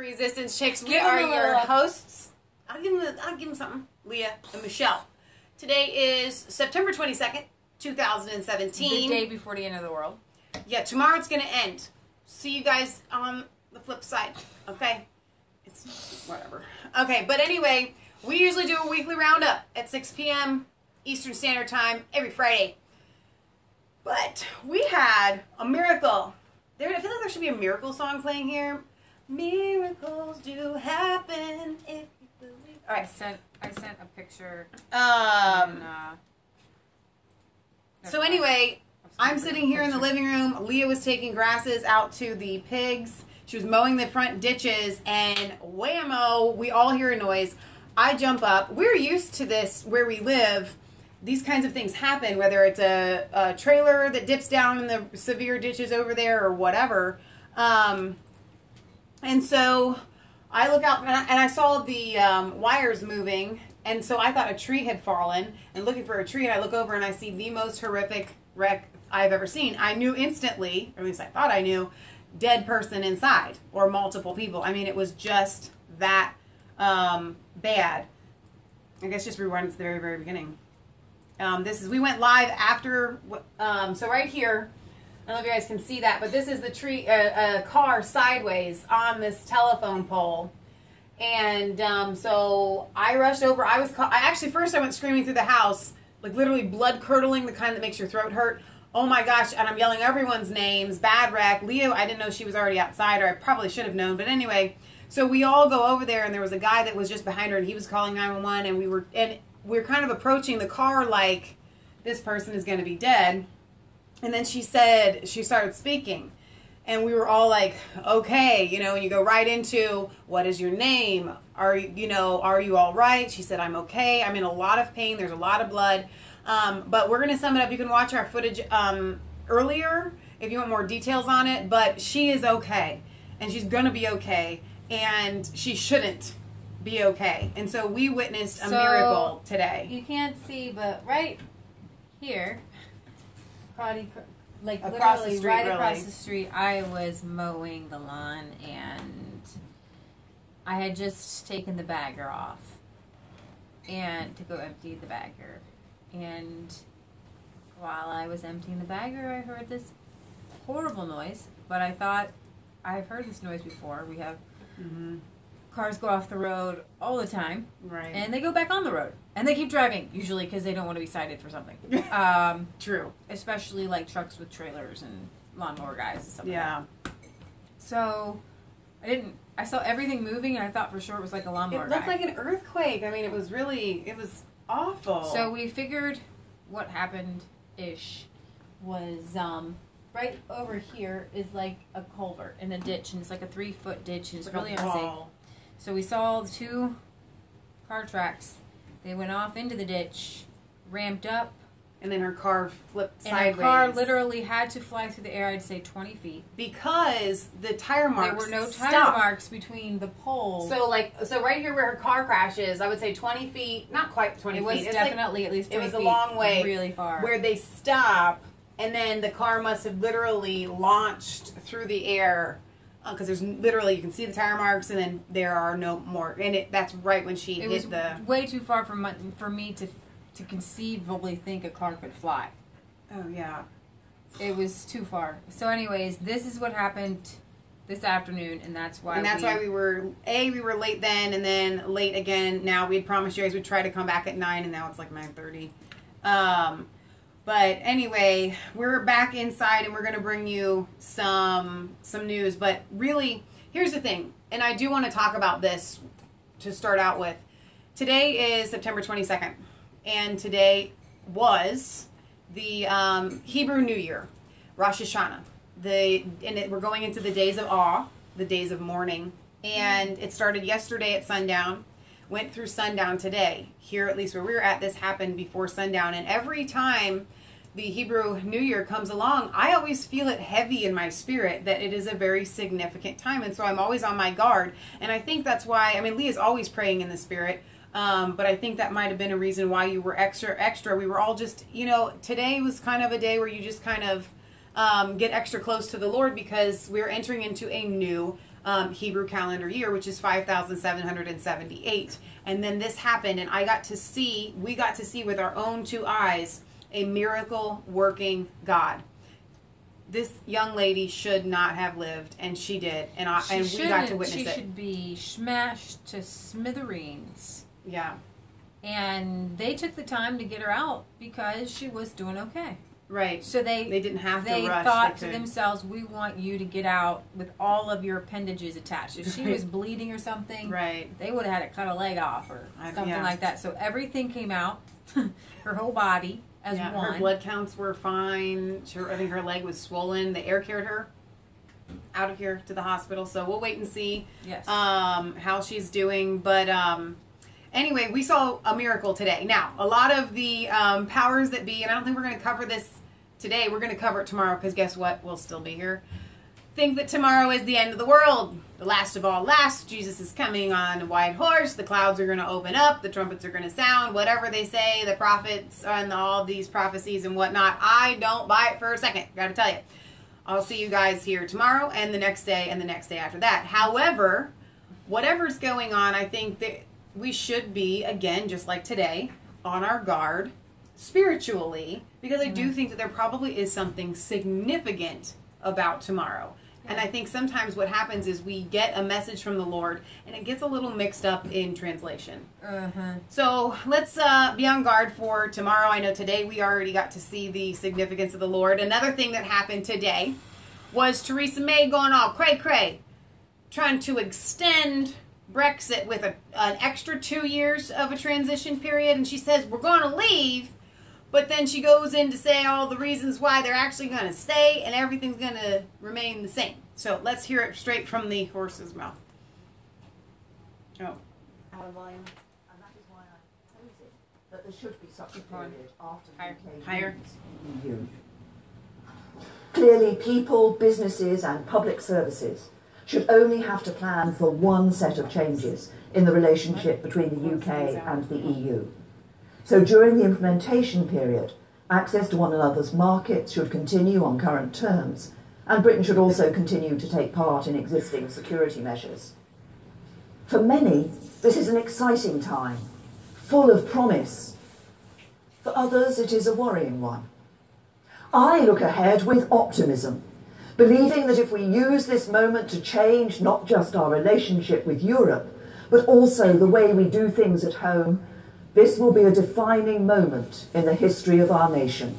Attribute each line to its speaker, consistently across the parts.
Speaker 1: Resistance Chicks. We are your hosts. I'll give them something. Leah and Michelle. Today is September 22nd, 2017.
Speaker 2: The day before the end of the world.
Speaker 1: Yeah, tomorrow it's going to end. See you guys on the flip side. Okay? It's whatever. Okay, but anyway, we usually do a weekly roundup at 6 p.m. Eastern Standard Time every Friday. But we had a miracle. I feel like there should be a miracle song playing here. Miracles do happen if you believe. All right,
Speaker 2: I sent a picture.
Speaker 1: So anyway, I'm sitting here in the living room. Leah was taking grasses out to the pigs. She was mowing the front ditches, and whammo, we all hear a noise. I jump up. We're used to this where we live. These kinds of things happen, whether it's a trailer that dips down in the severe ditches over there or whatever. And so I look out, and I saw the wires moving, and so I thought a tree had fallen, and looking for a tree, and I look over and I see the most horrific wreck I've ever seen. I knew instantly, or at least I thought I knew, dead person inside, or multiple people. I mean, it was just that bad. I guess just rewind to the very, very beginning. We went live after, so right here, I don't know if you guys can see that, but this is the tree, a car sideways on this telephone pole. And so I rushed over. First I went screaming through the house, like literally blood curdling, the kind that makes your throat hurt. Oh my gosh, and I'm yelling everyone's names, bad wreck. Leo, I didn't know she was already outside, or I probably should have known, but anyway. So we all go over there, and there was a guy that was just behind her, and he was calling 911, and we were kind of approaching the car like this person is going to be dead. And then she started speaking, and we were all like, okay, and you go right into, what is your name? Are you all right? She said, I'm okay. I'm in a lot of pain. There's a lot of blood. But we're going to sum it up. You can watch our footage earlier if you want more details on it, but she is okay, and she's going to be okay, and she shouldn't be okay. And so we witnessed a miracle today.
Speaker 2: You can't see, but right here, like
Speaker 1: across
Speaker 2: literally
Speaker 1: the street,
Speaker 2: right across the street, I was mowing the lawn, and I had just taken the bagger off and to go empty the bagger. And while I was emptying the bagger, I heard this horrible noise, but I thought, I've heard this noise before. We have cars go off the road all the time,
Speaker 1: right? And
Speaker 2: they go back on the road, and they keep driving, usually because they don't want to be cited for something.
Speaker 1: True.
Speaker 2: Especially like trucks with trailers and lawnmower guys and stuff like that. So I saw everything moving, and I thought for sure it was like a lawnmower guy.
Speaker 1: It looked like an earthquake. I mean, it was awful.
Speaker 2: So we figured what happened-ish was, right over here is like a culvert in a ditch, and it's like a 3-foot ditch, and it's really unsafe. So we saw the 2 car tracks. They went off into the ditch, ramped up,
Speaker 1: and then her car flipped sideways.
Speaker 2: And her car literally had to fly through the air, I'd say 20 feet.
Speaker 1: Because the tire marks
Speaker 2: There were no tire marks between the poles.
Speaker 1: So right here where her car crashes, I would say 20 feet, not quite 20 feet.
Speaker 2: It was definitely at least 20 feet.
Speaker 1: It was a long way.
Speaker 2: Really far.
Speaker 1: Where they stop, and then the car must have literally launched through the air. Because there's literally, you can see the tire marks, and then there are no more. And that's right when she hit the...
Speaker 2: It was way too far for me to conceivably think a car could fly.
Speaker 1: Oh, yeah.
Speaker 2: It was too far. So anyways, this is what happened this afternoon, and that's why
Speaker 1: we were late then, and then late again. Now, we had promised you guys we'd try to come back at 9, and now it's like 9:30. But anyway, we're back inside, and we're going to bring you some news. But really, here's the thing, and I do want to talk about this to start out with. Today is September 22nd, and today was the Hebrew New Year, Rosh Hashanah. We're going into the days of awe, the days of mourning, and it started yesterday at sundown. Went through sundown today. Here, at least where we're at, this happened before sundown. And every time the Hebrew New Year comes along, I always feel it heavy in my spirit that it is a very significant time. And so I'm always on my guard. And I think that's why, Leah's always praying in the spirit. But I think that might have been a reason why you were extra. We were all just, today was kind of a day where you just kind of get extra close to the Lord, because we're entering into a new Hebrew calendar year, which is 5,778. And then this happened, and we got to see with our own two eyes a miracle working God. This young lady should not have lived, and she did, and we got to witness it.
Speaker 2: She should be smashed to smithereens.
Speaker 1: Yeah.
Speaker 2: And they took the time to get her out because she was doing okay.
Speaker 1: Right.
Speaker 2: So they
Speaker 1: didn't have to rush.
Speaker 2: They thought to themselves, we want you to get out with all of your appendages attached. If she was bleeding or something,
Speaker 1: right,
Speaker 2: they would have had to cut a leg off or something like that. So everything came out, her whole body as one.
Speaker 1: Her blood counts were fine. I think her leg was swollen. They air carried her out of here to the hospital. So we'll wait and see how she's doing. But anyway, we saw a miracle today. Now, a lot of the powers that be, and I don't think we're going to cover this today. We're going to cover it tomorrow because guess what? We'll still be here. Think that tomorrow is the end of the world. The last of all last. Jesus is coming on a white horse. The clouds are going to open up. The trumpets are going to sound. Whatever they say, the prophets and all these prophecies and whatnot. I don't buy it for a second. Got to tell you. I'll see you guys here tomorrow and the next day and the next day after that. However, whatever's going on, I think that we should be, again, just like today, on our guard spiritually, because I do think that there probably is something significant about tomorrow. And I think sometimes what happens is we get a message from the Lord and it gets a little mixed up in translation. So let's be on guard for tomorrow. I know today we already got to see the significance of the Lord. Another thing that happened today was Theresa May going all cray-cray, trying to extend Brexit with an extra 2 years of a transition period. And she says, we're going to leave. But then she goes in to say all the reasons why they're actually going to stay and everything's going to remain the same. So let's hear it straight from the horse's mouth. Oh.
Speaker 3: Out of volume. And that is why I oppose it, that there should be such a period after the UK leaves the EU. Clearly, people, businesses and public services should only have to plan for one set of changes in the relationship between the UK and the EU. So during the implementation period, access to one another's markets should continue on current terms, and Britain should also continue to take part in existing security measures. For many, this is an exciting time, full of promise. For others, it is a worrying one. I look ahead with optimism, believing that if we use this moment to change not just our relationship with Europe, but also the way we do things at home, this will be a defining moment in the history of our nation.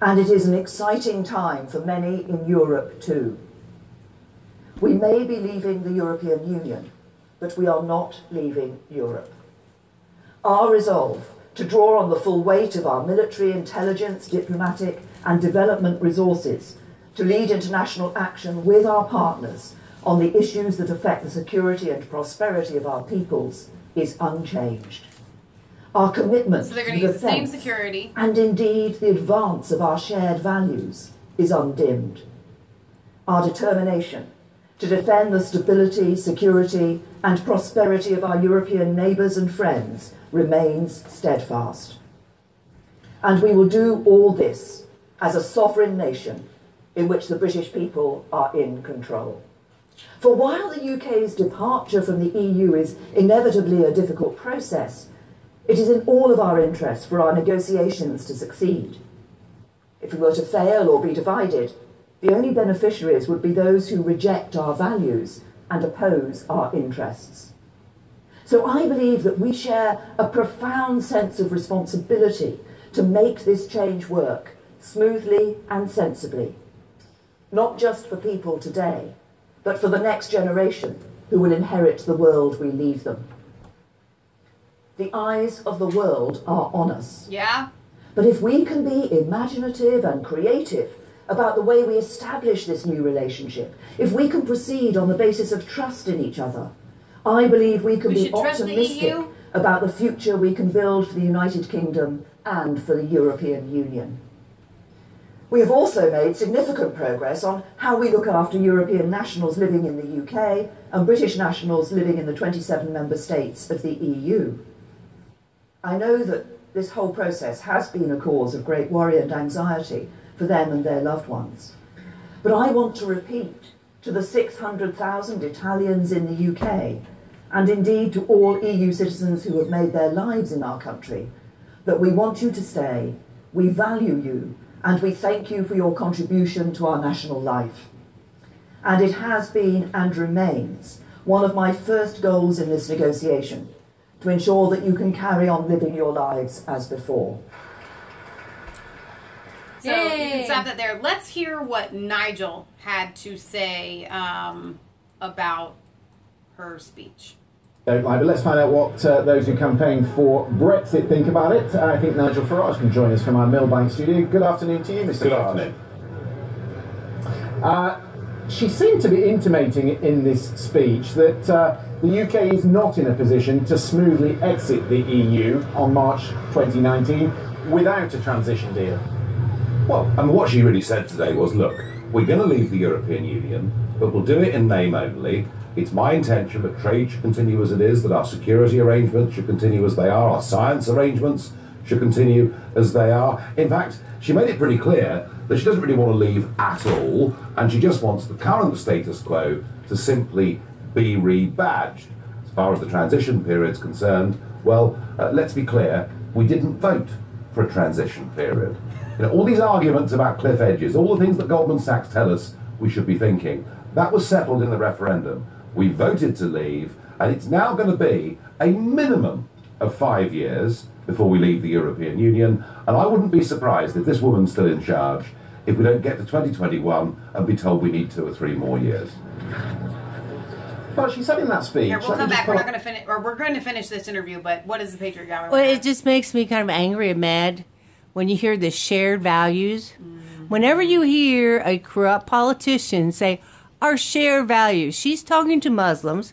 Speaker 3: And it is an exciting time for many in Europe too. We may be leaving the European Union, but we are not leaving Europe. Our resolve to draw on the full weight of our military, intelligence, diplomatic and development resources to lead international action with our partners on the issues that affect the security and prosperity of our peoples is unchanged. Our commitment to the defence and indeed the advance of our shared values is undimmed. Our determination to defend the stability, security and prosperity of our European neighbours and friends remains steadfast. And we will do all this as a sovereign nation in which the British people are in control. For while the UK's departure from the EU is inevitably a difficult process, it is in all of our interests for our negotiations to succeed. If we were to fail or be divided, the only beneficiaries would be those who reject our values and oppose our interests. So I believe that we share a profound sense of responsibility to make this change work smoothly and sensibly, not just for people today, but for the next generation who will inherit the world we leave them. The eyes of the world are on us.
Speaker 1: Yeah.
Speaker 3: But if we can be imaginative and creative about the way we establish this new relationship, if we can proceed on the basis of trust in each other, I believe we can be optimistic about the future we can build for the United Kingdom and for the European Union. We have also made significant progress on how we look after European nationals living in the UK and British nationals living in the 27 member states of the EU. I know that this whole process has been a cause of great worry and anxiety for them and their loved ones. But I want to repeat to the 600,000 Italians in the UK, and indeed to all EU citizens who have made their lives in our country, that we want you to stay, we value you, and we thank you for your contribution to our national life. And it has been and remains one of my first goals in this negotiation, to ensure that you can carry on living your lives as before.
Speaker 1: So you can stop that there. Let's hear what Nigel had to say about her speech.
Speaker 4: Don't lie, but let's find out what those who campaign for Brexit think about it. I think Nigel Farage can join us from our Millbank studio. Good afternoon to you, Mr.
Speaker 5: Good
Speaker 4: Farage.
Speaker 5: afternoon.
Speaker 4: She seemed to be intimating in this speech that the UK is not in a position to smoothly exit the EU on March 2019 without a transition deal.
Speaker 5: Well, and what she really said today was, look, we're going to leave the European Union, but we'll do it in name only. It's my intention that trade should continue as it is, that our security arrangements should continue as they are, our science arrangements should continue as they are. In fact, she made it pretty clear that she doesn't really want to leave at all, and she just wants the current status quo to simply be rebadged. As far as the transition period is concerned, well, let's be clear, we didn't vote for a transition period. You know, all these arguments about cliff edges, all the things that Goldman Sachs tell us we should be thinking, that was settled in the referendum. We voted to leave, and it's now going to be a minimum of 5 years before we leave the European Union, and I wouldn't be surprised if this woman's still in charge if we don't get to 2021 and be told we need 2 or 3 more years.
Speaker 4: But she said in that speech...
Speaker 1: Here, we'll come back. We're not going to finish, or we're going to finish this interview, but what is the Patriot Gallery?
Speaker 6: Well, it just makes me kind of angry and mad when you hear the shared values. Whenever you hear a corrupt politician say, our shared values, she's talking to Muslims,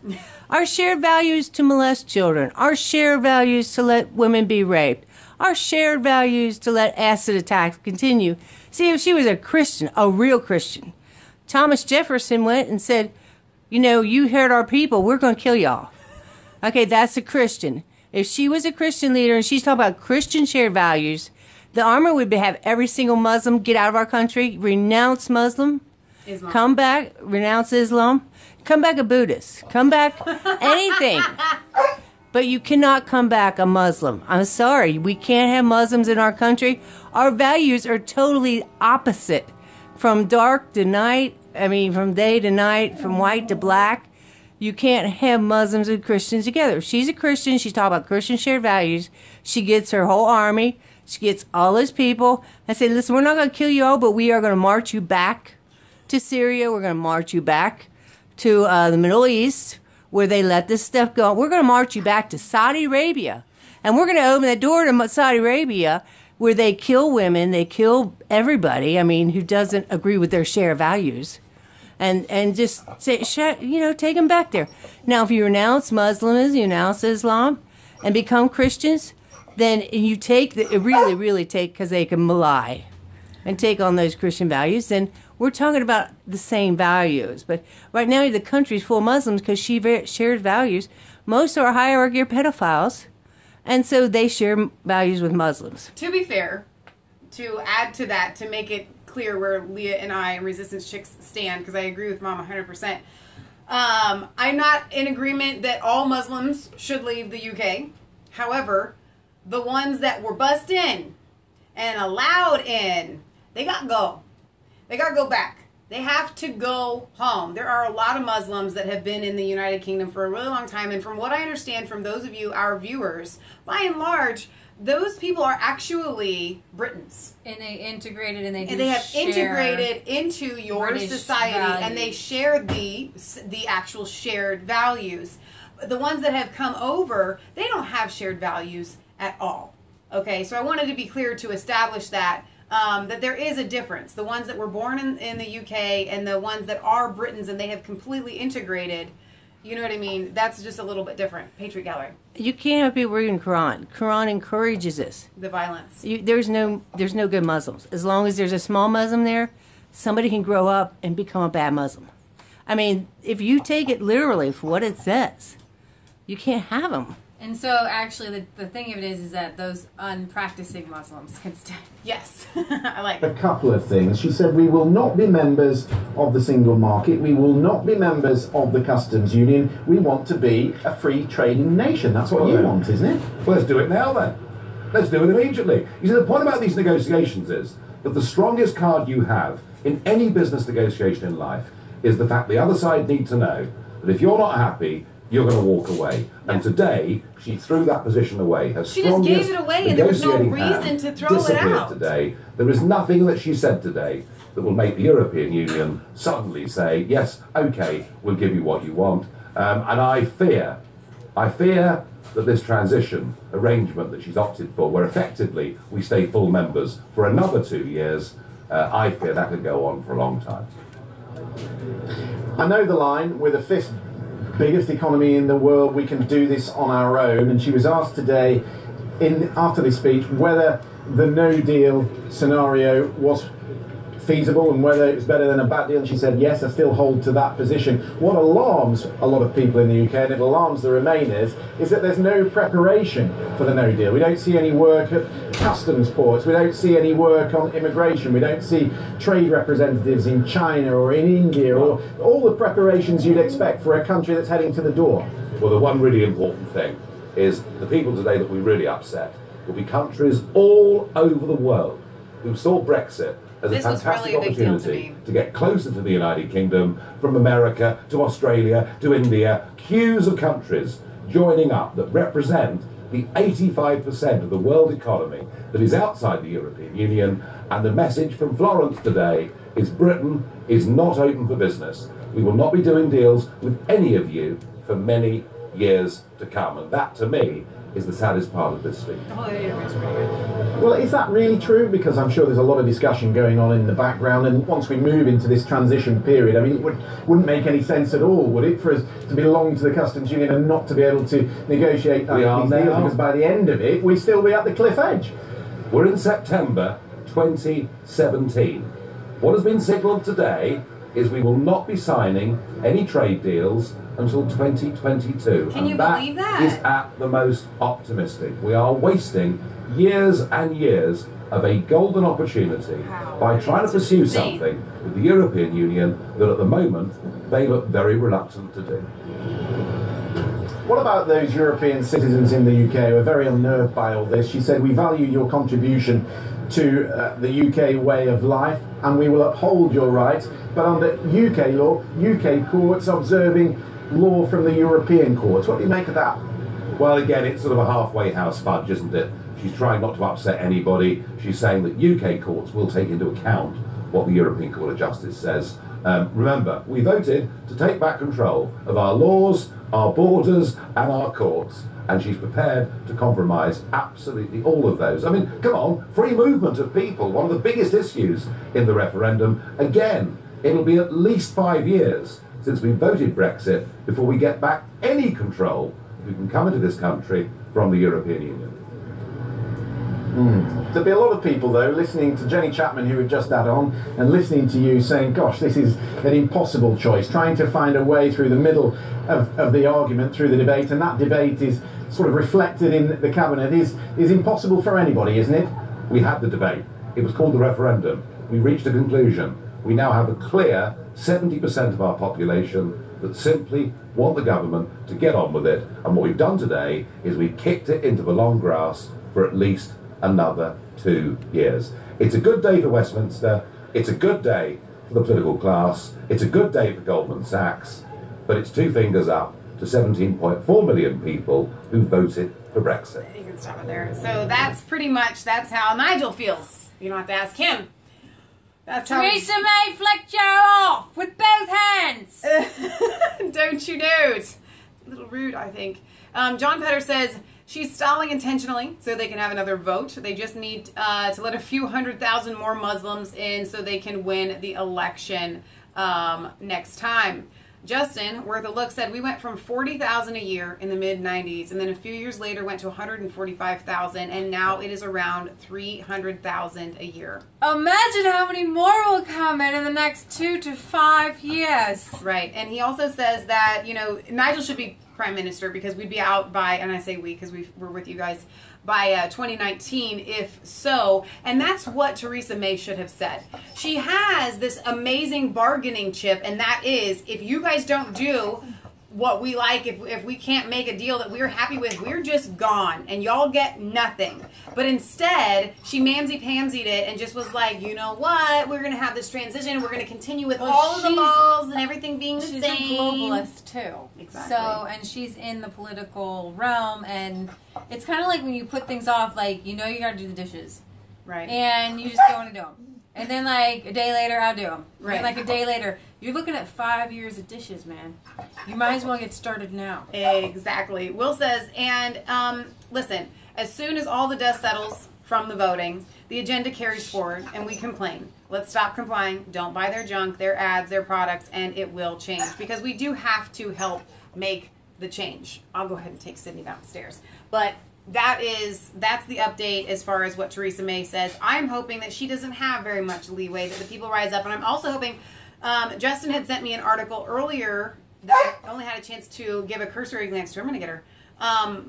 Speaker 6: our shared values to molest children, our shared values to let women be raped, our shared values to let acid attacks continue. See, if she was a Christian, a real Christian, Thomas Jefferson went and said, you know, you hurt our people, we're going to kill y'all. Okay, that's a Christian. If she was a Christian leader and she's talking about Christian shared values, the armor would have every single Muslim get out of our country, renounce Islam, come back, renounce Islam, come back a Buddhist, come back anything. But you cannot come back a Muslim. I'm sorry, we can't have Muslims in our country. Our values are totally opposite. From dark to night, from day to night, from white to black. You can't have Muslims and Christians together. If she's a Christian, she's talking about Christian shared values. She gets her whole army. She gets all those people. I say, listen, we're not going to kill you all, but we are going to march you back to Syria. We're going to march you back to the Middle East, where they let this stuff go. We're going to march you back to Saudi Arabia. And we're going to open the door to Saudi Arabia, where they kill women, they kill everybody, who doesn't agree with their shared values. And just say, take them back there. Now, if you renounce Muslims, you renounce Islam, and become Christians, then you really take, because they can lie and take on those Christian values, then we're talking about the same values. But right now, the country's full of Muslims because she shares values. Most of our hierarchy are pedophiles, and so they share values with Muslims.
Speaker 1: To be fair, to add to that, to make it clear where Leah and I and Resistance Chicks stand, because I agree with Mom 100%. I'm not in agreement that all Muslims should leave the UK. However, the ones that were bussed in and allowed in, they got to go. They got to go back. They have to go home. There are a lot of Muslims that have been in the United Kingdom for a really long time, and from what I understand from those of you, our viewers, by and large, those people are actually Britons.
Speaker 2: And they integrated and
Speaker 1: they have integrated into your
Speaker 2: British
Speaker 1: society
Speaker 2: values.
Speaker 1: And they share the actual shared values. The ones that have come over, they don't have shared values at all. Okay, so I wanted to be clear to establish that that there is a difference. The ones that were born in the UK and the ones that are Britons and they have completely integrated, you know what I mean? That's just a little bit different. Patriot Gallery.
Speaker 6: You can't have people reading Quran. Quran encourages this.
Speaker 1: The violence.
Speaker 6: There's no good Muslims. As long as there's a small Muslim there, somebody can grow up and become a bad Muslim. If you take it literally for what it says, you can't have them.
Speaker 2: And so, actually, the thing of it is that those unpracticing Muslims can stay.
Speaker 1: Yes, I like
Speaker 4: A
Speaker 1: it.
Speaker 4: couple of things. She said, we will not be members of the single market. We will not be members of the customs union. We want to be a free trading nation. That's what you want, isn't it?
Speaker 5: Well, let's do it now then. Let's do it immediately. You see, the point about these negotiations is that the strongest card you have in any business negotiation in life is the fact the other side need to know that if you're not happy, you're going to walk away. And today, she threw that position away. Her
Speaker 1: She just gave it away and there was no reason to throw it out.
Speaker 5: Today. There is nothing that she said today that will make the European Union suddenly say, yes, okay, we'll give you what you want. And I fear that this transition arrangement that she's opted for, where effectively we stay full members for another 2 years, I fear that could go on for a long time.
Speaker 4: I know the line, we're the fifth biggest economy in the world, we can do this on our own. And she was asked today, after this speech, whether the no deal scenario was feasible and whether it was better than a bad deal. And she said, yes, I still hold to that position. What alarms a lot of people in the UK, and it alarms the Remainers, is that there's no preparation for the no deal. We don't see any work at customs ports. We don't see any work on immigration. We don't see trade representatives in China or in India, or all the preparations you'd expect for a country that's heading to the door.
Speaker 5: Well, the one really important thing is the people today that we really upset will be countries all over the world who saw Brexit as a fantastic opportunity to get closer to the United Kingdom, from America to Australia to India, queues of countries joining up that represent the 85% of the world economy that is outside the European Union. And the message from Florence today is Britain is not open for business. We will not be doing deals with any of you for many years to come. And that, to me, is the saddest part of this speech.
Speaker 1: Oh, yeah, it's pretty good.
Speaker 4: Well, is that really true? Because I'm sure there's a lot of discussion going on in the background, and once we move into this transition period, I mean, it wouldn't make any sense at all, would it, for us to belong to the customs union and not to be able to negotiate these deals? Because by the end of it, we'd still be at the cliff edge.
Speaker 5: We're in September 2017. What has been signalled today is we will not be signing any trade deals until 2022.
Speaker 1: Can you believe that?
Speaker 5: That is at the most optimistic. We are wasting years and years of a golden opportunity by trying to pursue something with the European Union that at the moment they look very reluctant to do.
Speaker 4: What about those European citizens in the UK who are very unnerved by all this? She said, we value your contribution to the UK way of life and we will uphold your rights, but under UK law, UK courts observing law from the European courts. What do you make of that?
Speaker 5: Well, again, it's sort of a halfway house fudge, isn't it? She's trying not to upset anybody. She's saying that UK courts will take into account what the European Court of Justice says. Remember, we voted to take back control of our laws, our borders, and our courts. And she's prepared to compromise absolutely all of those. I mean, come on, free movement of people, one of the biggest issues in the referendum. Again, it'll be at least 5 years since we voted Brexit before we get back any control who can come into this country from the European Union.
Speaker 4: There'll be a lot of people, though, listening to Jenny Chapman, who we just had on, and listening to you saying, gosh, this is an impossible choice, trying to find a way through the middle of the argument, through the debate, and that debate is sort of reflected in the Cabinet, is impossible for anybody, isn't it?
Speaker 5: We had the debate. It was called the referendum. We reached a conclusion. We now have a clear 70% of our population that simply want the government to get on with it. And what we've done today is we've kicked it into the long grass for at least another 2 years. It's a good day for Westminster. It's a good day for the political class. It's a good day for Goldman Sachs. But it's two fingers up to 17.4 million people who voted for Brexit.
Speaker 1: You can stop it there. So that's pretty much, that's how Nigel feels. You don't have to ask him. That's how
Speaker 2: Theresa May flicked Gerald off with both hands.
Speaker 1: Don't you know? It's a little rude, I think. John Petter says she's stalling intentionally so they can have another vote. They just need to let a few 100,000 more Muslims in so they can win the election next time. Justin, worth a look, said we went from 40,000 a year in the mid-90s, and then a few years later went to 145,000, and now it is around 300,000 a year.
Speaker 2: Imagine how many more will come in the next 2 to 5 years.
Speaker 1: Right, and he also says that, you know, Nigel should be prime minister, because we'd be out by, and I say we because we're with you guys, by 2019, if so. And that's what Theresa May should have said. She has this amazing bargaining chip, and that is, if you guys don't do what we like, if we can't make a deal that we're happy with, we're just gone and y'all get nothing. But instead, she mamsy-pamsied it and just was like, you know what, we're going to have this transition, we're going to continue with all of the laws and everything being the same.
Speaker 2: She's a globalist too.
Speaker 1: Exactly.
Speaker 2: So, and she's in the political realm, and it's kind of like when you put things off, like, you know you got to do the dishes.
Speaker 1: Right.
Speaker 2: And you just don't want to do them. And then, like, a day later, I'll do them.
Speaker 1: Right.
Speaker 2: And, like, a day later, you're looking at 5 years of dishes, man. You might as well get started now.
Speaker 1: Exactly. Will says, and listen, as soon as all the dust settles from the voting, the agenda carries forward, and we complain. Let's stop complying. Don't buy their junk, their ads, their products, and it will change. Because we do have to help make the change. I'll go ahead and take Sydney downstairs. But that's the update as far as what Theresa May says. I'm hoping that she doesn't have very much leeway, that the people rise up. And I'm also hoping, Justin had sent me an article earlier that I only had a chance to give a cursory glance to. I'm going to get her.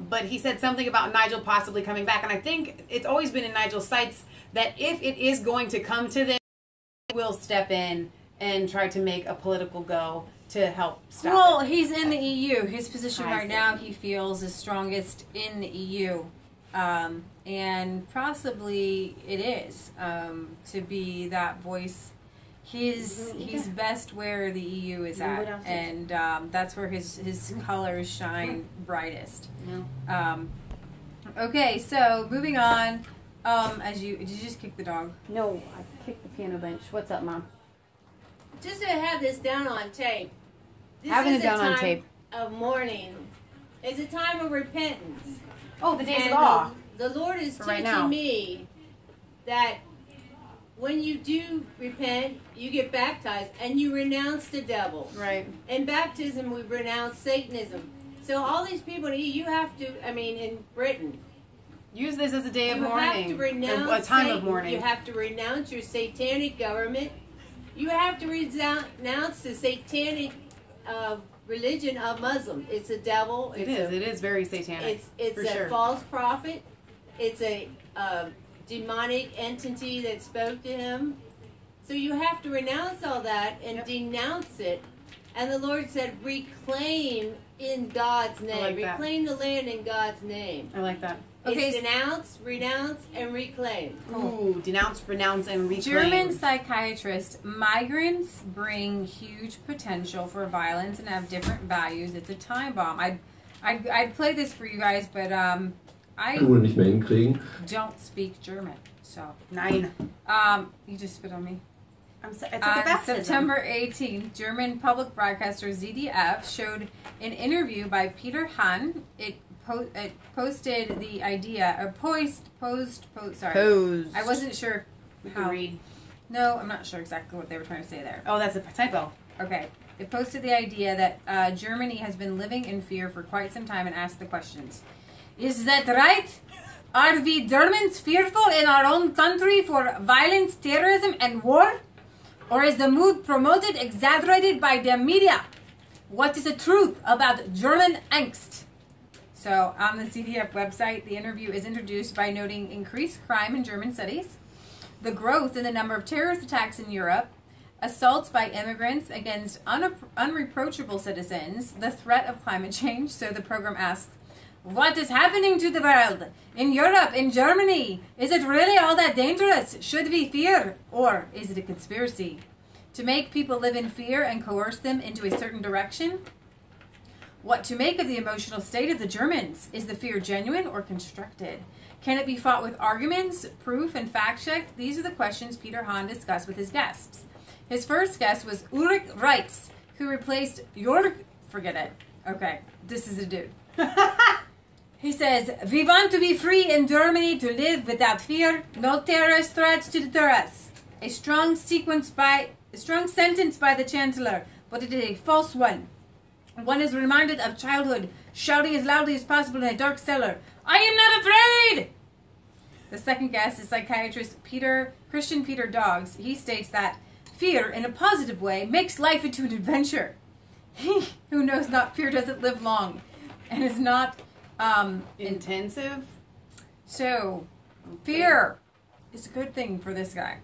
Speaker 1: But he said something about Nigel possibly coming back. And I think it's always been in Nigel's sights that if it is going to come to this, we'll step in and try to make a political go to help stop
Speaker 2: Well,
Speaker 1: it.
Speaker 2: he's in the EU. His position
Speaker 1: I
Speaker 2: right
Speaker 1: see.
Speaker 2: now, he feels, is strongest in the EU. And possibly it is, to be that voice. He's best where the EU is at, and that's where his colors shine brightest. Okay, so moving on. Did you just kick the dog?
Speaker 1: No, I kicked the piano bench. What's up, Mom?
Speaker 7: Just to have this down on tape. This
Speaker 1: Having
Speaker 7: is
Speaker 1: it down
Speaker 7: a time
Speaker 1: on tape.
Speaker 7: of mourning. It's a time of repentance.
Speaker 1: Oh, the days
Speaker 7: And
Speaker 1: of awe.
Speaker 7: the Lord is
Speaker 1: For right
Speaker 7: teaching
Speaker 1: now.
Speaker 7: me that when you do repent, you get baptized and you renounce the devil.
Speaker 1: Right.
Speaker 7: In baptism, we renounce Satanism. So all these people, you have to, in Britain,
Speaker 1: Use this as a day of
Speaker 7: you
Speaker 1: mourning.
Speaker 7: have to renounce
Speaker 1: a time
Speaker 7: Satan.
Speaker 1: of mourning.
Speaker 7: You have to renounce your satanic government. You have to renounce the satanic religion of Muslim. It's a devil.
Speaker 1: It is very satanic.
Speaker 7: It's
Speaker 1: for
Speaker 7: a
Speaker 1: sure.
Speaker 7: false prophet. It's a demonic entity that spoke to him. So you have to renounce all that and denounce it. And the Lord said, reclaim in God's name.
Speaker 1: like that.
Speaker 7: Reclaim the land in God's name.
Speaker 1: I like that.
Speaker 2: Okay.
Speaker 7: It's denounce, renounce, and reclaim.
Speaker 1: Ooh, denounce, renounce, and reclaim.
Speaker 2: German psychiatrist, migrants bring huge potential for violence and have different values. It's a time bomb. I'd play this for you guys, but I
Speaker 8: Wohl nicht mehr hinkriegen.
Speaker 2: don't speak German. So,
Speaker 1: Nine.
Speaker 2: you just spit on me.
Speaker 1: It's like a
Speaker 2: On
Speaker 1: baptism.
Speaker 2: September 18th, German public broadcaster ZDF showed an interview by Peter Hahn. It posted the idea, or sorry.
Speaker 1: Pose.
Speaker 2: I wasn't sure
Speaker 1: We can
Speaker 2: how.
Speaker 1: read.
Speaker 2: No, I'm not sure exactly what they were trying to say there.
Speaker 1: Oh, that's a typo.
Speaker 2: Okay. It posted the idea that Germany has been living in fear for quite some time and asked the questions. Is that right? Are we Germans fearful in our own country for violence, terrorism, and war? Or is the mood promoted, exaggerated by the media? What is the truth about German angst? So, on the CDF website, the interview is introduced by noting increased crime in German cities, the growth in the number of terrorist attacks in Europe, assaults by immigrants against unreproachable citizens, the threat of climate change. So the program asks, what is happening to the world? In Europe, in Germany? Is it really all that dangerous? Should we fear? Or is it a conspiracy? To make people live in fear and coerce them into a certain direction? What to make of the emotional state of the Germans? Is the fear genuine or constructed? Can it be fought with arguments, proof, and fact-checked? These are the questions Peter Hahn discussed with his guests. His first guest was Ulrich Reitz, who replaced Jörg... Forget it. Okay, this is a dude. He says, we want to be free in Germany to live without fear, no terrorist threats to deter us. A strong sentence by the Chancellor, but it is a false one. One is reminded of childhood, shouting as loudly as possible in a dark cellar, I am not afraid! The second guest is psychiatrist Christian Peter Doggs. He states that fear, in a positive way, makes life into an adventure. He who knows not fear doesn't live long. and is not
Speaker 1: intensive.
Speaker 2: So, fear is a good thing for this guy.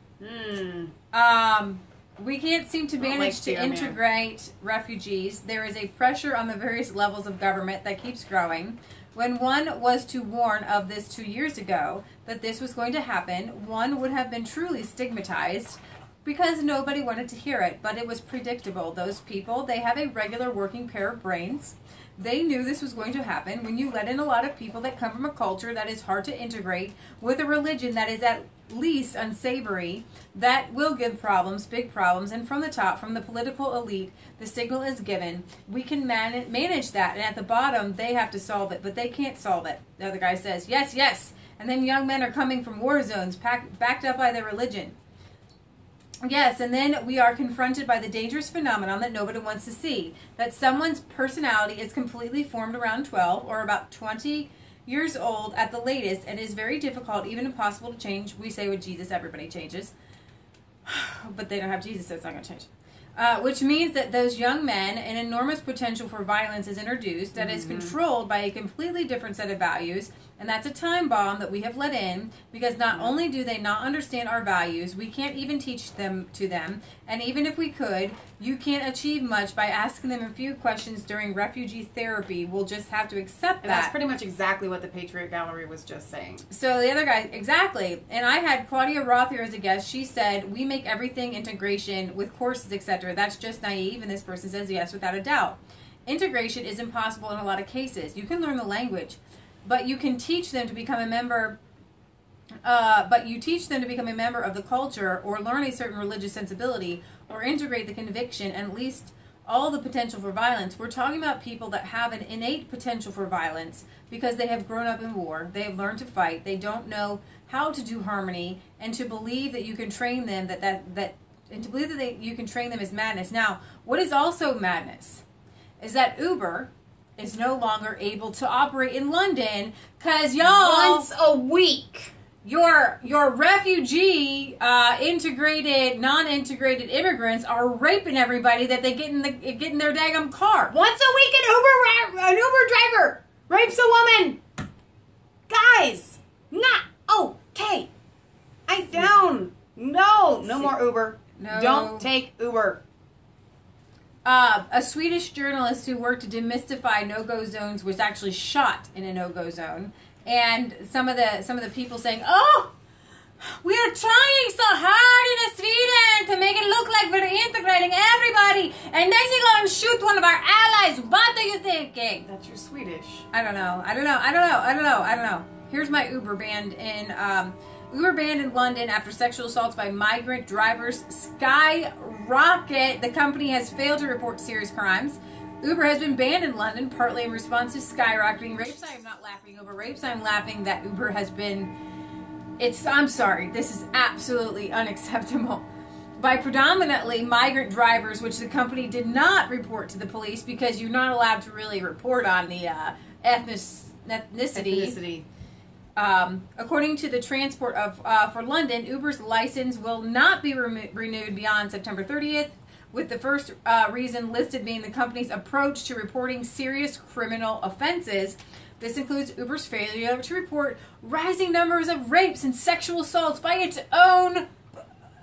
Speaker 2: We can't seem to manage to integrate refugees. There is a pressure on the various levels of government that keeps growing. When one was to warn of this 2 years ago, that this was going to happen, one would have been truly stigmatized because nobody wanted to hear it. But it was predictable. Those people, they have a regular working pair of brains. They knew this was going to happen. When you let in a lot of people that come from a culture that is hard to integrate with a religion that is at least unsavory, that will give problems, big problems. And from the top, from the political elite, the signal is given. We can manage that. And at the bottom, they have to solve it, but they can't solve it. The other guy says, yes, yes. And then young men are coming from war zones, backed up by their religion. Yes, and then we are confronted by the dangerous phenomenon that nobody wants to see, that someone's personality is completely formed around 12 or about 20 years old at the latest, and is very difficult, even impossible to change. We say with Jesus, everybody changes. But they don't have Jesus, so it's not going to change. Which means that those young men, an enormous potential for violence is introduced that is controlled by a completely different set of values, and that's a time bomb that we have let in, because not only do they not understand our values, we can't even teach them to them, and even if we could, you can't achieve much by asking them a few questions during refugee therapy. We'll just have to accept that.
Speaker 1: And that's pretty much exactly what the Patriot Gallery was just saying.
Speaker 2: So the other guy, exactly. And I had Claudia Roth here as a guest. She said, we make everything integration with courses, etc. That's just naive, and this person says yes, without a doubt. Integration is impossible in a lot of cases. You can learn the language, but you can teach them to become a member of the culture, or learn a certain religious sensibility, or integrate the conviction and at least all the potential for violence. We're talking about people that have an innate potential for violence because they have grown up in war. They have learned to fight. They don't know how to do harmony, and to believe that you can train them you can train them is madness. Now, what is also madness is that Uber is no longer able to operate in London because y'all
Speaker 1: once a week.
Speaker 2: Your refugee, integrated, non-integrated immigrants are raping everybody that they get in their daggum car.
Speaker 1: Once a week, an Uber driver rapes a woman. Guys, not okay. No more Uber.
Speaker 2: No.
Speaker 1: Don't take Uber.
Speaker 2: A Swedish journalist who worked to demystify no-go zones was actually shot in a no-go zone. And some of the people saying, "Oh, we are trying so hard in Sweden to make it look like we're integrating everybody, and then you go and shoot one of our allies. What are you thinking?"
Speaker 1: That's your Swedish.
Speaker 2: I don't know. Here's my Uber banned in London after sexual assaults by migrant drivers skyrocket. The company has failed to report serious crimes. Uber has been banned in London, partly in response to skyrocketing rapes. I am not laughing over rapes. I'm laughing that Uber has been... I'm sorry. This is absolutely unacceptable. By predominantly migrant drivers, which the company did not report to the police because you're not allowed to really report on the ethnicity. According to the Transport for London, Uber's license will not be renewed beyond September 30th. With the first reason listed being the company's approach to reporting serious criminal offenses. This includes Uber's failure to report rising numbers of rapes and sexual assaults by its own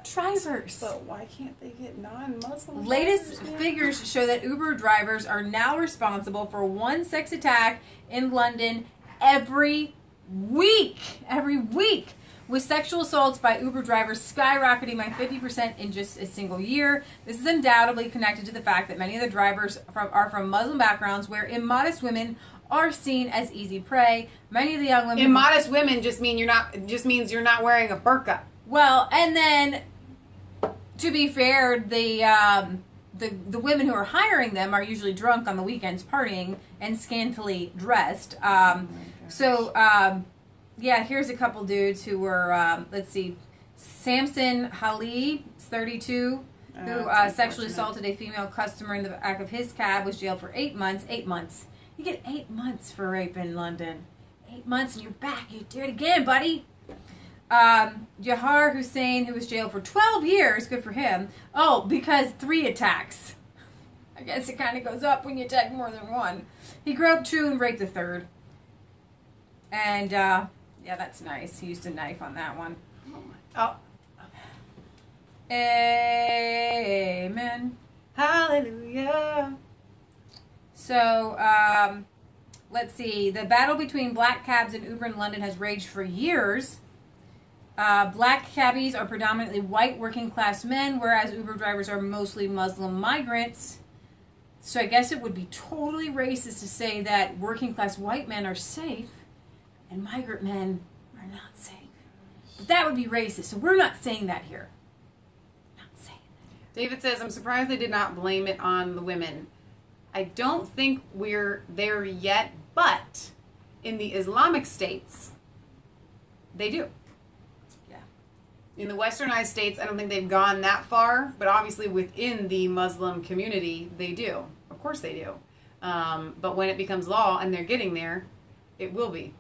Speaker 2: drivers.
Speaker 1: But why can't they get non-Muslim
Speaker 2: Latest figures show that Uber drivers are now responsible for one sex attack in London every week. With sexual assaults by Uber drivers skyrocketing by 50% in just a single year. This is undoubtedly connected to the fact that many of the drivers are from Muslim backgrounds where immodest women are seen as easy prey. Many of the young women...
Speaker 1: Immodest women just means you're not wearing a burqa.
Speaker 2: Well, and then, to be fair, the women who are hiring them are usually drunk on the weekends partying and scantily dressed. Yeah, here's a couple dudes who were, let's see, Samson Ali, 32, who sexually assaulted a female customer in the back of his cab, was jailed for 8 months. 8 months. You get 8 months for rape in London. 8 months and you're back. You do it again, buddy. Jahar Hussein, who was jailed for 12 years, good for him. Oh, because 3 attacks. I guess it kind of goes up when you take more than one. He groped two and raped the third. And, yeah, that's nice. He used a knife on that one.
Speaker 1: Oh.
Speaker 2: Amen.
Speaker 1: Hallelujah.
Speaker 2: So, let's see. The battle between black cabs and Uber in London has raged for years. Black cabbies are predominantly white working class men, whereas Uber drivers are mostly Muslim migrants. So I guess it would be totally racist to say that working class white men are safe and migrant men are not safe. But that would be racist, so we're not saying that here. Not saying that.
Speaker 1: David says, I'm surprised they did not blame it on the women. I don't think we're there yet, but in the Islamic states, they do. In the westernized states, I don't think they've gone that far, but obviously within the Muslim community, they do. Of course they do. But when it becomes law and they're getting there, it will be.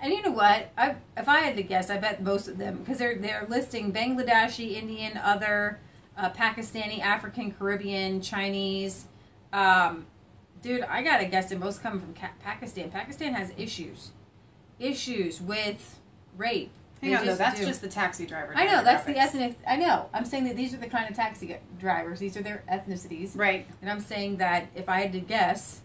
Speaker 2: And you know what? If I had to guess, I bet most of them, because they're listing Bangladeshi, Indian, other, Pakistani, African, Caribbean, Chinese. Dude, I gotta guess that most come from Pakistan. Pakistan has issues with rape.
Speaker 1: Hang on, though, that's just the taxi driver.
Speaker 2: I know, that's the ethnic. I know. I'm saying that these are the kind of taxi drivers. These are their ethnicities.
Speaker 1: Right.
Speaker 2: And I'm saying that if I had to guess,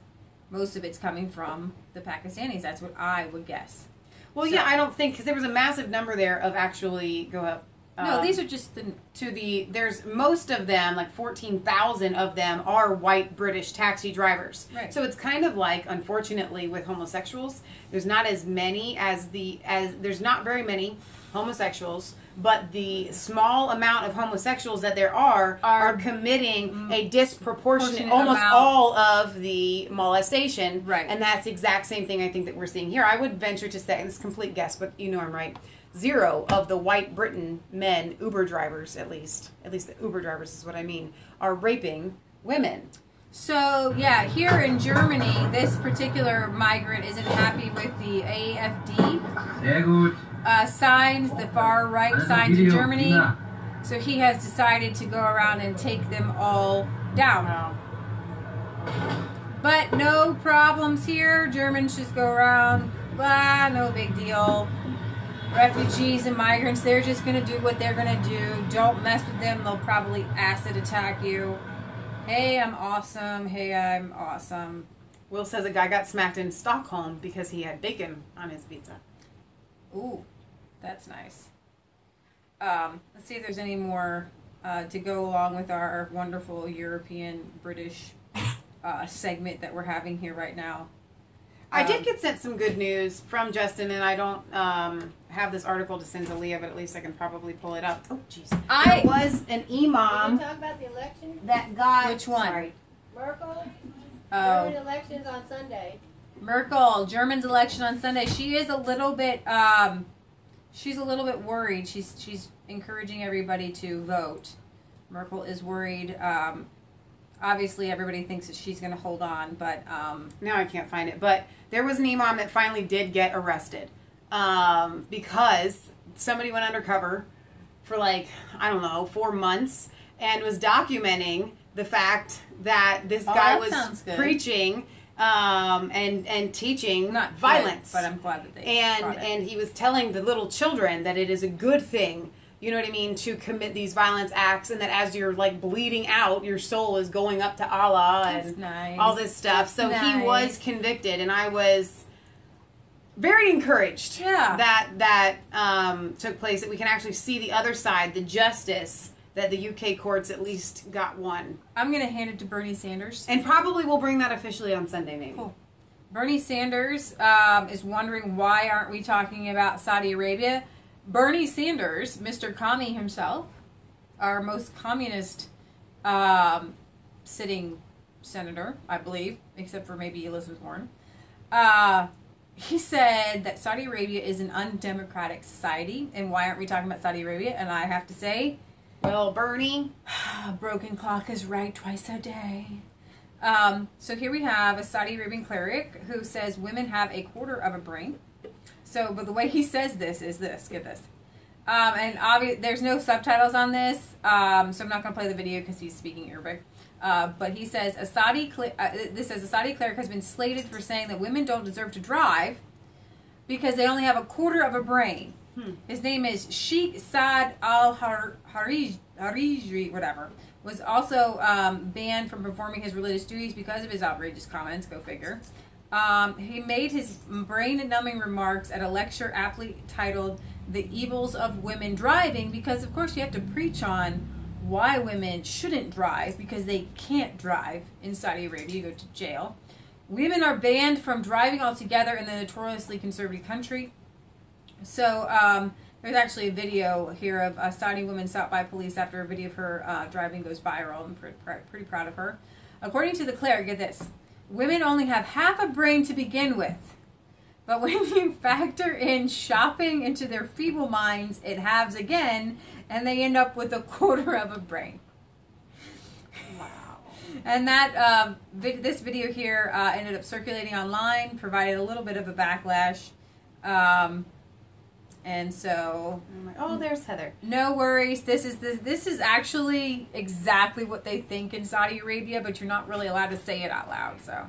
Speaker 2: most of it's coming from the Pakistanis. That's what I would guess.
Speaker 1: Well, so, yeah, I don't think, because there was a massive number there of actually go up.
Speaker 2: No, these are just
Speaker 1: there's most of them, like 14,000 of them are white British taxi drivers.
Speaker 2: Right.
Speaker 1: So it's kind of like, unfortunately, with homosexuals, there's not as many there's not very many homosexuals, but the small amount of homosexuals that there are committing a disproportionate, almost all of the molestation.
Speaker 2: Right.
Speaker 1: And that's the exact same thing I think that we're seeing here. I would venture to say, and it's a complete guess, but you know I'm right, 0 of the white Britain men, Uber drivers at least the Uber drivers is what I mean, are raping women.
Speaker 2: So, yeah, here in Germany, this particular migrant isn't happy with the AfD signs, the far right signs in Germany. So he has decided to go around and take them all down. But no problems here. Germans just go around, blah, no big deal. Refugees and migrants, they're just going to do what they're going to do. Don't mess with them. They'll probably acid attack you. Hey, I'm awesome. Hey, I'm awesome.
Speaker 1: Will says a guy got smacked in Stockholm because he had bacon on his pizza.
Speaker 2: Ooh, that's nice. Let's see if there's any more to go along with our wonderful European British segment that we're having here right now.
Speaker 1: I did get sent some good news from Justin, and I don't have this article to send to Leah, but at least I can probably pull it up. Oh, jeez. There was an imam.
Speaker 7: Did you talk about the election?
Speaker 1: That got...
Speaker 2: Which one?
Speaker 1: Sorry.
Speaker 7: Merkel?
Speaker 2: Oh.
Speaker 7: German elections on Sunday.
Speaker 2: Merkel, German's election on Sunday. She is a little bit, she's a little bit worried. She's encouraging everybody to vote. Merkel is worried. Obviously, everybody thinks that she's going to hold on, but...
Speaker 1: Now I can't find it. But there was an imam that finally did get arrested because somebody went undercover for, like, I don't know, 4 months and was documenting the fact that this guy was preaching and teaching violence.
Speaker 2: Good, but I'm glad that they
Speaker 1: and he was telling the little children that it is a good thing, you know what I mean, to commit these violence acts, and that as you're like bleeding out, your soul is going up to Allah and all this stuff. So he was convicted, and I was very encouraged that took place, that we can actually see the other side, the justice that the UK courts at least got one.
Speaker 2: I'm going to hand it to Bernie Sanders.
Speaker 1: And probably we'll bring that officially on Sunday, maybe.
Speaker 2: Cool. Bernie Sanders is wondering why aren't we talking about Saudi Arabia. Bernie Sanders, Mr. Commie himself, our most communist sitting senator, I believe, except for maybe Elizabeth Warren, he said that Saudi Arabia is an undemocratic society, and why aren't we talking about Saudi Arabia? And I have to say,
Speaker 1: well, Bernie,
Speaker 2: a broken clock is right twice a day. So here we have a Saudi Arabian cleric who says women have a quarter of a brain. So, but the way he says this is this, get this. And there's no subtitles on this, so I'm not going to play the video because he's speaking Arabic. But he says, this says, a Saudi cleric has been slated for saying that women don't deserve to drive because they only have a quarter of a brain. His name is Sheikh Saad al-Hariji, whatever. Was also banned from performing his religious duties because of his outrageous comments, go figure. He made his brain-numbing remarks at a lecture aptly titled The Evils of Women Driving, because of course you have to preach on why women shouldn't drive because they can't drive in Saudi Arabia. You go to jail. Women are banned from driving altogether in the notoriously conservative country. So there's actually a video here of a Saudi woman stopped by police after a video of her driving goes viral. I'm pretty proud of her. According to the cleric, get this, women only have half a brain to begin with. But when you factor in shopping into their feeble minds, it halves again, and they end up with a quarter of a brain. Wow. And that this video here ended up circulating online, provided a little bit of a backlash. And so,
Speaker 1: oh, there's Heather.
Speaker 2: No worries. This is actually exactly what they think in Saudi Arabia, but you're not really allowed to say it out loud. So.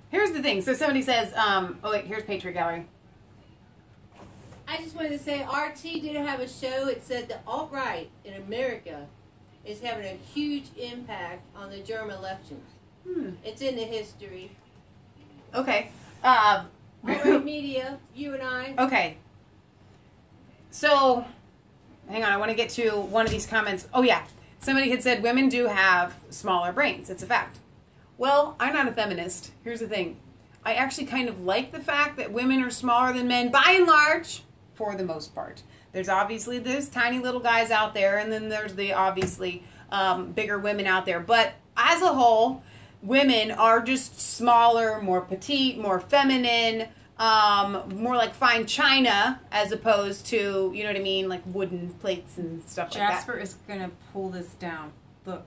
Speaker 1: Here's the thing. So somebody says, oh wait, here's Patriot Gallery.
Speaker 7: I just wanted to say, RT did have a show. It said the alt-right in America is having a huge impact on the German elections. It's in the history.
Speaker 1: Okay.
Speaker 7: Alt-right media, you and I.
Speaker 1: Okay. So, hang on. I want to get to one of these comments. Oh yeah, somebody had said women do have smaller brains. It's a fact. Well, I'm not a feminist. Here's the thing. I actually kind of like the fact that women are smaller than men, by and large, for the most part. There's obviously those tiny little guys out there, and then there's the obviously bigger women out there. But as a whole, women are just smaller, more petite, more feminine, more like fine china, as opposed to, you know what I mean, like wooden plates and stuff like that.
Speaker 2: Jasper is going to pull this down. Look.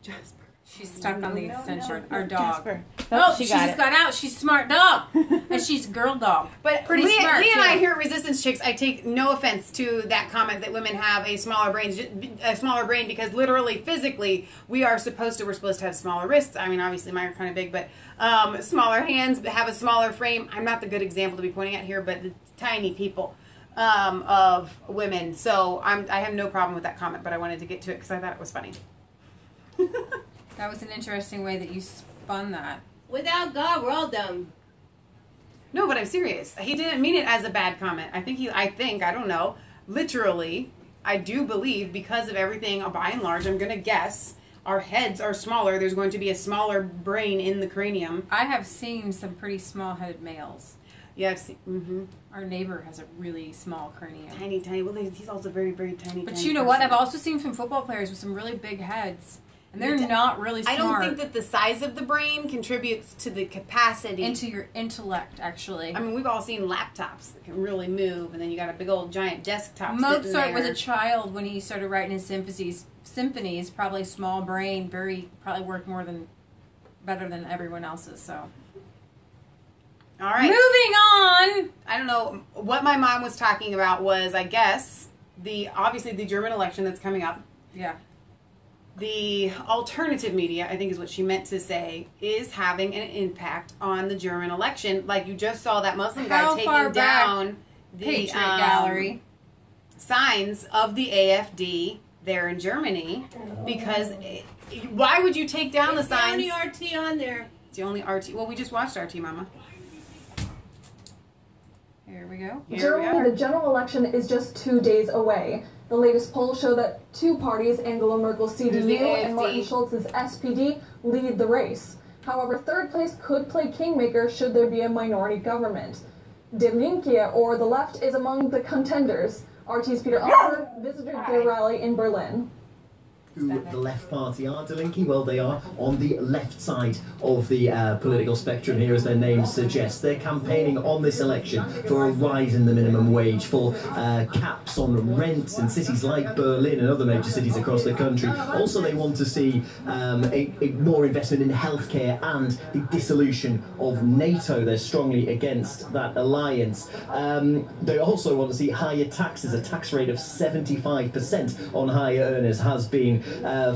Speaker 1: Jasper.
Speaker 2: She's stuck on the extension. Our dog.
Speaker 1: Jasper.
Speaker 2: Oh, she just got out. She's a smart dog. And she's a girl dog.
Speaker 1: But
Speaker 2: pretty smart.
Speaker 1: Lee and I here at Resistance Chicks, I take no offense to that comment that women have a smaller brain because literally, physically, we're supposed to have smaller wrists. I mean, obviously mine are kind of big, but smaller hands, have a smaller frame. I'm not the good example to be pointing at here, but the tiny people of women. So I have no problem with that comment, but I wanted to get to it because I thought it was funny.
Speaker 2: That was an interesting way that you spun that.
Speaker 7: Without God, we're all dumb.
Speaker 1: No, but I'm serious. He didn't mean it as a bad comment. I don't know. Literally, I do believe because of everything, by and large, I'm going to guess, our heads are smaller. There's going to be a smaller brain in the cranium.
Speaker 2: I have seen some pretty small-headed males.
Speaker 1: Yeah, I've seen.
Speaker 2: Our neighbor has a really small cranium.
Speaker 1: Tiny, tiny. Well, he's also very, very tiny.
Speaker 2: But you know what? I've also seen some football players with some really big heads. And they're not really smart.
Speaker 1: I don't think that the size of the brain contributes to the capacity.
Speaker 2: Into your intellect, actually.
Speaker 1: I mean, we've all seen laptops that can really move, and then you got a big old giant desktop
Speaker 2: Mozart was a child when he started writing his symphonies, probably small brain, probably worked better than everyone else's, so.
Speaker 1: All right.
Speaker 2: Moving on!
Speaker 1: I don't know. What my mom was talking about was, I guess, obviously the German election that's coming up.
Speaker 2: Yeah.
Speaker 1: The alternative media, I think is what she meant to say, is having an impact on the German election. Like you just saw that Muslim guy taking down the
Speaker 2: Patriot Gallery
Speaker 1: signs of the AfD there in Germany. Because why would you take down the signs?
Speaker 7: It's the only RT on there.
Speaker 1: It's the only RT. Well, we just watched RT, Mama.
Speaker 2: Here we go.
Speaker 8: Germany, the general election is just 2 days away. The latest polls show that two parties, Angela Merkel's CDU and Martin Schulz's SPD, lead the race. However, third place could play kingmaker should there be a minority government. Die Linke, or the left, is among the contenders. RT's Peter Oliver visited their rally in Berlin.
Speaker 9: who the Left Party are, Delinky? Well, they are on the left side of the political spectrum here, as their name suggests. They're campaigning on this election for a rise in the minimum wage, for caps on rents in cities like Berlin and other major cities across the country. Also, they want to see a more investment in healthcare and the dissolution of NATO. They're strongly against that alliance. They also want to see higher taxes. A tax rate of 75% on higher earners has been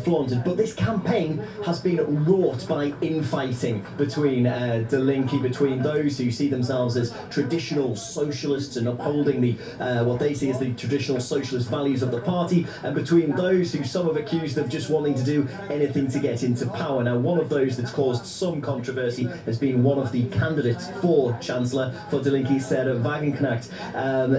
Speaker 9: flaunted, but this campaign has been wrought by infighting between Delinky, between those who see themselves as traditional socialists and upholding the what they see as the traditional socialist values of the party, and between those who some have accused of just wanting to do anything to get into power. Now, one of those that's caused some controversy has been one of the candidates for Chancellor for Delinky, Sarah Wagenknecht.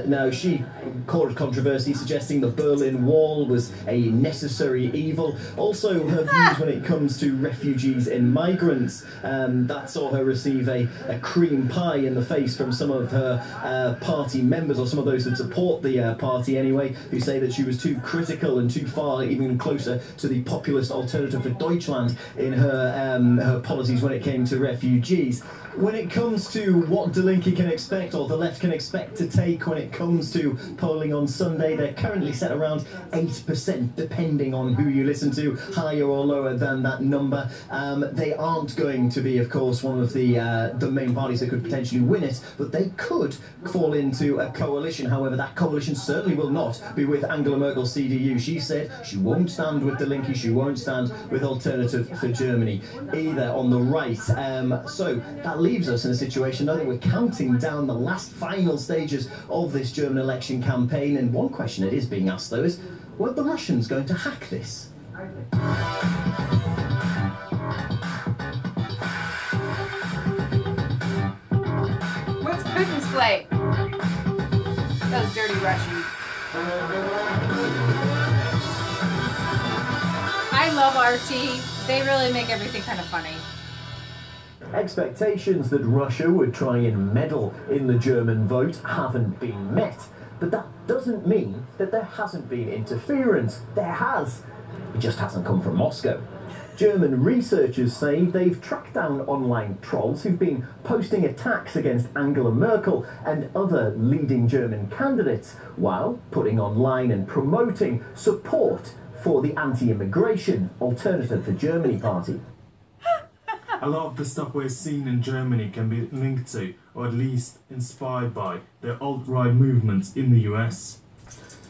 Speaker 9: Now, she caused controversy, suggesting the Berlin Wall was a necessary evil. Also, her views when it comes to refugees and migrants, that saw her receive a cream pie in the face from some of her party members, or some of those that support the party anyway, who say that she was too critical and too far, even closer to the populist Alternative for Deutschland in her policies when it came to refugees. When it comes to what Delinky can expect, or the left can expect to take when it comes to polling on Sunday, they're currently set around 8%, depending on who you listen to, higher or lower than that number. They aren't going to be, of course, one of the main parties that could potentially win it, but they could fall into a coalition. However, that coalition certainly will not be with Angela Merkel's CDU. She said she won't stand with Delinky, she won't stand with Alternative for Germany, either on the right. So that leaves us in a situation now that we're counting down the last final stages of this German election campaign, and one question that is being asked though is, were the Russians going to hack this?
Speaker 1: What's Putin's play? Those dirty Russians.
Speaker 2: I love RT. They really make everything kind of funny.
Speaker 9: Expectations that Russia would try and meddle in the German vote haven't been met, but that doesn't mean that there hasn't been interference. There has. It just hasn't come from Moscow. German researchers say they've tracked down online trolls who've been posting attacks against Angela Merkel and other leading German candidates, while putting online and promoting support for the anti-immigration Alternative for Germany party.
Speaker 10: A lot of the stuff we're seeing in Germany can be linked to, or at least inspired by, the alt-right movements in the US.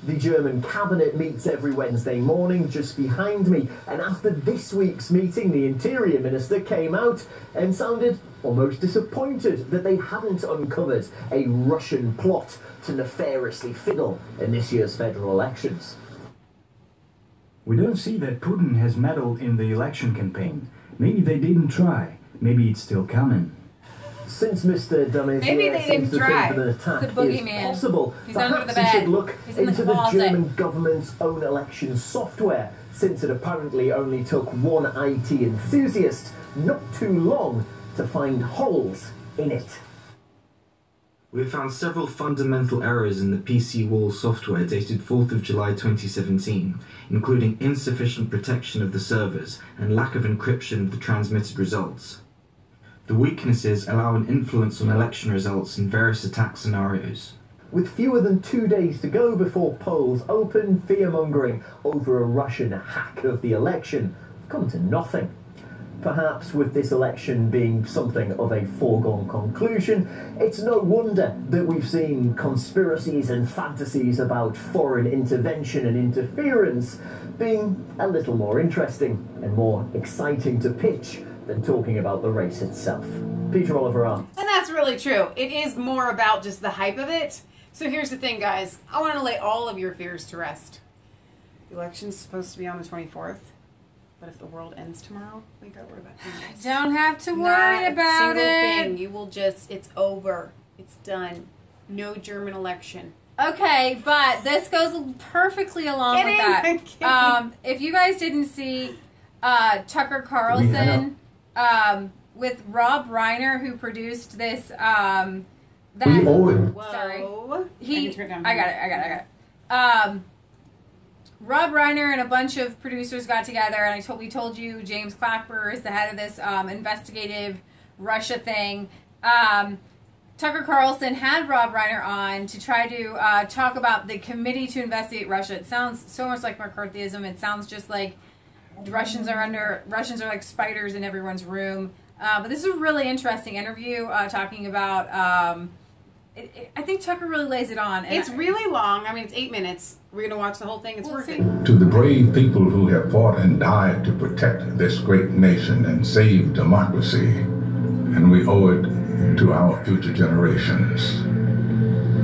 Speaker 9: The German cabinet meets every Wednesday morning just behind me, and after this week's meeting, the Interior Minister came out and sounded almost disappointed that they hadn't uncovered a Russian plot to nefariously fiddle in this year's federal elections.
Speaker 11: We don't see that Putin has meddled in the election campaign. Maybe they didn't try. Maybe it's still coming.
Speaker 9: Since Mr. Demesier seems to think that an attack is possible, perhaps he should look into the German government's own election software, since it apparently only took one IT enthusiast not too long to find holes in it.
Speaker 12: We have found several fundamental errors in the PC Wall software dated 4th of July 2017, including insufficient protection of the servers and lack of encryption of the transmitted results. The weaknesses allow an influence on election results in various attack scenarios.
Speaker 9: With fewer than 2 days to go before polls open, fear-mongering over a Russian hack of the election have come to nothing. Perhaps with this election being something of a foregone conclusion, it's no wonder that we've seen conspiracies and fantasies about foreign intervention and interference being a little more interesting and more exciting to pitch than talking about the race itself. Peter Oliver on.
Speaker 1: And that's really true. It is more about just the hype of it. So here's the thing, guys. I want to lay all of your fears to rest. The election's supposed to be on the 24th. But if the world ends tomorrow, we got to worry about things.
Speaker 2: Don't have to worry about it.
Speaker 1: Thing. You will just, it's over. It's done. No German election.
Speaker 2: Okay, but this goes perfectly along with that. If you guys didn't see Tucker Carlson with Rob Reiner, who produced this, sorry. I got it. Rob Reiner and a bunch of producers got together, and we told you James Clapper is the head of this investigative Russia thing. Tucker Carlson had Rob Reiner on to try to talk about the committee to investigate Russia. It sounds so much like McCarthyism. It sounds just like Russians are like spiders in everyone's room. But this is a really interesting interview talking about. I think Tucker really lays it on.
Speaker 1: It's really long. I mean, it's 8 minutes. We're going to watch the whole thing. It's worth it.
Speaker 13: To the brave people who have fought and died to protect this great nation and save democracy, and we owe it to our future generations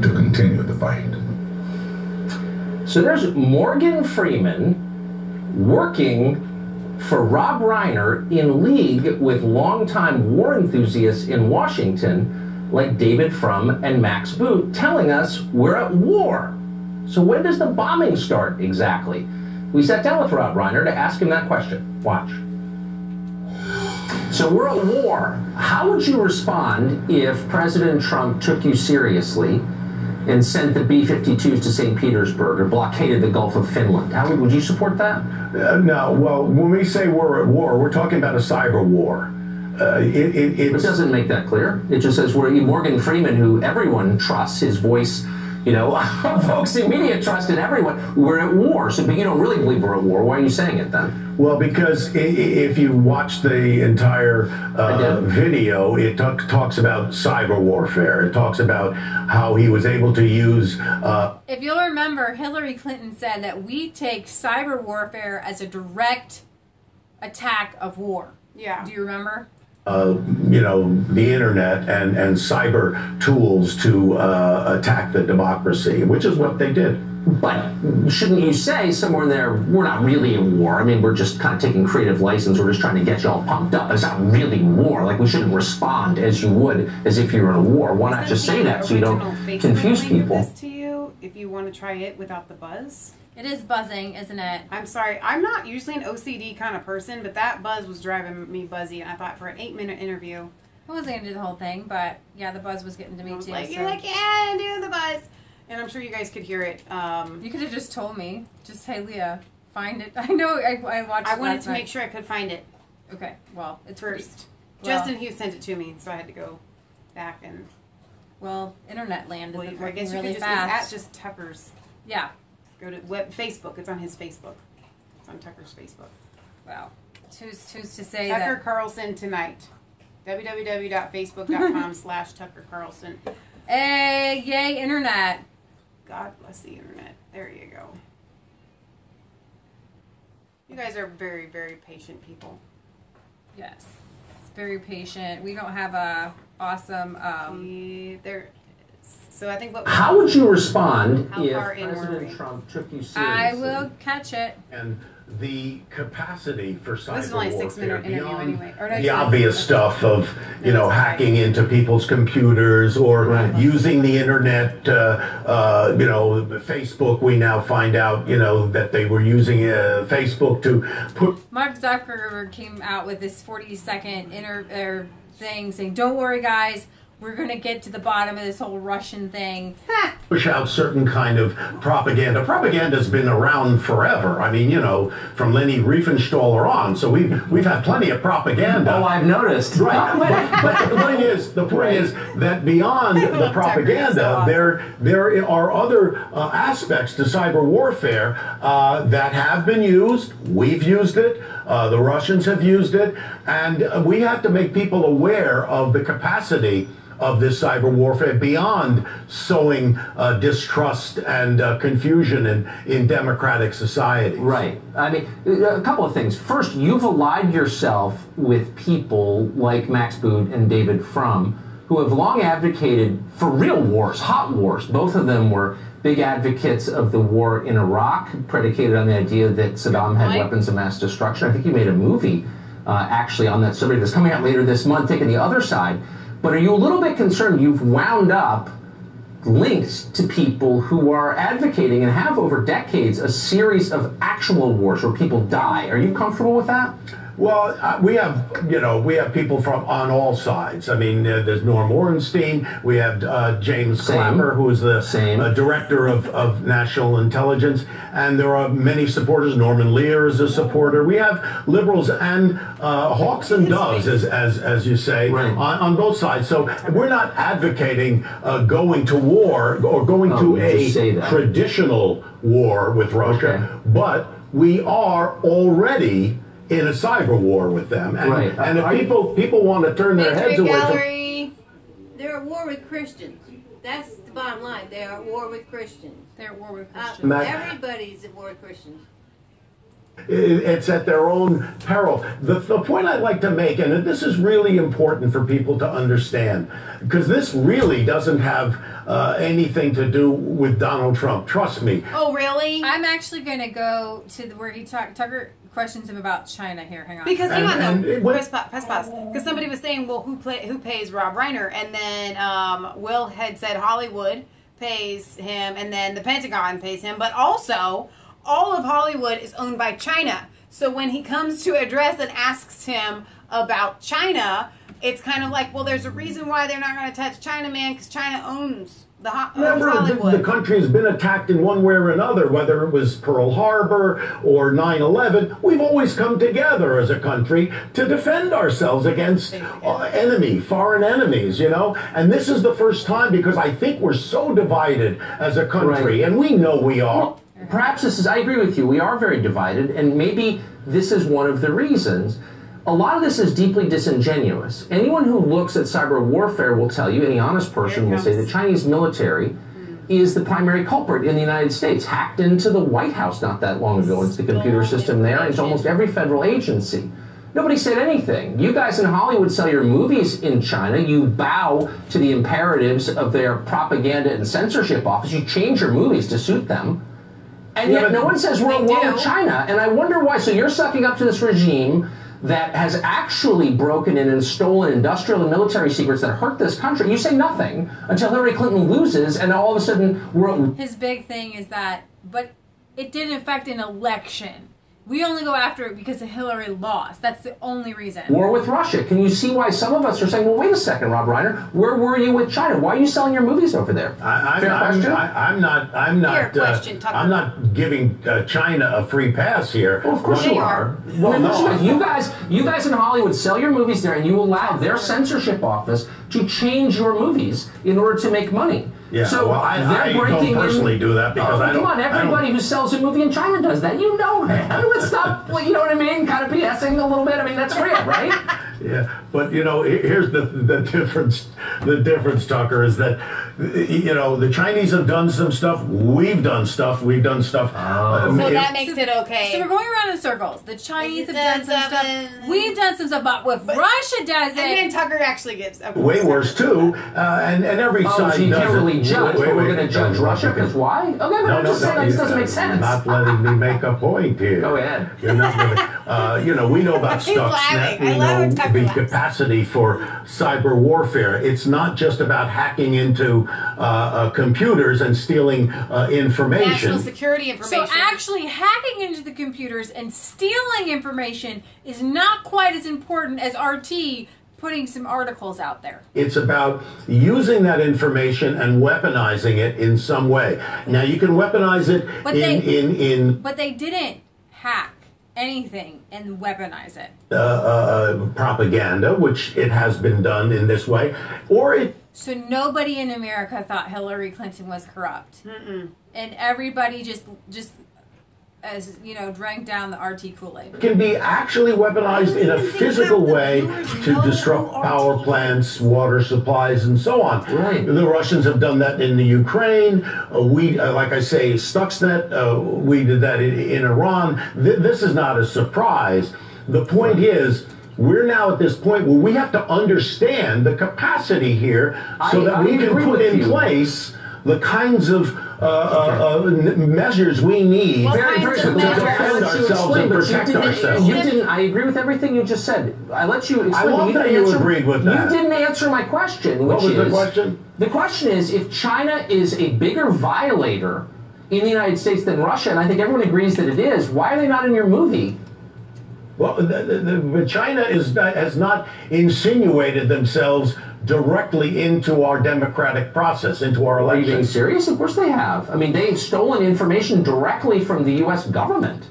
Speaker 13: to continue the fight.
Speaker 14: So there's Morgan Freeman working for Rob Reiner in league with longtime war enthusiasts in Washington like David Frum and Max Boot, telling us we're at war. So when does the bombing start exactly? We sat down with Rob Reiner to ask him that question. Watch. So we're at war. How would you respond if President Trump took you seriously and sent the B-52s to St. Petersburg or blockaded the Gulf of Finland? How would you support that?
Speaker 13: No. Well, when we say we're at war, we're talking about a cyber war.
Speaker 14: It doesn't make that clear. It just says we're Morgan Freeman, who everyone trusts, his voice, you know, folks in media trust in everyone. We're at war. So, but you don't really believe we're at war. Why are you saying it then?
Speaker 13: Well, because if you watch the entire video, it talks about cyber warfare. It talks about how he was able to use...
Speaker 2: If you'll remember, Hillary Clinton said that we take cyber warfare as a direct attack of war.
Speaker 1: Yeah.
Speaker 2: Do you remember?
Speaker 13: You know, the internet and cyber tools to attack the democracy, which is what they did.
Speaker 14: But shouldn't you say somewhere in there, we're not really at war? I mean, we're just kind of taking creative license. We're just trying to get you all pumped up. It's not really war. Like, we shouldn't respond as you would as if you were in a war. Why not just say that so you don't confuse people?
Speaker 1: This to you, if you want to try it without the buzz.
Speaker 2: It is buzzing, isn't it?
Speaker 1: I'm sorry. I'm not usually an OCD kind of person, but that buzz was driving me buzzy, and I thought for an 8-minute interview...
Speaker 2: I wasn't going to do the whole thing, but yeah, the buzz was getting to me too.
Speaker 1: You're like, yeah, do the buzz. And I'm sure you guys could hear it.
Speaker 2: You could have just told me. Just, hey, Leah, find it. I know I watched it.
Speaker 1: I wanted to make sure I could find it.
Speaker 2: Okay, well, it's
Speaker 1: first. Justin Hughes sent it to me, so I had to go back and...
Speaker 2: Well, internet land is
Speaker 1: I guess
Speaker 2: really
Speaker 1: It's
Speaker 2: fast.
Speaker 1: just Tucker's.
Speaker 2: Yeah.
Speaker 1: Go to Facebook. It's on his Facebook. It's on Tucker's Facebook.
Speaker 2: Wow. Who's to say
Speaker 1: Tucker
Speaker 2: that?
Speaker 1: Carlson tonight. www.facebook.com/Tucker Carlson.
Speaker 2: Hey, yay, internet.
Speaker 1: God bless the internet. There you go. You guys are very, very patient people.
Speaker 2: Yes. Very patient. We don't have a awesome...
Speaker 1: So I think what...
Speaker 14: How would you respond if
Speaker 1: President
Speaker 14: Trump took you seriously?
Speaker 2: I will catch it.
Speaker 13: And the capacity for cyber
Speaker 1: this is only a
Speaker 13: warfare
Speaker 1: 6-minute interview anyway. Or
Speaker 13: the obvious stuff of, you know, hacking into people's computers or using the internet, you know, Facebook, we now find out, you know, that they were using Facebook to put...
Speaker 2: Mark Zuckerberg came out with this 40-second thing saying, don't worry, guys, we're going to get to the bottom of this whole Russian thing.
Speaker 13: Push out certain kind of propaganda. Propaganda's been around forever. I mean, you know, from Leni Riefenstahl on. So we've had plenty of propaganda.
Speaker 14: Oh, I've noticed.
Speaker 13: Right. but the point is that beyond the propaganda, there are other aspects to cyber warfare that have been used. We've used it. The Russians have used it. And we have to make people aware of the capacity of this cyber warfare beyond sowing distrust and confusion in democratic society.
Speaker 14: Right. I mean, a couple of things. First, you've allied yourself with people like Max Boot and David Frum, who have long advocated for real wars, hot wars. Both of them were big advocates of the war in Iraq, predicated on the idea that Saddam had weapons of mass destruction. I think you made a movie actually on that subject that's coming out later this month, taking the other side. But are you a little bit concerned you've wound up linked to people who are advocating and have over decades a series of actual wars where people die? Are you comfortable with that?
Speaker 13: Well, we have people from on all sides. I mean, there's Norm Ornstein. We have James Clapper, who is the director of national intelligence, and there are many supporters. Norman Lear is a supporter. We have liberals and hawks and doves, as you say, on both sides. So we're not advocating going to war or going to a traditional war with Russia, but we are already in a cyber war with them, and if people want to turn their heads away from...
Speaker 7: They're at war with Christians. That's the bottom line. They're at war with Christians.
Speaker 2: They're at war with Christians.
Speaker 7: Everybody's at war with Christians.
Speaker 13: It's at their own peril. The point I'd like to make, and this is really important for people to understand, because this really doesn't have anything to do with Donald Trump. Trust me.
Speaker 1: Oh, really?
Speaker 2: I'm actually going to go to where he Tucker questions him about China here. Hang on.
Speaker 1: Because hang on, though. Press pause. Because somebody was saying, well, who pays Rob Reiner? And then Will had said Hollywood pays him, and then the Pentagon pays him. But also, all of Hollywood is owned by China. So when he comes to address and asks him about China, it's kind of like, well, there's a reason why they're not going to touch China, man, because China owns Hollywood.
Speaker 13: The country has been attacked in one way or another, whether it was Pearl Harbor or 9/11. We've always come together as a country to defend ourselves against foreign enemies, And this is the first time, because I think we're so divided as a country, and we know we are.
Speaker 14: Perhaps this is, I agree with you, we are very divided, and maybe this is one of the reasons. A lot of this is deeply disingenuous. Anyone who looks at cyber warfare will tell you, any honest person will say, the Chinese military is the primary culprit in the United States. Hacked into the White House not that long ago. It's the computer system there. It's almost every federal agency. Nobody said anything. You guys in Hollywood sell your movies in China. You bow to the imperatives of their propaganda and censorship office. You change your movies to suit them. And yet no one says we're at war with China. And I wonder why. So you're sucking up to this regime that has actually broken in and stolen industrial and military secrets that hurt this country. You say nothing until Hillary Clinton loses, and all of a sudden we're...
Speaker 2: His big thing is that, but it didn't affect an election. We only go after it because Hillary lost. That's the only reason.
Speaker 14: War with Russia. Can you see why some of us are saying, well, wait a second, Rob Reiner, where were you with China? Why are you selling your movies over there?
Speaker 13: I'm not giving China a free pass here.
Speaker 14: Well, of course you are. Well, no. You guys in Hollywood sell your movies there, and you allow their censorship office to change your movies in order to make money.
Speaker 13: Yeah,
Speaker 14: so
Speaker 13: well, I don't personally do that because I don't...
Speaker 14: Come on, everybody who sells a movie in China does that. You know that. Let's stop, you know what I mean, kind of BSing a little bit. I mean, that's real, right?
Speaker 13: Yeah, but here's the difference. The difference, Tucker, is that the Chinese have done some stuff. We've done stuff.
Speaker 1: So that makes it okay.
Speaker 2: So we're going around in circles. The Chinese have done some stuff. We've done some stuff, but Russia does it.
Speaker 1: And then Tucker actually gives
Speaker 13: way worse too. And every side
Speaker 14: so you
Speaker 13: does
Speaker 14: can't really judge. We're going to judge Russia because why? Okay, but I'm just saying that just doesn't make sense.
Speaker 13: You're not letting me make a point here.
Speaker 14: Go ahead.
Speaker 13: You're not letting, we know about Stuxnet. We know the capacity for cyber warfare. It's not just about hacking into computers and stealing information.
Speaker 1: National security information.
Speaker 2: So actually hacking into the computers and stealing information is not quite as important as RT putting some articles out there.
Speaker 13: It's about using that information and weaponizing it in some way. Now you can weaponize it
Speaker 2: But they didn't hack anything and weaponize it.
Speaker 13: Propaganda, which it has been done in this way,
Speaker 2: So nobody in America thought Hillary Clinton was corrupt, and everybody just as drank down the RT Kool-Aid.
Speaker 13: Can be actually weaponized in a physical way to disrupt power plants, water supplies, and so on.
Speaker 14: Right.
Speaker 13: The Russians have done that in the Ukraine. We, like I say, Stuxnet, we did that in Iran. This is not a surprise. The point is, we're now at this point where we have to understand the capacity here so that we can put in place the kinds of measures we need to defend ourselves and protect ourselves.
Speaker 14: I agree with everything you just said. I let you explain.
Speaker 13: I love that you agreed with that.
Speaker 14: You didn't answer my question,
Speaker 13: What was the question?
Speaker 14: The question is, if China is a bigger violator in the United States than Russia, and I think everyone agrees that it is, why are they not in your movie?
Speaker 13: Well, but China has not insinuated themselves directly into our democratic process, into our
Speaker 14: Are you being
Speaker 13: elections.
Speaker 14: serious? Of course they have. I mean, they've stolen information directly from the U.S. government.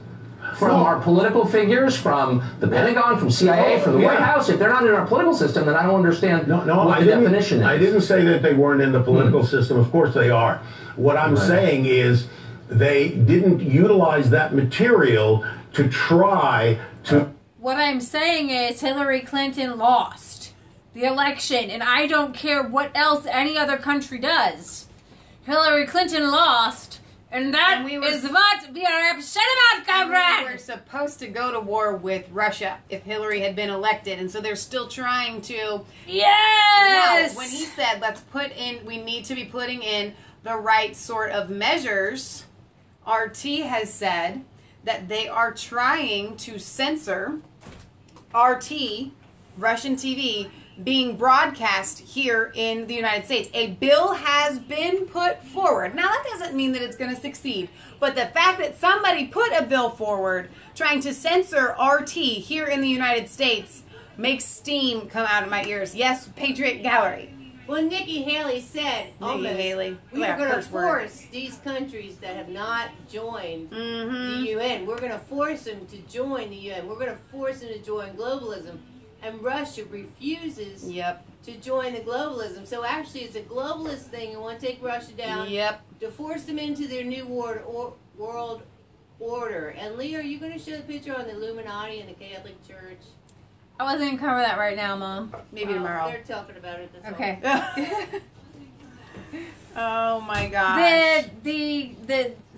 Speaker 14: From our political figures, from the Pentagon, from CIA, from the White House. If they're not in our political system, then I don't understand what the definition is.
Speaker 13: I didn't say that they weren't in the political system. Of course they are. What I'm saying is they didn't utilize that material to try to...
Speaker 2: What I'm saying is Hillary Clinton lost the election, and I don't care what else any other country does. Hillary Clinton lost, and that is what we are upset about, comrade.
Speaker 1: We were supposed to go to war with Russia if Hillary had been elected, and so they're still trying to...
Speaker 2: Yes!
Speaker 1: No, when he said, we need to be putting in the right sort of measures, RT has said that they are trying to censor RT, Russian TV, being broadcast here in the United States. A bill has been put forward. Now, that doesn't mean that it's going to succeed, but the fact that somebody put a bill forward trying to censor RT here in the United States makes steam come out of my ears. Yes, Patriot Gallery.
Speaker 7: Well, Nikki Haley said, we are going to force these countries that have not joined the UN, we're going to force them to join the UN. We're going to force them to join globalism. And Russia refuses to join the globalism. So actually it's a globalist thing. You want to take Russia down to force them into their new world order. And Lee, are you going to show the picture on the Illuminati and the Catholic Church?
Speaker 2: I wasn't going to cover that right now, Mom.
Speaker 1: Maybe tomorrow.
Speaker 7: They're talking about it. That's
Speaker 2: okay.
Speaker 1: Oh my gosh.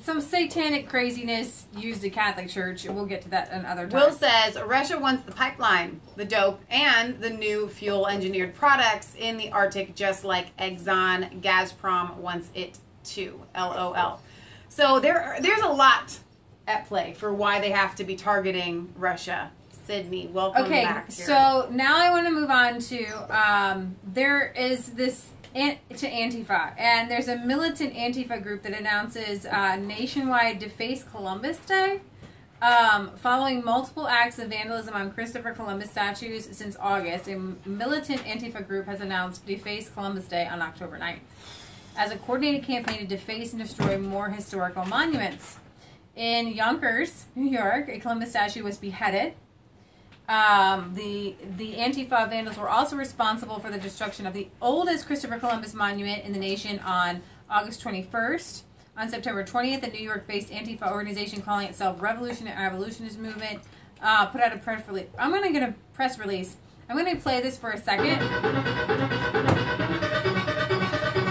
Speaker 2: Some satanic craziness used the Catholic Church. We'll get to that another time.
Speaker 1: Will says Russia wants the pipeline, the dope, and the new fuel engineered products in the Arctic, just like Gazprom wants it to. LOL. So there's a lot at play for why they have to be targeting Russia. Sydney, welcome back.
Speaker 2: Okay, so now I want to move on to there is this to Antifa, and there's a militant Antifa group that announces nationwide Deface Columbus Day, following multiple acts of vandalism on Christopher Columbus statues since August. A militant Antifa group has announced Deface Columbus Day on October 9th as a coordinated campaign to deface and destroy more historical monuments. In Yonkers, New York, a Columbus statue was beheaded. The Antifa vandals were also responsible for the destruction of the oldest Christopher Columbus monument in the nation on August 21st. On September 20th, a New York-based Antifa organization calling itself Revolutionary Abolitionist Movement put out a press release. I'm going to get a press release. I'm going to play this for a second.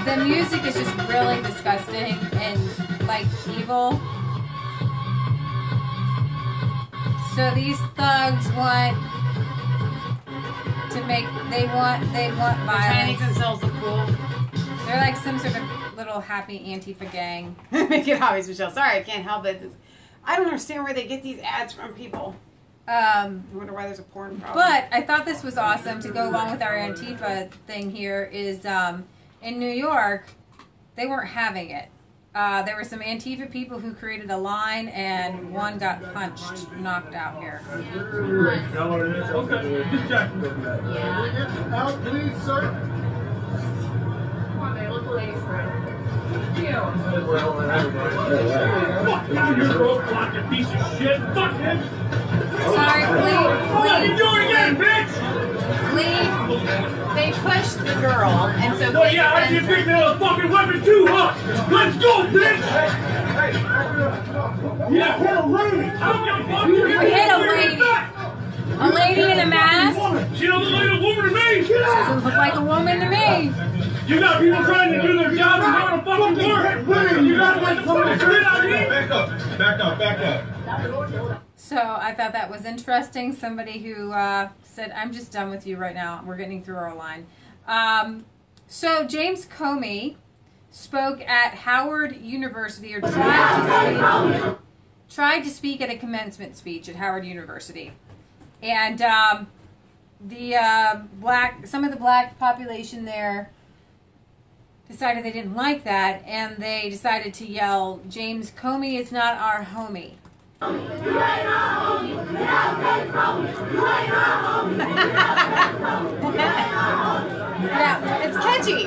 Speaker 2: The music is just really disgusting and like evil. So these thugs want to make, they want violence.
Speaker 1: Trying to make themselves look cool.
Speaker 2: They're like some sort of little happy Antifa gang.
Speaker 1: Make it obvious, Michelle. Sorry, I can't help it. I don't understand where they get these ads from people. I wonder why there's a porn problem.
Speaker 2: But I thought this was awesome to go along with our Antifa thing here is in New York, they weren't having it. There were some Antifa people who created a line, and one got punched, knocked out here.
Speaker 15: Okay, just checking. Yeah. Out, please, sir. Come on, man, let the ladies through. Fuck down your throat, block, piece of shit. Fuck him.
Speaker 2: Sorry, Lee.
Speaker 15: Do it again, bitch.
Speaker 1: Lee, they pushed the girl, and so.
Speaker 15: Oh yeah, I can pick that fucking weapon too, huh? Let's go, bitch. Yeah, hit a lady. I don't give a fuck.
Speaker 2: We hit a lady. A lady in a mask?
Speaker 15: She don't look like a woman to me.
Speaker 2: She doesn't look like a woman to me.
Speaker 15: You got people trying to do their jobs and having a fucking work. You got to let somebody shit out here. Back up.
Speaker 2: So I thought that was interesting. Somebody who said, I'm just done with you right now. We're getting through our line. So James Comey spoke at Howard University, or tried to speak at a commencement speech at Howard University. And some of the black population there decided they didn't like that, and they decided to yell, James Comey is not our homie.
Speaker 1: Yeah, it's catchy.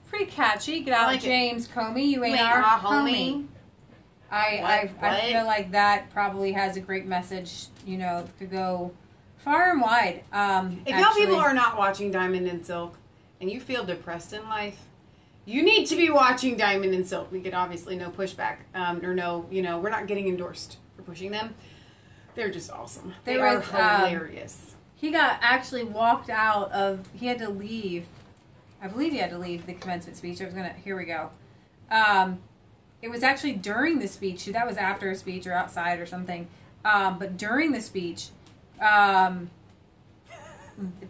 Speaker 2: Pretty catchy. Get out,
Speaker 1: like
Speaker 2: James Comey. You ain't
Speaker 1: Wait,
Speaker 2: our
Speaker 1: homie.
Speaker 2: homie. I feel like that probably has a great message. You know, could go far and wide.
Speaker 1: If y'all people are not watching Diamond and Silk, and you feel depressed in life, you need to be watching Diamond and Silk. We get obviously no pushback, or no, we're not getting endorsed for pushing them. They're just awesome. They are hilarious.
Speaker 2: He got actually walked out of. He had to leave. I believe he had to leave the commencement speech. Here we go. It was actually during the speech. That was after a speech or outside or something. But during the speech, the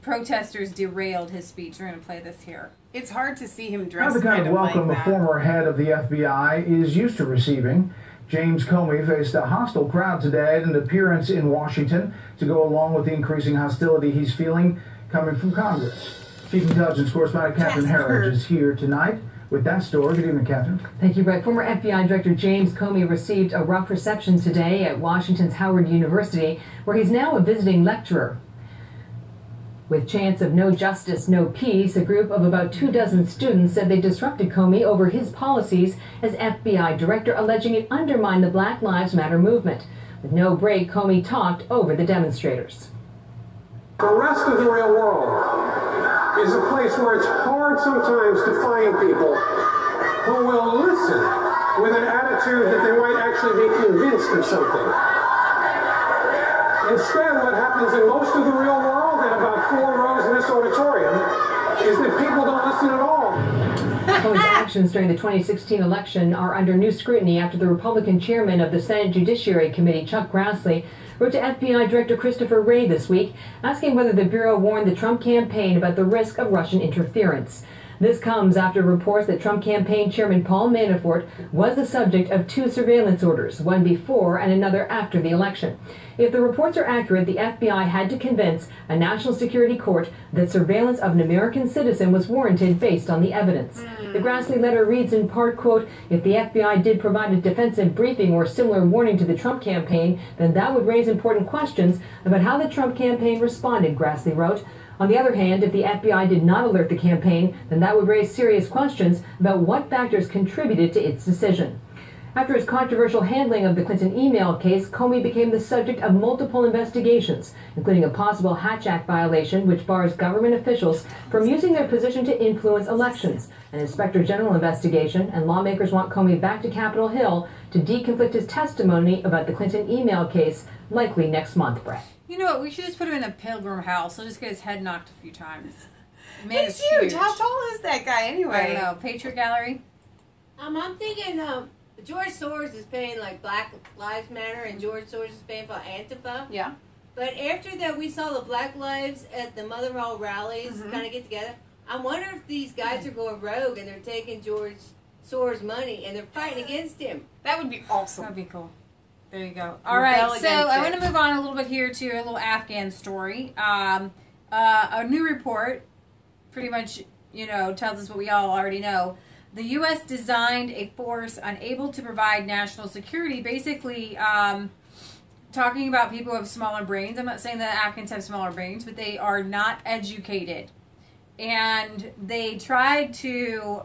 Speaker 2: protesters derailed his speech. We're going to play this here.
Speaker 1: It's hard to see him dressed
Speaker 16: Not the kind of welcome
Speaker 1: like
Speaker 16: the former head of the FBI is used to receiving. James Comey faced a hostile crowd today at an appearance in Washington to go along with the increasing hostility he's feeling coming from Congress. Chief Intelligence Correspondent Catherine Herridge is here tonight with that story. Good evening, Catherine.
Speaker 17: Thank you, Brett. Former FBI Director James Comey received a rough reception today at Washington's Howard University, where he's now a visiting lecturer. With chants of no justice, no peace, a group of about 24 students said they disrupted Comey over his policies as FBI director, alleging it undermined the Black Lives Matter movement. With no break, Comey talked over the demonstrators.
Speaker 18: The rest of the real world is a place where it's hard sometimes to find people who will listen with an attitude that they might actually be convinced of something. Instead, what happens in most of the real world, and about 4 rows in this auditorium, is that people don't listen at all.
Speaker 17: Comey's actions during the 2016 election are under new scrutiny after the Republican chairman of the Senate Judiciary Committee, Chuck Grassley, wrote to FBI Director Christopher Wray this week, asking whether the Bureau warned the Trump campaign about the risk of Russian interference. This comes after reports that Trump campaign chairman Paul Manafort was the subject of 2 surveillance orders, one before and another after the election. If the reports are accurate, the FBI had to convince a national security court that surveillance of an American citizen was warranted based on the evidence. The Grassley letter reads in part, quote, if the FBI did provide a defensive briefing or similar warning to the Trump campaign, then that would raise important questions about how the Trump campaign responded, Grassley wrote. On the other hand, if the FBI did not alert the campaign, then that would raise serious questions about what factors contributed to its decision. After his controversial handling of the Clinton email case, Comey became the subject of multiple investigations, including a possible Hatch Act violation which bars government officials from using their position to influence elections, an Inspector General investigation, and lawmakers want Comey back to Capitol Hill to deconflict his testimony about the Clinton email case, likely next month, Brett.
Speaker 2: You know what? We should just put him in a pilgrim house. He'll just get his head knocked a few times.
Speaker 1: Man, he's huge. How tall is that guy anyway?
Speaker 2: I don't know. Patriot Gallery?
Speaker 7: I'm thinking George Soros is paying like Black Lives Matter and George Soros is paying for Antifa.
Speaker 1: Yeah.
Speaker 7: But after that, we saw the Black Lives at the Mother All rallies kind of get together. I wonder if these guys are going rogue and they're taking George Soros' money and they're fighting against him.
Speaker 1: That would be awesome.
Speaker 2: That'd be cool. There you go. All right, so I want to move on a little bit here to a little Afghan story. A new report pretty much, tells us what we all already know. The U.S. designed a force unable to provide national security, basically talking about people who have smaller brains. I'm not saying that Afghans have smaller brains, but they are not educated. And they tried to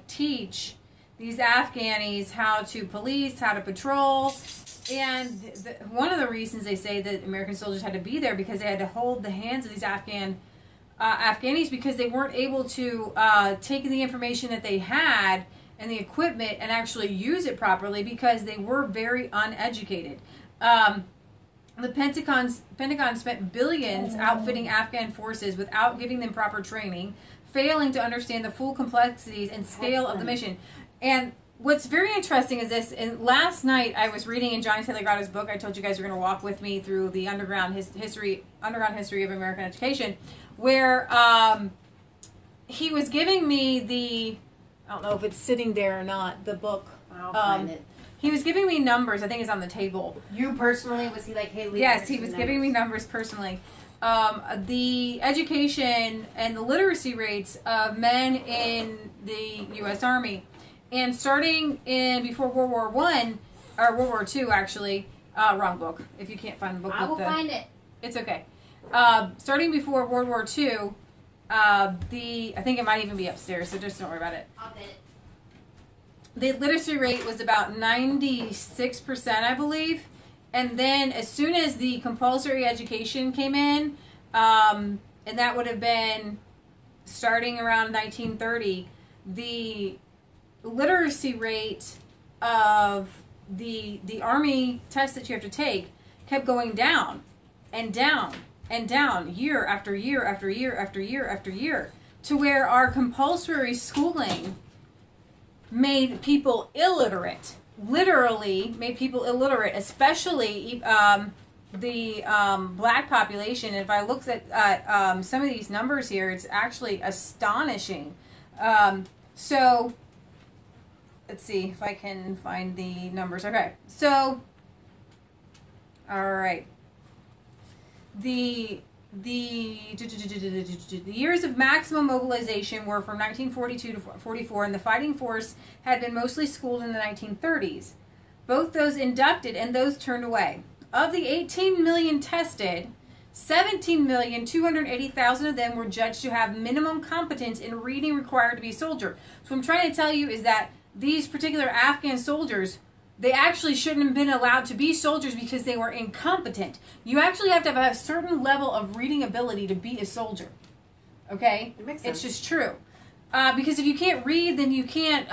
Speaker 2: teach these Afghanis how to police, how to patrol. And one of the reasons they say that American soldiers had to be there because they had to hold the hands of these Afghanis because they weren't able to take the information that they had and the equipment and actually use it properly because they were very uneducated. The Pentagon spent billions outfitting Afghan forces without giving them proper training, failing to understand the full complexities and scale of the mission. And what's very interesting is this. And last night I was reading in Johnny Taylor Grotto's book. I told you guys were going to walk with me through the underground history of American education, where he was giving me the, I don't know if it's sitting there or not, the book.
Speaker 1: I'll find it.
Speaker 2: He was giving me numbers. I think it's on the table.
Speaker 1: You personally? Was he like, hey, leave?
Speaker 2: Yes, he was giving me numbers personally. The education and the literacy rates of men in the U.S. Army. And starting in before World War One, or World War Two, actually, wrong book. If you can't find the book,
Speaker 7: I will find it.
Speaker 2: It's okay. Starting before World War Two, I think it might even be upstairs, so just don't worry about it.
Speaker 7: I'll get it.
Speaker 2: The literacy rate was about 96%, I believe. And then as soon as the compulsory education came in, and that would have been starting around 1930, the literacy rate of the Army test that you have to take kept going down and down and down year after year after year after year after year, to where our compulsory schooling made people illiterate. Literally made people illiterate, especially the black population. And if I look at some of these numbers here, it's actually astonishing. So let's see if I can find the numbers. Okay, so all right, the years of maximum mobilization were from 1942 to 44, and the fighting force had been mostly schooled in the 1930s. Both those inducted and those turned away. Of the 18 million tested, 17,280,000 of them were judged to have minimum competence in reading required to be a soldier. So what I'm trying to tell you is that these particular Afghan soldiers, they actually shouldn't have been allowed to be soldiers because they were incompetent. You actually have to have a certain level of reading ability to be a soldier. Okay?
Speaker 1: It makes sense.
Speaker 2: It's just true. Because if you can't read, then you can't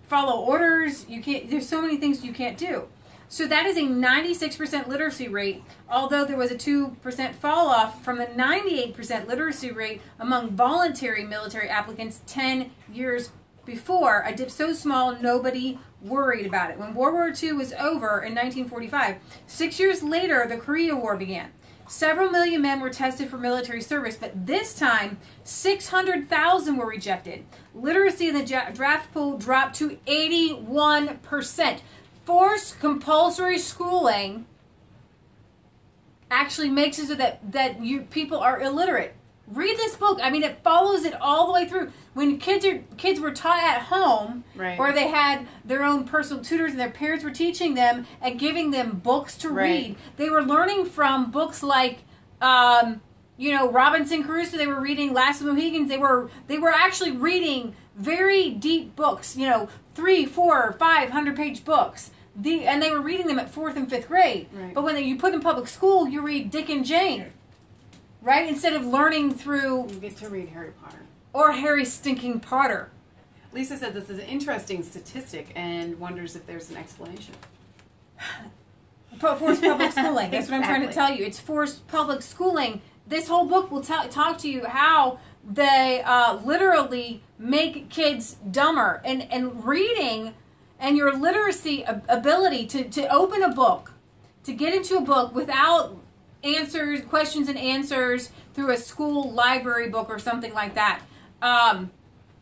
Speaker 2: follow orders. You can't. There's so many things you can't do. So that is a 96% literacy rate, although there was a 2% fall off from the 98% literacy rate among voluntary military applicants 10 years before. A dip so small nobody worried about it. When World War II was over in 1945, 6 years later, the Korea War began. Several million men were tested for military service, but this time, 600,000 were rejected. Literacy in the draft pool dropped to 81%. Forced compulsory schooling actually makes it so that people are illiterate. Read this book. I mean, it follows it all the way through. When kids were taught at home,
Speaker 1: right,
Speaker 2: or they had their own personal tutors and their parents were teaching them and giving them books to read, they were learning from books like, Robinson Crusoe. They were reading Last of the Mohegans. They were actually reading very deep books. 300, 400, 500-page books. And they were reading them at 4th and 5th grade.
Speaker 1: Right.
Speaker 2: But when you put in public school, you read Dick and Jane. Right? Instead of learning through...
Speaker 1: You get to read Harry Potter.
Speaker 2: Or Harry stinking Potter.
Speaker 1: Lisa said this is an interesting statistic and wonders if there's an explanation.
Speaker 2: Forced public schooling. That's what I'm trying to
Speaker 1: Exactly.
Speaker 2: tell you. It's forced public schooling. This whole book will talk to you how they literally make kids dumber. And reading and your literacy ability to open a book, to get into a book without answers, questions and answers through a school library book or something like that.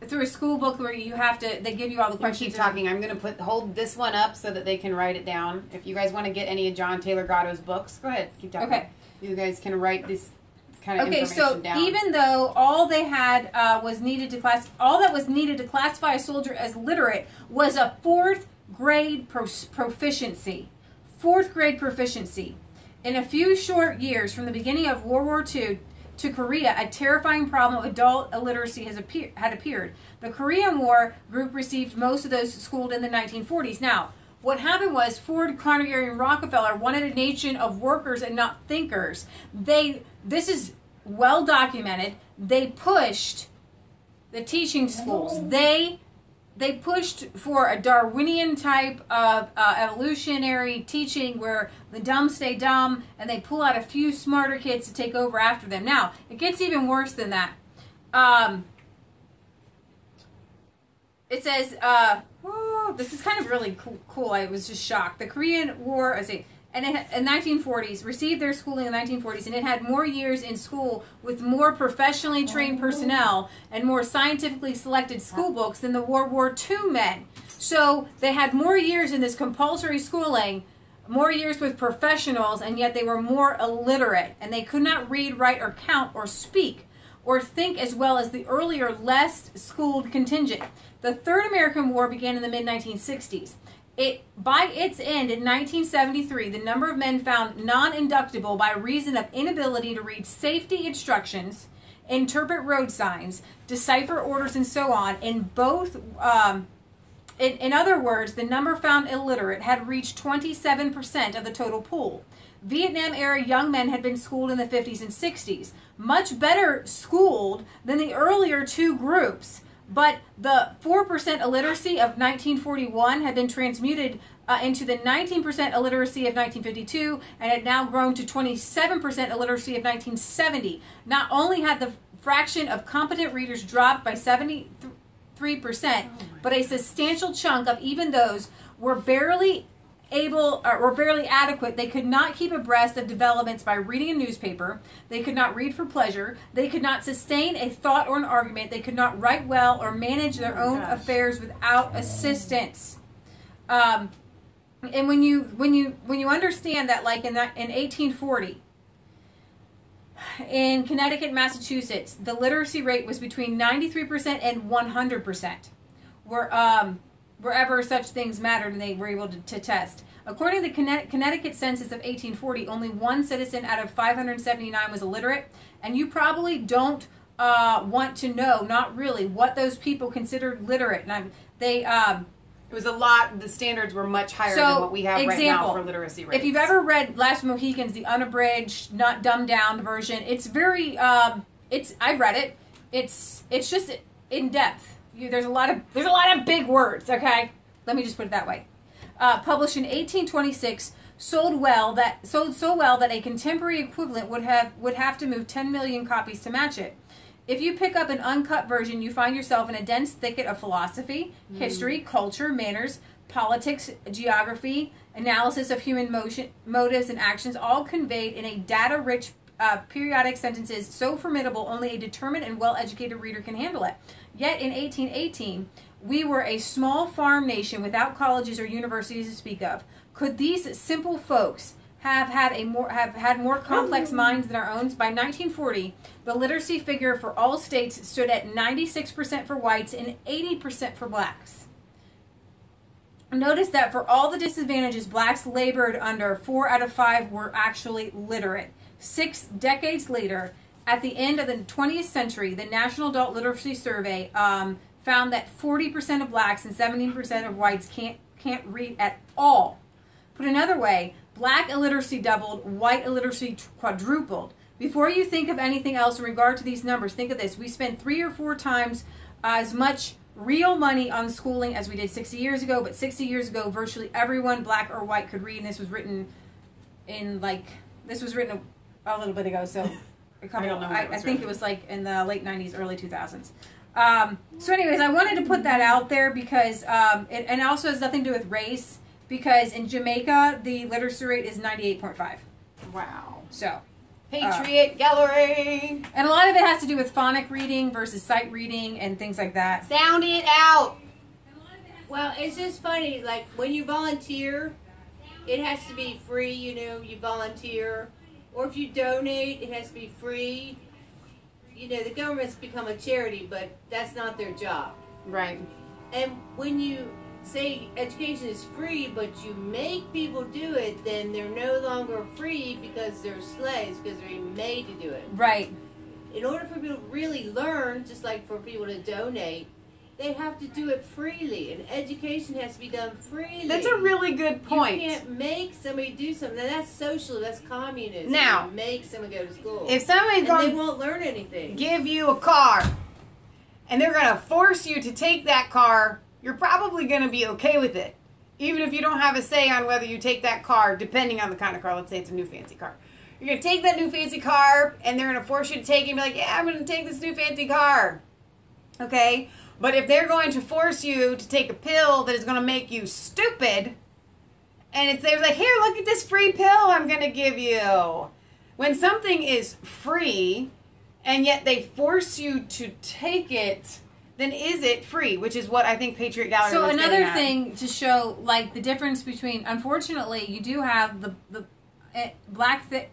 Speaker 2: Through a school book where they give you all the questions.
Speaker 1: Keep talking. I'm going to hold this one up so that they can write it down. If you guys want to get any of John Taylor Gatto's books, go ahead. Keep talking.
Speaker 2: Okay.
Speaker 1: You guys can write this kind of
Speaker 2: Okay,
Speaker 1: information
Speaker 2: so
Speaker 1: down.
Speaker 2: even though all they had was needed to classify a soldier as literate was a 4th grade proficiency. 4th grade proficiency. In a few short years, from the beginning of World War II to Korea, a terrifying problem of adult illiteracy had appeared. The Korean War group received most of those schooled in the 1940s. Now, what happened was Ford, Carnegie, and Rockefeller wanted a nation of workers and not thinkers. This is well documented. They pushed the teaching schools. They pushed for a Darwinian type of evolutionary teaching where the dumb stay dumb and they pull out a few smarter kids to take over after them. Now, it gets even worse than that. It says, this is kind of really cool. I was just shocked. The Korean War, in 1940s, received their schooling in the 1940s, and it had more years in school with more professionally trained personnel and more scientifically selected school books than the World War II men. So they had more years in this compulsory schooling, more years with professionals, and yet they were more illiterate, and they could not read, write, or count, or speak. or think as well as the earlier, less schooled contingent. The Third American War began in the mid-1960s. By its end in 1973, the number of men found non-inductable by reason of inability to read safety instructions, interpret road signs, decipher orders, and so on, in both... In other words, the number found illiterate had reached 27% of the total pool. Vietnam-era young men had been schooled in the 50s and 60s, much better schooled than the earlier two groups. But the 4% illiteracy of 1941 had been transmuted into the 19% illiteracy of 1952 and had now grown to 27% illiteracy of 1970. Not only had the fraction of competent readers dropped by 73%, but a substantial chunk of even those were barely adequate. They could not keep abreast of developments by reading a newspaper. They could not read for pleasure. They could not sustain a thought or an argument. They could not write well or manage their own affairs without assistance. And when you understand that, like in 1840, in Connecticut, Massachusetts, the literacy rate was between 93% and 100%. Wherever such things mattered and they were able to test. According to the Connecticut census of 1840, only one citizen out of 579 was illiterate, and you probably don't want to know, not really, what those people considered literate. And
Speaker 1: it was a lot, the standards were much higher than what we have right now for literacy rates.
Speaker 2: If you've ever read Last Mohicans, the unabridged, not dumbed down version, it's very, I've read it, it's just in depth. There's a lot of big words, okay? Let me just put it that way. Published in 1826, sold so well that a contemporary equivalent would have to move 10 million copies to match it. If you pick up an uncut version, you find yourself in a dense thicket of philosophy, history, culture, manners, politics, geography, analysis of human motives and actions, all conveyed in a data-rich periodic sentences so formidable only a determined and well-educated reader can handle it. Yet in 1818, we were a small farm nation without colleges or universities to speak of. Could these simple folks have had more complex minds than our own? By 1940, the literacy figure for all states stood at 96% for whites and 80% for blacks. Notice that for all the disadvantages blacks labored under, 4 out of 5 were actually literate. 6 decades later, at the end of the 20th century, the National Adult Literacy Survey found that 40% of blacks and 17% of whites can't read at all. Put another way, black illiteracy doubled, white illiteracy quadrupled. Before you think of anything else in regard to these numbers, think of this. We spend 3 or 4 times as much real money on schooling as we did 60 years ago, but 60 years ago, virtually everyone, black or white, could read, and this was written a little bit ago, so I think it was like in the late 90s, early 2000s. So anyways, I wanted to put that out there because, and also has nothing to do with race, because in Jamaica, the literacy rate is 98.5.
Speaker 1: Wow.
Speaker 2: So.
Speaker 1: Patriot Gallery.
Speaker 2: And a lot of it has to do with phonic reading versus sight reading and things like that.
Speaker 1: Sound it out.
Speaker 7: Well, it's just funny, like when you volunteer, it has to be free, you volunteer. Or if you donate, it has to be free. The government's become a charity, but that's not their job.
Speaker 1: Right.
Speaker 7: And when you say education is free, but you make people do it, then they're no longer free because they're slaves, because they're made to do it.
Speaker 2: Right.
Speaker 7: In order for people to really learn, just like for people to donate, they have to do it freely, and education has to be done freely.
Speaker 1: That's a really good point.
Speaker 7: You can't make somebody do something. Now, that's socialism. That's communism.
Speaker 1: Now,
Speaker 7: you make someone go to school.
Speaker 1: If somebody's going
Speaker 7: they won't learn anything.
Speaker 1: Give you a car, and they're going to force you to take that car, you're probably going to be okay with it, even if you don't have a say on whether you take that car, depending on the kind of car. Let's say it's a new fancy car. You're going to take that new fancy car, and they're going to force you to take it and be like, yeah, I'm going to take this new fancy car. Okay? But if they're going to force you to take a pill that is going to make you stupid, and they're like, here, look at this free pill I'm going to give you. When something is free, and yet they force you to take it, then is it free? Which is what I think Patriot Gallery was getting at.
Speaker 2: So another thing to show, like, the difference between, unfortunately, you do have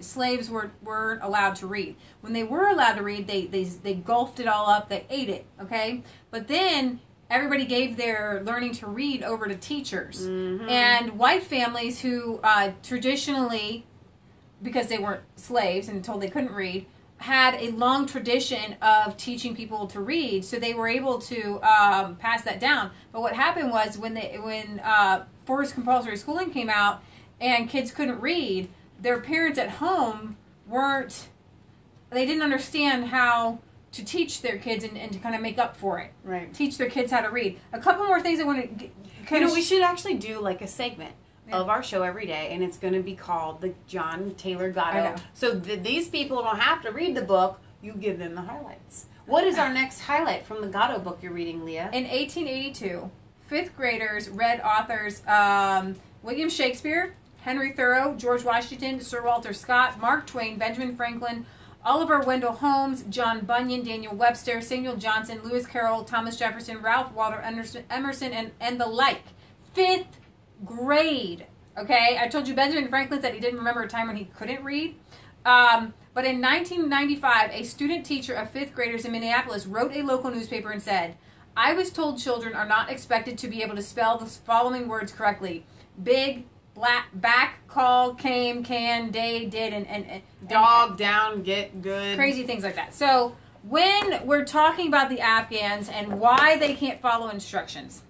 Speaker 2: slaves weren't allowed to read. When they were allowed to read, they gulped it all up. They ate it. Okay, but then everybody gave their learning to read over to teachers, and white families who traditionally, because they weren't slaves and told they couldn't read, had a long tradition of teaching people to read, so they were able to pass that down. But what happened was when forced compulsory schooling came out and kids couldn't read, their parents at home they didn't understand how to teach their kids and to kind of make up for it.
Speaker 1: Right.
Speaker 2: Teach their kids how to read. A couple more things I want to
Speaker 1: we should actually do like a segment of our show every day, and it's going to be called the John Taylor Gatto. So these people don't have to read the book. You give them the highlights. What is our next highlight from the Gatto book you're reading, Leah?
Speaker 2: In 1882, fifth graders read authors William Shakespeare, Henry Thoreau, George Washington, Sir Walter Scott, Mark Twain, Benjamin Franklin, Oliver Wendell Holmes, John Bunyan, Daniel Webster, Samuel Johnson, Lewis Carroll, Thomas Jefferson, Ralph Waldo Emerson, and the like. Fifth grade. Okay, I told you Benjamin Franklin said he didn't remember a time when he couldn't read. But in 1995, a student teacher of fifth graders in Minneapolis wrote a local newspaper and said, "I was told children are not expected to be able to spell the following words correctly: big, black, back, call, came, can, day, did, and
Speaker 1: dog, down, get, good."
Speaker 2: Crazy things like that. So when we're talking about the Afghans and why they can't follow instructions,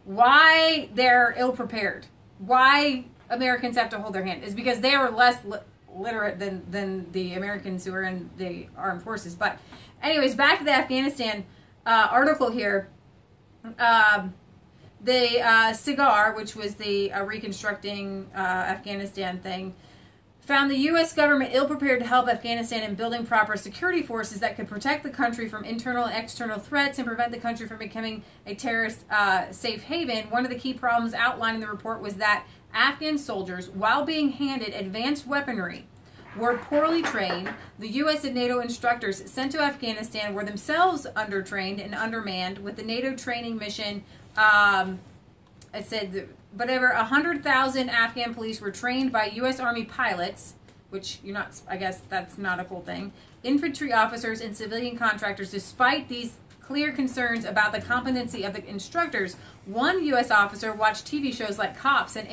Speaker 2: why they're ill-prepared, why Americans have to hold their hand, is because they are less literate than the Americans who are in the armed forces. But anyways, back to the Afghanistan article here. The CIGAR, which was the reconstructing Afghanistan thing, found the U.S. government ill-prepared to help Afghanistan in building proper security forces that could protect the country from internal and external threats and prevent the country from becoming a terrorist safe haven. One of the key problems outlined in the report was that Afghan soldiers, while being handed advanced weaponry, were poorly trained. The U.S. and NATO instructors sent to Afghanistan were themselves undertrained and undermanned, with the NATO training mission, it said, whatever, 100,000 Afghan police were trained by U.S. Army pilots, which you're not, I guess that's not a cool thing, infantry officers and civilian contractors. Despite these clear concerns about the competency of the instructors, one U.S. officer watched TV shows like Cops and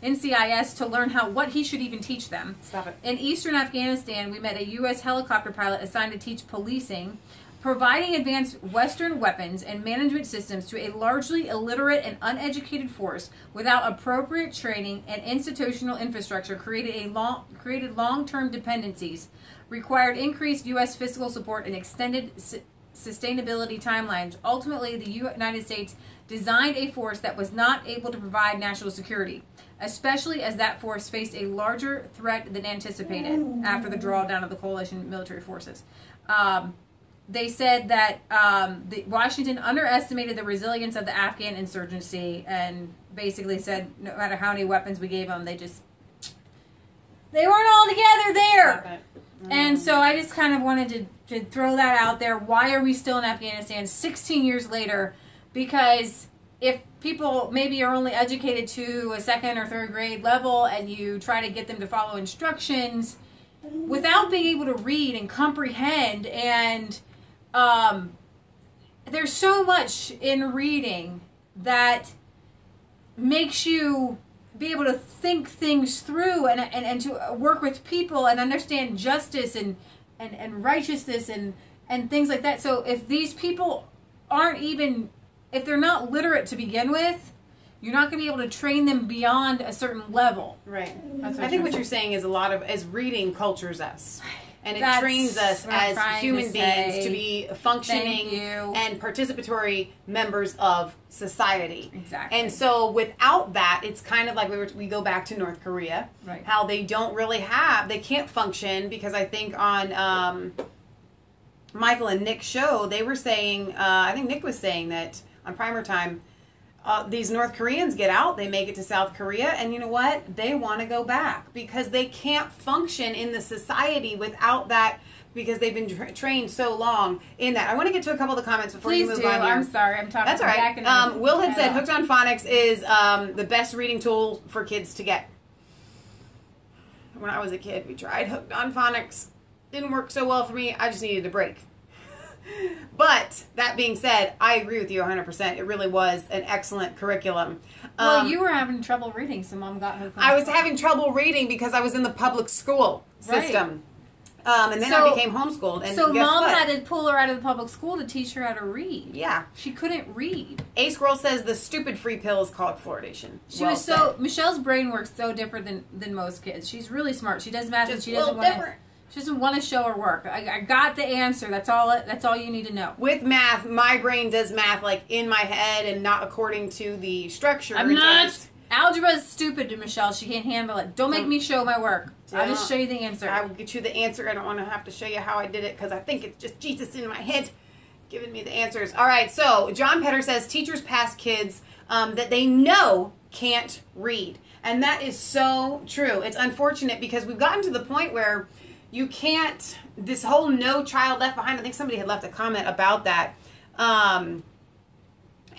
Speaker 2: NCIS to learn what he should even teach them.
Speaker 1: Stop it.
Speaker 2: In eastern Afghanistan, we met a U.S. helicopter pilot assigned to teach policing, providing advanced Western weapons and management systems to a largely illiterate and uneducated force without appropriate training and institutional infrastructure created long-term dependencies, required increased U.S. fiscal support and extended sustainability timelines. Ultimately, the United States designed a force that was not able to provide national security, especially as that force faced a larger threat than anticipated after the drawdown of the coalition military forces. They said that Washington underestimated the resilience of the Afghan insurgency and basically said no matter how many weapons we gave them, they weren't all together there. And so I just kind of wanted to throw that out there. Why are we still in Afghanistan 16 years later? Because if people maybe are only educated to a second or third grade level and you try to get them to follow instructions without being able to read and comprehend, and there's so much in reading that makes you be able to think things through and to work with people and understand justice and righteousness and things like that. So if these people if they're not literate to begin with, you're not going to be able to train them beyond a certain level.
Speaker 1: Right. I think what you're saying is as reading cultures us. And it trains us as human beings to be functioning and participatory members of society.
Speaker 2: Exactly.
Speaker 1: And so without that, it's kind of like we go back to North Korea.
Speaker 2: Right.
Speaker 1: How they don't really they can't function because I think on Michael and Nick's show, they were saying, I think Nick was saying that on Primer Time, these North Koreans get out, they make it to South Korea, and you know what? They want to go back because they can't function in the society without that because they've been trained so long in that. I want to get to a couple of the comments before you move on here.
Speaker 2: I'm sorry, I'm talking.
Speaker 1: That's all right. Will had said Hooked on Phonics is the best reading tool for kids to get. when I was a kid. We tried Hooked on Phonics. Didn't work so well for me. I just needed a break. But that being said, I agree with you 100%. It really was an excellent curriculum.
Speaker 2: Well, you were having trouble reading, so Mom got Hooked on
Speaker 1: I was having trouble reading because I was in the public school system. And then I became homeschooled. And
Speaker 2: so
Speaker 1: guess
Speaker 2: Mom
Speaker 1: what?
Speaker 2: had to pull her out of the public school to teach her how to read.
Speaker 1: Yeah.
Speaker 2: She couldn't read.
Speaker 1: A Squirrel says the stupid free pill is called fluoridation.
Speaker 2: She was so... Michelle's brain works so different than most kids. She's really smart. She does math and she doesn't want to... She doesn't want to show her work. I got the answer. That's all you need to know.
Speaker 1: With math, my brain does math like in my head and not according to the structure.
Speaker 2: I'm not. Algebra is stupid to Michelle. She can't handle it. Don't make me show my work. I'll just show you the answer.
Speaker 1: I will get you the answer. I don't want to have to show you how I did it because I think it's just Jesus in my head giving me the answers. All right, so John Petter says teachers pass kids that they know can't read. And that is so true. It's unfortunate because we've gotten to the point where you can't, this whole No Child Left Behind, I think somebody had left a comment about that. And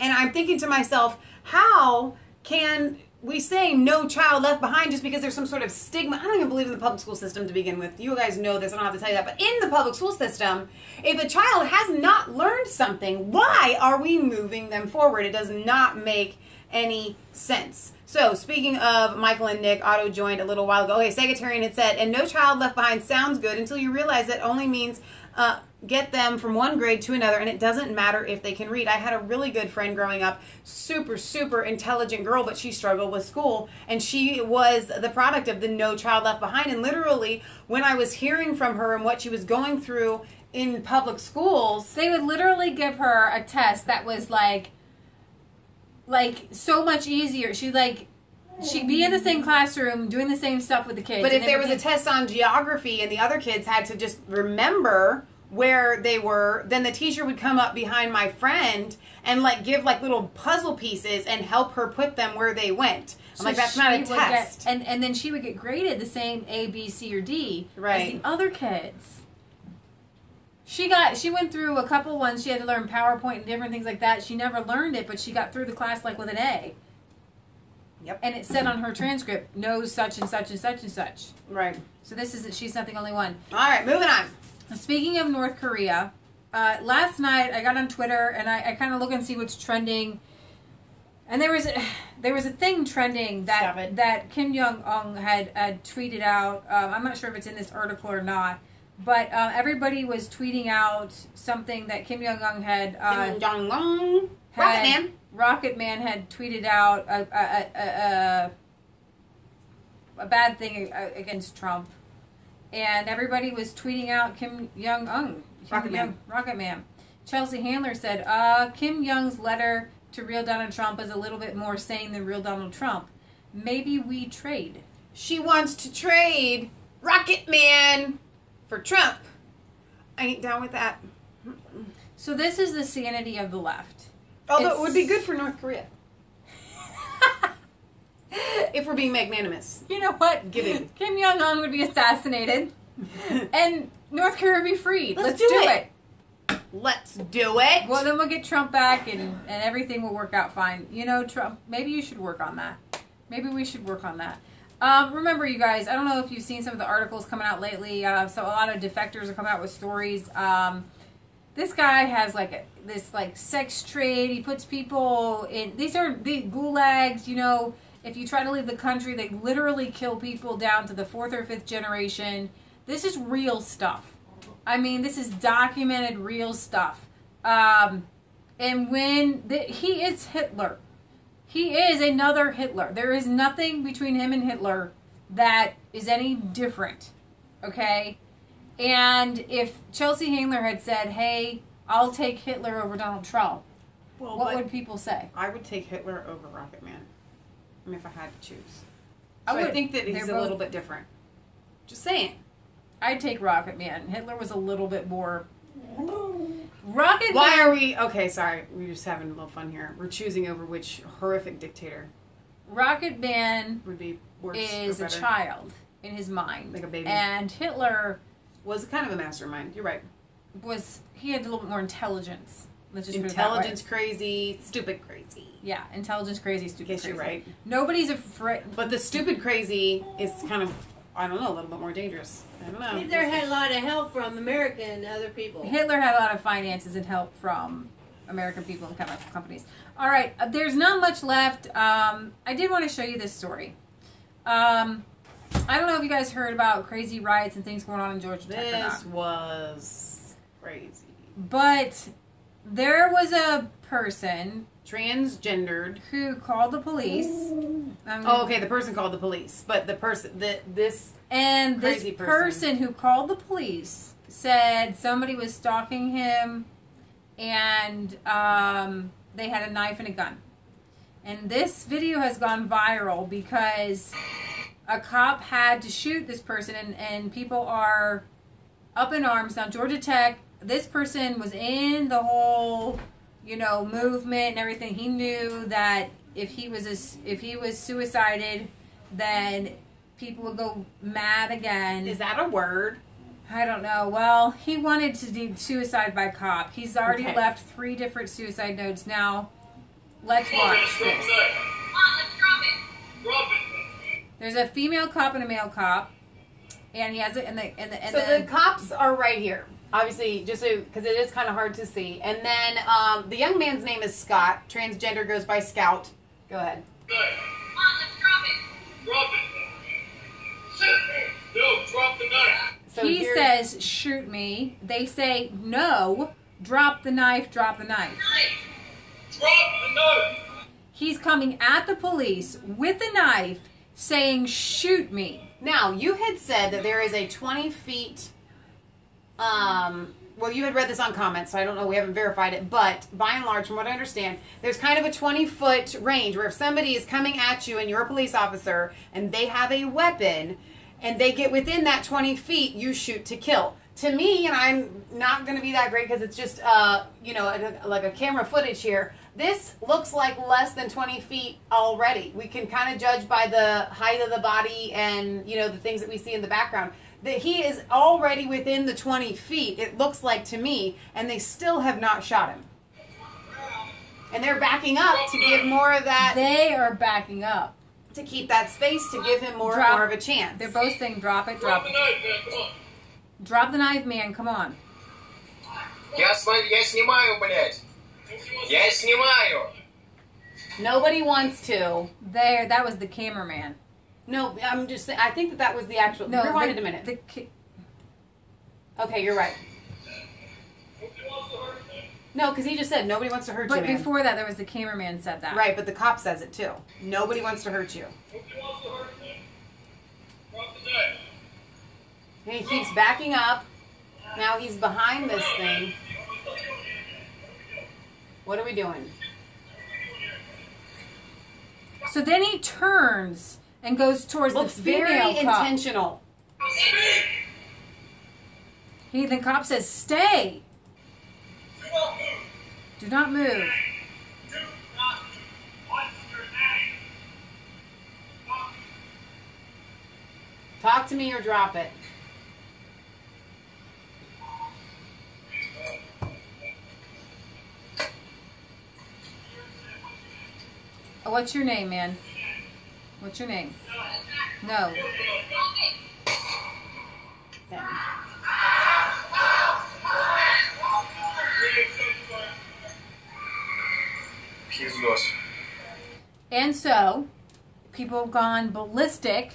Speaker 1: I'm thinking to myself, how can we say no child left behind just because there's some sort of stigma? I don't even believe in the public school system to begin with. You guys know this, I don't have to tell you that. But in the public school system, if a child has not learned something, why are we moving them forward? It does not make any sense. So, speaking of Michael and Nick, Otto joined a little while ago. Okay, Sagittarian had said, and no child left behind sounds good until you realize it only means get them from one grade to another, and it doesn't matter if they can read. I had a really good friend growing up, super, super intelligent girl, but she struggled with school, and she was the product of the No Child Left Behind, and literally, when I was hearing from her and what she was going through in public schools,
Speaker 2: they would literally give her a test that was like so much easier. She'd be in the same classroom doing the same stuff with the kids.
Speaker 1: But if there was a test on geography and the other kids had to just remember where they were, then the teacher would come up behind my friend and give little puzzle pieces and help her put them where they went. I'm like, that's not a test.
Speaker 2: And then she would get graded the same A, B, C, or D as the other kids. She went through a couple ones. She had to learn PowerPoint and different things like that. She never learned it, but she got through the class with an A.
Speaker 1: Yep.
Speaker 2: And it said on her transcript, knows such and such and such and such.
Speaker 1: Right.
Speaker 2: So she's not the only one.
Speaker 1: All right, moving on.
Speaker 2: Speaking of North Korea, last night I got on Twitter and I kind of look and see what's trending. And there was a thing trending that Kim Jong-un had tweeted out. I'm not sure if it's in this article or not. But everybody was tweeting out something that Kim Jong-un had...
Speaker 1: Kim Jong-un.
Speaker 2: Rocket Man had tweeted out a bad thing against Trump. And everybody was tweeting out Kim Jong-un. Rocket Man. Chelsea Handler said, Kim Jong's letter to real Donald Trump is a little bit more sane than real Donald Trump. Maybe we trade.
Speaker 1: She wants to trade Rocket Man for Trump. I ain't down with that.
Speaker 2: So this is the sanity of the left.
Speaker 1: Although it would be good for North Korea. If we're being magnanimous.
Speaker 2: You know what?
Speaker 1: Giving.
Speaker 2: Kim Jong-un would be assassinated. And North Korea would be freed. Let's do it.
Speaker 1: Let's do it.
Speaker 2: Well, then we'll get Trump back and everything will work out fine. You know, Trump, maybe you should work on that. Maybe we should work on that. Remember, you guys, I don't know if you've seen some of the articles coming out lately. So a lot of defectors are coming out with stories. This guy has this sex trade. He puts people in, these are the gulags, you know. If you try to leave the country, they literally kill people down to the 4th or 5th generation. This is real stuff. I mean, this is documented real stuff. And when he is Hitler. He is another Hitler. There is nothing between him and Hitler that is any different. Okay? And if Chelsea Handler had said, hey, I'll take Hitler over Donald Trump, what would people say?
Speaker 1: I would take Hitler over Rocket Man. I mean, if I had to choose. So I think that he's a little bit different. Just saying.
Speaker 2: I'd take Rocket Man. Hitler was a little bit more...
Speaker 1: Why are we... Okay, sorry. We're just having a little fun here. We're choosing over which horrific dictator.
Speaker 2: Rocket Man
Speaker 1: would be worse
Speaker 2: is a child in his mind.
Speaker 1: Like a baby.
Speaker 2: And Hitler...
Speaker 1: was kind of a mastermind. You're right.
Speaker 2: He had a little bit more intelligence. Let's just
Speaker 1: intelligence crazy, stupid crazy.
Speaker 2: Yeah, intelligence crazy, stupid crazy.
Speaker 1: You're right.
Speaker 2: Nobody's afraid.
Speaker 1: But the stupid crazy is kind of I don't know, a little bit more dangerous. I don't know.
Speaker 7: Hitler had a lot of help from America and other people.
Speaker 2: Hitler had a lot of finances and help from American people and chemical companies. All right, there's not much left. I did want to show you this story. I don't know if you guys heard about crazy riots and things going on in Georgia Tech or not.
Speaker 1: This was crazy.
Speaker 2: But there was a person,
Speaker 1: transgendered,
Speaker 2: who called the police.
Speaker 1: Oh, okay, the person called the police, but the person, this
Speaker 2: person who called the police said somebody was stalking him, and they had a knife and a gun. And this video has gone viral because a cop had to shoot this person, and people are up in arms. Now, Georgia Tech, this person was in the whole, movement and everything. He knew that if he was suicided, then people would go mad again.
Speaker 1: Is that a word?
Speaker 2: I don't know. Well, he wanted to do suicide by cop. He's already left 3 different suicide notes. Now, let's watch this. There's a female cop and a male cop, and he has it.
Speaker 1: So the cops are right here, obviously, just so because it is kind of hard to see. And then the young man's name is Scott. Transgender, goes by Scout. Go ahead.
Speaker 15: Good. Come on, let's drop it. Drop it. Shoot me. No, drop the knife.
Speaker 2: So he says, "Shoot me." They say, "No, drop the knife. Drop the knife."
Speaker 15: Drop the knife.
Speaker 2: He's coming at the police with the knife, saying, "Shoot me."
Speaker 1: Now, you had said that there is a 20 feet, well, you had read this on comments, so I don't know, we haven't verified it, but by and large, from what I understand, there's kind of a 20-foot range where if somebody is coming at you and you're a police officer and they have a weapon and they get within that 20 feet, you shoot to kill. To me, and I'm not going to be that great because it's just, like a camera footage here, this looks like less than 20 feet already. We can kind of judge by the height of the body and, the things that we see in the background. That he is already within the 20 feet, it looks like to me, and they still have not shot him. And they're backing up to give more of that.
Speaker 2: They are backing up.
Speaker 1: To keep that space, to give him more of a chance.
Speaker 2: They're both saying, drop it, drop it. Drop the knife, man, come on.
Speaker 15: Я снимаю, блядь. Я снимаю.
Speaker 1: Nobody wants to.
Speaker 2: There, that was the cameraman.
Speaker 1: No, I'm just saying, I think that was the actual...
Speaker 2: No,
Speaker 1: rewind it a minute. Okay, you're right. No, because he just said nobody wants to hurt you,
Speaker 2: But
Speaker 1: man.
Speaker 2: before that, there was the cameraman said that.
Speaker 1: Right, but the cop says it too. Nobody wants to hurt you. And he keeps backing up. Now he's behind this thing. What are we doing?
Speaker 2: So then he turns and goes towards
Speaker 1: Looks
Speaker 2: the female
Speaker 1: very
Speaker 2: cop.
Speaker 1: intentional.
Speaker 2: The cop says, "Stay. Do not move."
Speaker 1: Talk to me or drop it.
Speaker 2: What's your name, man? What's your name? No. And so, people have gone ballistic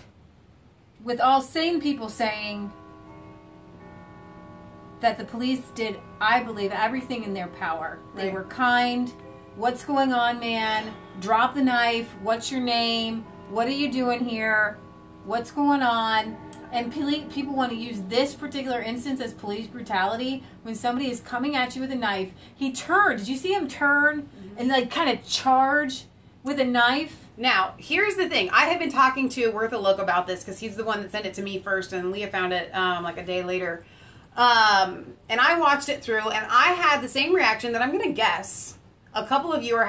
Speaker 2: with all sane people saying that the police did, I believe, everything in their power. They were kind. What's going on, man? Drop the knife. What's your name? What are you doing here? What's going on? And people want to use this particular instance as police brutality when somebody is coming at you with a knife. He turned. Did you see him turn and like kind of charge with a knife?
Speaker 1: Now, here's the thing. I had been talking to Worth a Look about this because he's the one that sent it to me first, and Leah found it like a day later. And I watched it through, and I had the same reaction that I'm going to guess a couple of you are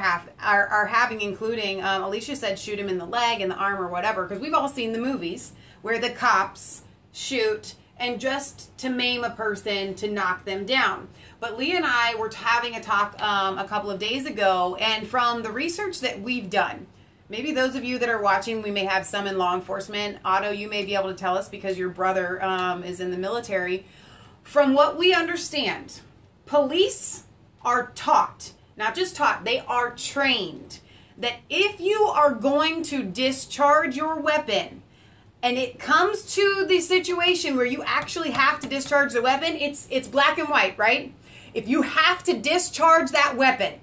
Speaker 1: having, including Alicia said shoot him in the leg, in the arm, or whatever, because we've all seen the movies where the cops shoot and just to maim a person, to knock them down. But Leah and I were having a talk a couple of days ago, and from the research that we've done, maybe those of you that are watching, we may have some in law enforcement. Otto, you may be able to tell us because your brother is in the military. From what we understand, police are taught, not just taught, they are trained, that if you are going to discharge your weapon and it comes to the situation where you actually have to discharge the weapon, it's black and white, right? If you have to discharge that weapon,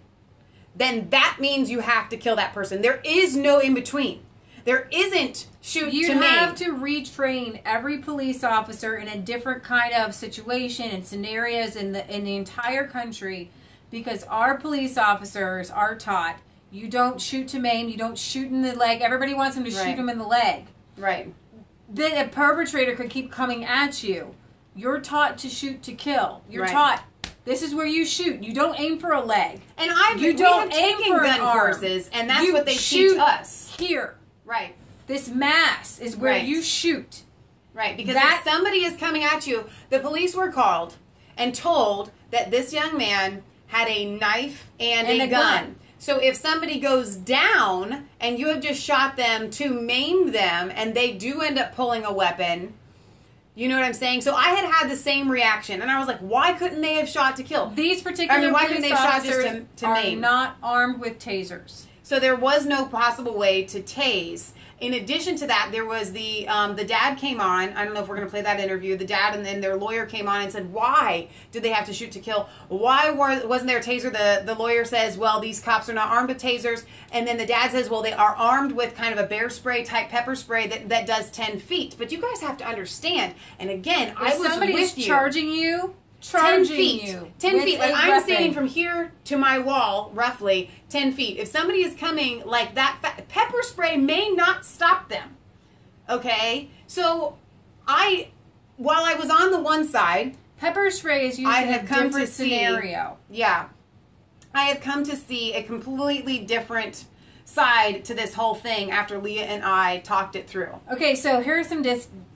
Speaker 1: then that means you have to kill that person. There is no in between. There isn't shoot to maim.
Speaker 2: You have to retrain every police officer in a different kind of situation and scenarios in the entire country, because our police officers are taught you don't shoot to maim, you don't shoot in the leg. Everybody wants them to shoot them in the leg.
Speaker 1: Right.
Speaker 2: Then a perpetrator could keep coming at you. You're taught to shoot to kill. You're
Speaker 1: Right.
Speaker 2: taught this is where you shoot. You don't aim for a leg.
Speaker 1: And
Speaker 2: you don't
Speaker 1: we have
Speaker 2: aim
Speaker 1: taken
Speaker 2: for
Speaker 1: gun
Speaker 2: an arm.
Speaker 1: courses, and that's
Speaker 2: You
Speaker 1: what they
Speaker 2: shoot
Speaker 1: teach us.
Speaker 2: Here.
Speaker 1: Right.
Speaker 2: This mass is where
Speaker 1: Right.
Speaker 2: you shoot.
Speaker 1: Right, because
Speaker 2: That-
Speaker 1: if somebody is coming at you, the police were called and told that this young man had a knife and a gun. So if somebody goes down and you have just shot them to maim them and they do end up pulling a weapon, you know what I'm saying? So I had the same reaction, and I was like, why couldn't they have shot to kill?
Speaker 2: These particular
Speaker 1: why couldn't
Speaker 2: police
Speaker 1: they have shot
Speaker 2: officers
Speaker 1: just to
Speaker 2: are
Speaker 1: maim?
Speaker 2: not armed with tasers.
Speaker 1: So there was no possible way to tase. In addition to that, there was the dad came on. I don't know if we're going to play that interview. The dad and then their lawyer came on and said, why did they have to shoot to kill? Why wasn't there a taser? The lawyer says, well, these cops are not armed with tasers. And then the dad says, well, they are armed with kind of a bear spray type pepper spray that does 10 feet. But you guys have to understand. And again, I was
Speaker 2: somebody
Speaker 1: with
Speaker 2: is
Speaker 1: you.
Speaker 2: charging you,
Speaker 1: 10 feet.
Speaker 2: you
Speaker 1: 10
Speaker 2: with
Speaker 1: feet. Like
Speaker 2: a
Speaker 1: I'm
Speaker 2: weapon.
Speaker 1: standing from here to my wall, roughly 10 feet. If somebody is coming like that, pepper spray may not stop them. Okay? So while I was on the one side,
Speaker 2: pepper spray is used in a different scenario.
Speaker 1: Yeah. I have come to see a completely different side to this whole thing after Leah and I talked it through.
Speaker 2: Okay, so here are some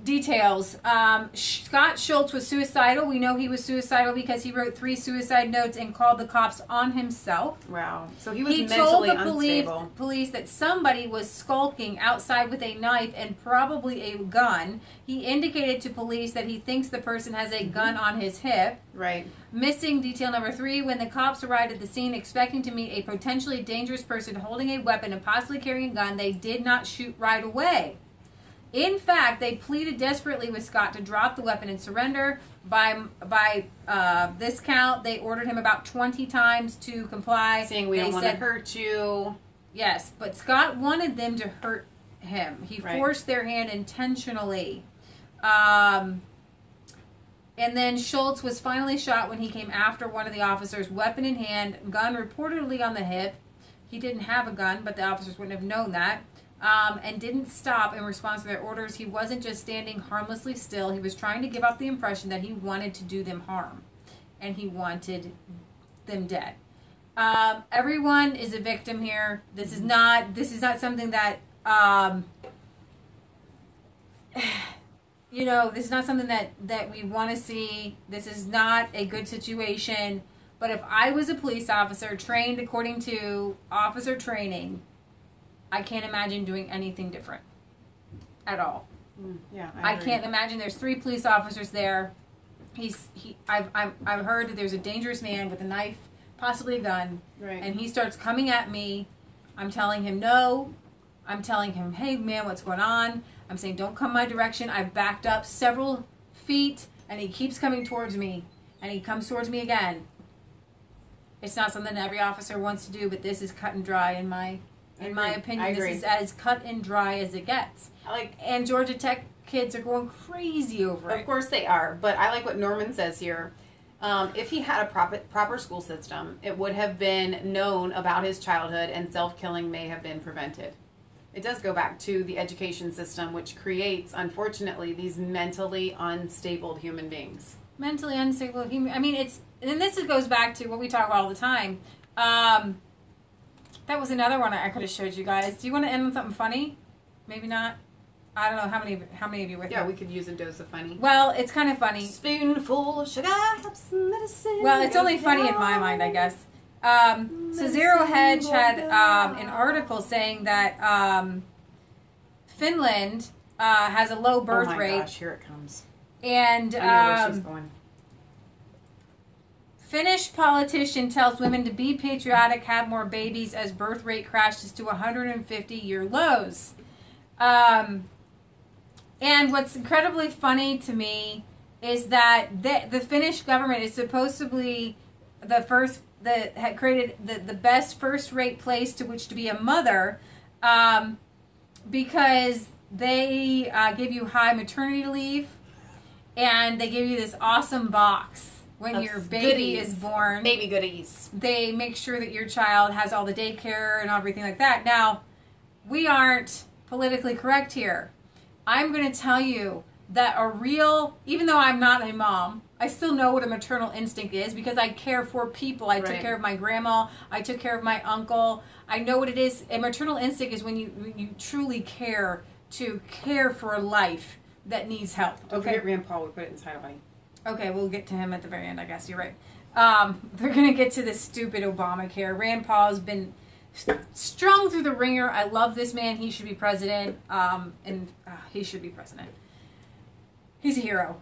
Speaker 2: details. Scott Schultz was suicidal. We know he was suicidal because he wrote 3 suicide notes and called the cops on himself.
Speaker 1: Wow. So he was
Speaker 2: told
Speaker 1: mentally
Speaker 2: the
Speaker 1: unstable.
Speaker 2: police that somebody was skulking outside with a knife and probably a gun. He indicated to police that he thinks the person has a gun on his hip.
Speaker 1: Right.
Speaker 2: Missing detail number 3, when the cops arrived at the scene expecting to meet a potentially dangerous person holding a weapon and possibly carrying a gun, they did not shoot right away. In fact, they pleaded desperately with Scott to drop the weapon and surrender. By this count, they ordered him about 20 times to comply.
Speaker 1: Saying we don't want to hurt you.
Speaker 2: Yes, but Scott wanted them to hurt him. He forced their hand intentionally. And then Schultz was finally shot when he came after one of the officers, weapon in hand, gun reportedly on the hip. He didn't have a gun, but the officers wouldn't have known that. And didn't stop in response to their orders. He wasn't just standing harmlessly still. He was trying to give off the impression that he wanted to do them harm. And he wanted them dead. Everyone is a victim here. This is not something that, you know, this is not something that we want to see. This is not a good situation. But if I was a police officer trained according to officer training, I can't imagine doing anything different at all.
Speaker 1: Yeah,
Speaker 2: I can't imagine. There's 3 police officers there. I've heard that there's a dangerous man with a knife, possibly a gun, and he starts coming at me. I'm telling him no. I'm telling him, hey man, what's going on? I'm saying don't come my direction. I've backed up several feet, and he keeps coming towards me, and he comes towards me again. It's not something that every officer wants to do, but this is cut and dry in my opinion. This is as cut and dry as it gets. And Georgia Tech kids are going crazy over it.
Speaker 1: Of course they are, but I like what Norman says here. If he had a proper school system, it would have been known about his childhood, and self-killing may have been prevented. It does go back to the education system, which creates, unfortunately, these mentally unstable human beings.
Speaker 2: Mentally unstable human. I mean, and this goes back to what we talk about all the time. That was another one I could have showed you guys. Do you want to end on something funny? Maybe not. I don't know how many of you with me.
Speaker 1: Yeah, we could use a dose of funny.
Speaker 2: Well, it's kind of funny.
Speaker 1: Spoonful of sugar helps medicine.
Speaker 2: Well, it's only funny in my mind, I guess. So Zero Hedge had an article saying that Finland has a low birth rate.
Speaker 1: Oh my gosh, here it comes.
Speaker 2: And
Speaker 1: I know where she's going.
Speaker 2: Finnish politician tells women to be patriotic, have more babies as birth rate crashes to 150-year lows. And what's incredibly funny to me is that the Finnish government is supposedly the first that had created the best first-rate place to which to be a mother, because they give you high maternity leave, and they give you this awesome box when your baby is born.
Speaker 1: Baby goodies.
Speaker 2: They make sure that your child has all the daycare and everything like that. Now, we aren't politically correct here. I'm going to tell you that even though I'm not a mom, I still know what a maternal instinct is because I care for people. I took care of my grandma. I took care of my uncle. I know what it is. A maternal instinct is when you truly care for a life that needs help.
Speaker 1: Don't forget Rand Paul. We put it inside of money.
Speaker 2: Okay, we'll get to him at the very end, I guess. You're right. They're going to get to this stupid Obamacare. Rand Paul has been strung through the ringer. I love this man. He should be president. He should be president. He's a hero.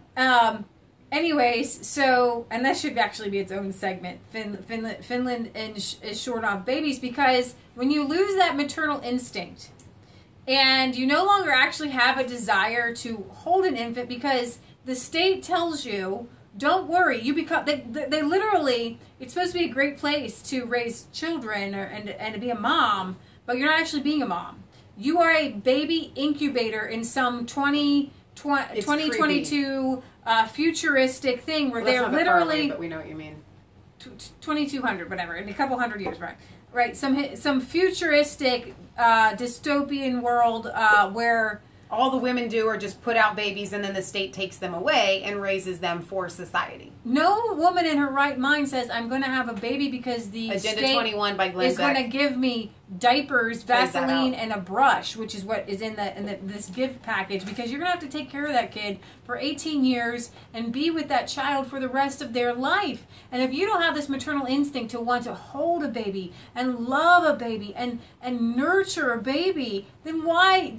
Speaker 2: Anyways, so, and that should actually be its own segment. Finland is short on babies because when you lose that maternal instinct and you no longer actually have a desire to hold an infant because the state tells you, don't worry, you become, they literally, it's supposed to be a great place to raise children and to be a mom, but you're not actually being a mom. You are a baby incubator in some 2022 futuristic thing where they're literally,
Speaker 1: but we know what you mean.
Speaker 2: 2200, whatever, in a couple hundred years, right? Right, some futuristic dystopian world where
Speaker 1: all the women do are just put out babies and then the state takes them away and raises them for society.
Speaker 2: No woman in her right mind says, I'm going to have a baby because the
Speaker 1: Agenda
Speaker 2: state
Speaker 1: 21 by Glenn
Speaker 2: is going to give me diapers, Vaseline, and a brush, which is what is in this gift package, because you're going to have to take care of that kid for 18 years and be with that child for the rest of their life. And if you don't have this maternal instinct to want to hold a baby and love a baby and nurture a baby, then why?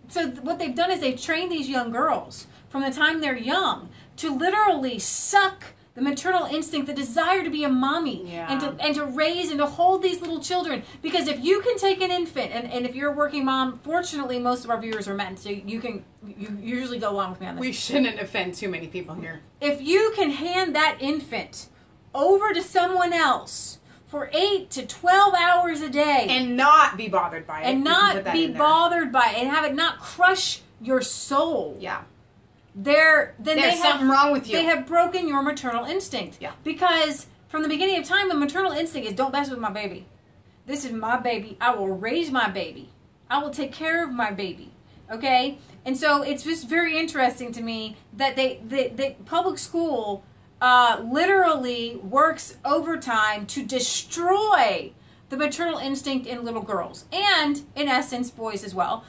Speaker 2: So what they've done is they've trained these young girls from the time they're young to literally suck the maternal instinct, the desire to be a mommy, and to raise and to hold these little children. Because if you can take an infant, and if you're a working mom, fortunately most of our viewers are men, so you usually go along with me on this.
Speaker 1: We shouldn't offend too many people here.
Speaker 2: If you can hand that infant over to someone else for 8 to 12 hours a day
Speaker 1: and not be bothered by it,
Speaker 2: and not be bothered by it, and have it not crush your soul, there's
Speaker 1: something wrong with you.
Speaker 2: They have broken your maternal instinct. Yeah. Because from the beginning of time, the maternal instinct is, don't mess with my baby. This is my baby. I will raise my baby. I will take care of my baby. Okay? And so it's just very interesting to me that they public school literally works overtime to destroy the maternal instinct in little girls, and in essence boys as well.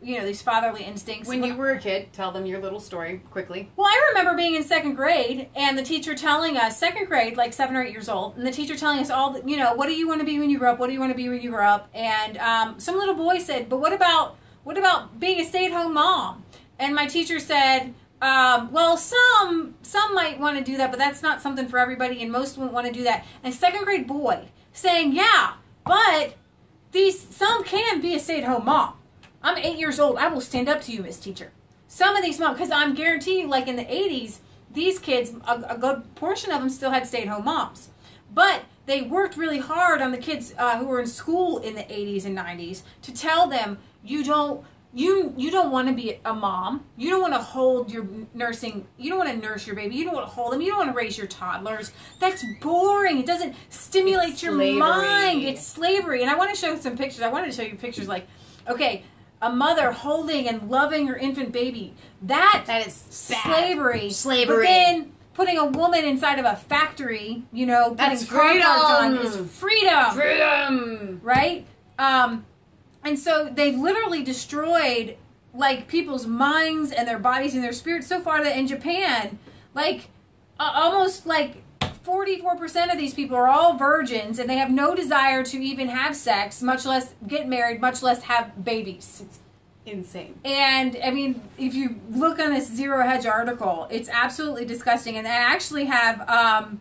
Speaker 2: These fatherly instincts.
Speaker 1: When you were a kid, tell them your little story quickly.
Speaker 2: Well, I remember being in second grade and the teacher telling us, second grade, like 7 or 8 years old, and the teacher telling us all, what do you want to be when you grow up? What do you want to be when you grow up? And some little boy said, but what about being a stay-at-home mom? And my teacher said, well, some might want to do that, but that's not something for everybody, and most won't want to do that. And a second grade boy saying, yeah, but some can be a stay-at-home mom. I'm 8 years old. I will stand up to you, Miss Teacher. Some of these moms, because I'm guaranteeing, like in the 80s, these kids, a good portion of them still had stay-at-home moms. But they worked really hard on the kids who were in school in the 80s and 90s to tell them, you don't want to be a mom. You don't want to hold your nursing. You don't want to nurse your baby. You don't want to hold them. You don't want to raise your toddlers. That's boring. It doesn't stimulate your mind. It's slavery. And I want to show some pictures. I wanted to show you pictures like, okay, a mother holding and loving her infant baby. That is slavery.
Speaker 1: Slavery.
Speaker 2: But then putting a woman inside of a factory,
Speaker 1: that's
Speaker 2: putting on
Speaker 1: freedom.
Speaker 2: is freedom.
Speaker 1: Freedom.
Speaker 2: Right? And so they've literally destroyed like people's minds and their bodies and their spirits so far that in Japan, like almost like 44% of these people are all virgins, and they have no desire to even have sex, much less get married, much less have babies.
Speaker 1: It's insane.
Speaker 2: And I mean, if you look on this Zero Hedge article, it's absolutely disgusting. And they actually have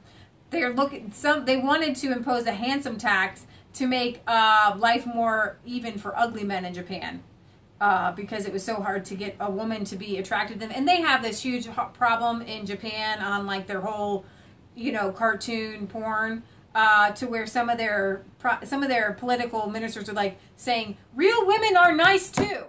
Speaker 2: they wanted to impose a handsome tax to make life more even for ugly men in Japan. Because it was so hard to get a woman to be attracted to them. And they have this huge problem in Japan on like their whole, cartoon porn, to where some of their political ministers are like saying, real women are nice too.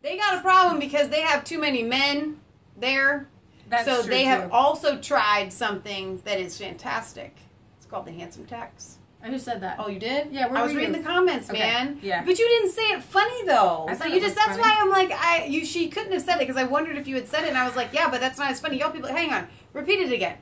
Speaker 1: They got a problem because they have too many men there.
Speaker 2: That's
Speaker 1: so
Speaker 2: true
Speaker 1: they
Speaker 2: too.
Speaker 1: have also tried something that is fantastic. It's called the handsome tax.
Speaker 2: I just said that.
Speaker 1: Oh, you did?
Speaker 2: Yeah,
Speaker 1: I was reading the comments,
Speaker 2: Okay.
Speaker 1: man.
Speaker 2: Yeah.
Speaker 1: But you didn't say it funny though.
Speaker 2: I
Speaker 1: So
Speaker 2: thought
Speaker 1: you
Speaker 2: it
Speaker 1: just
Speaker 2: was
Speaker 1: that's
Speaker 2: funny.
Speaker 1: why I'm like she couldn't have said it because I wondered if you had said it and I was like, yeah, but that's not as funny. Y'all people, hang on, repeat it again.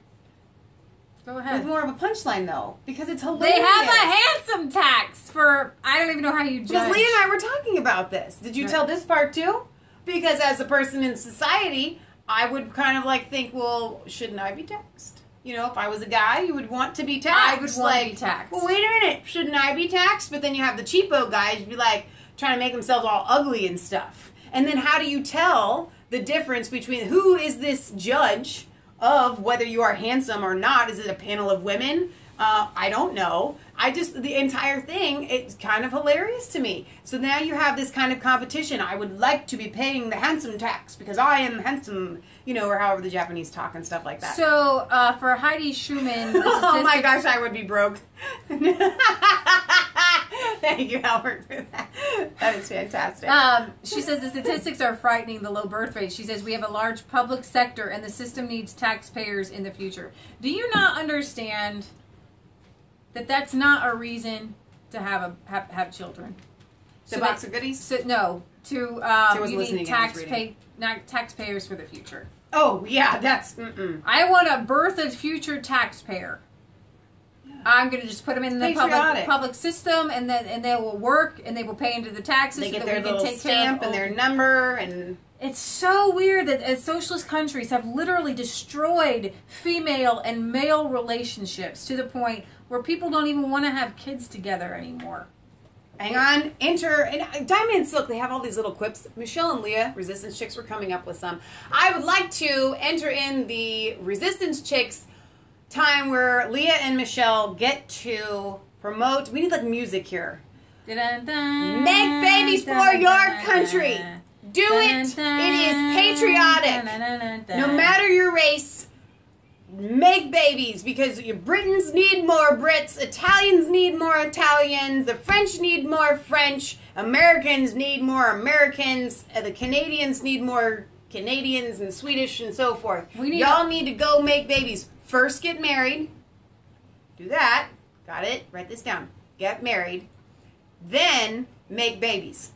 Speaker 2: Go ahead.
Speaker 1: With more of a punchline though, because it's hilarious.
Speaker 2: They have a handsome tax for I don't even know how you judge.
Speaker 1: Because Leah and I were talking about this. Did you tell this part too? Because as a person in society, I would kind of like think, well, shouldn't I be taxed? If I was a guy, you would want to be taxed.
Speaker 2: I would want to be taxed.
Speaker 1: Well, wait a minute. Shouldn't I be taxed? But then you have the cheapo guys be like trying to make themselves all ugly and stuff. And then how do you tell the difference between who is this judge of whether you are handsome or not? Is it a panel of women? I don't know. The entire thing, it's kind of hilarious to me. So now you have this kind of competition. I would like to be paying the handsome tax because I am handsome, or however the Japanese talk and stuff like that.
Speaker 2: So, for Heidi Schumann...
Speaker 1: Oh my gosh, I would be broke. Thank you, Albert, for that. That is fantastic.
Speaker 2: She says the statistics are frightening, the low birth rate. She says we have a large public sector and the system needs taxpayers in the future. Do you not understand that that's not a reason to have children?
Speaker 1: The box of goodies?
Speaker 2: So, no, you need taxpayers for the future.
Speaker 1: Oh, yeah, that's...
Speaker 2: I want a birth of future taxpayer. I'm going to just put them in the public system, and they will work, and they will pay into the taxes.
Speaker 1: They get
Speaker 2: so
Speaker 1: their
Speaker 2: that we can
Speaker 1: little
Speaker 2: take
Speaker 1: stamp
Speaker 2: care of
Speaker 1: and their number, and...
Speaker 2: It's so weird that socialist countries have literally destroyed female and male relationships to the point where people don't even want to have kids together anymore.
Speaker 1: Hang on, enter, and Diamond and Silk, they have all these little quips. Michelle and Leah, Resistance Chicks, were coming up with some. I would like to enter in the Resistance Chicks time where Leah and Michelle get to promote, we need like music here. Make babies for your country. Do it. It is patriotic. No matter your race, make babies because your Britons need more Brits, Italians need more Italians, the French need more French, Americans need more Americans, the Canadians need more Canadians and Swedish and so forth. Y'all need to go make babies. First get married. Do that. Got it? Write this down. Get married. Then make babies.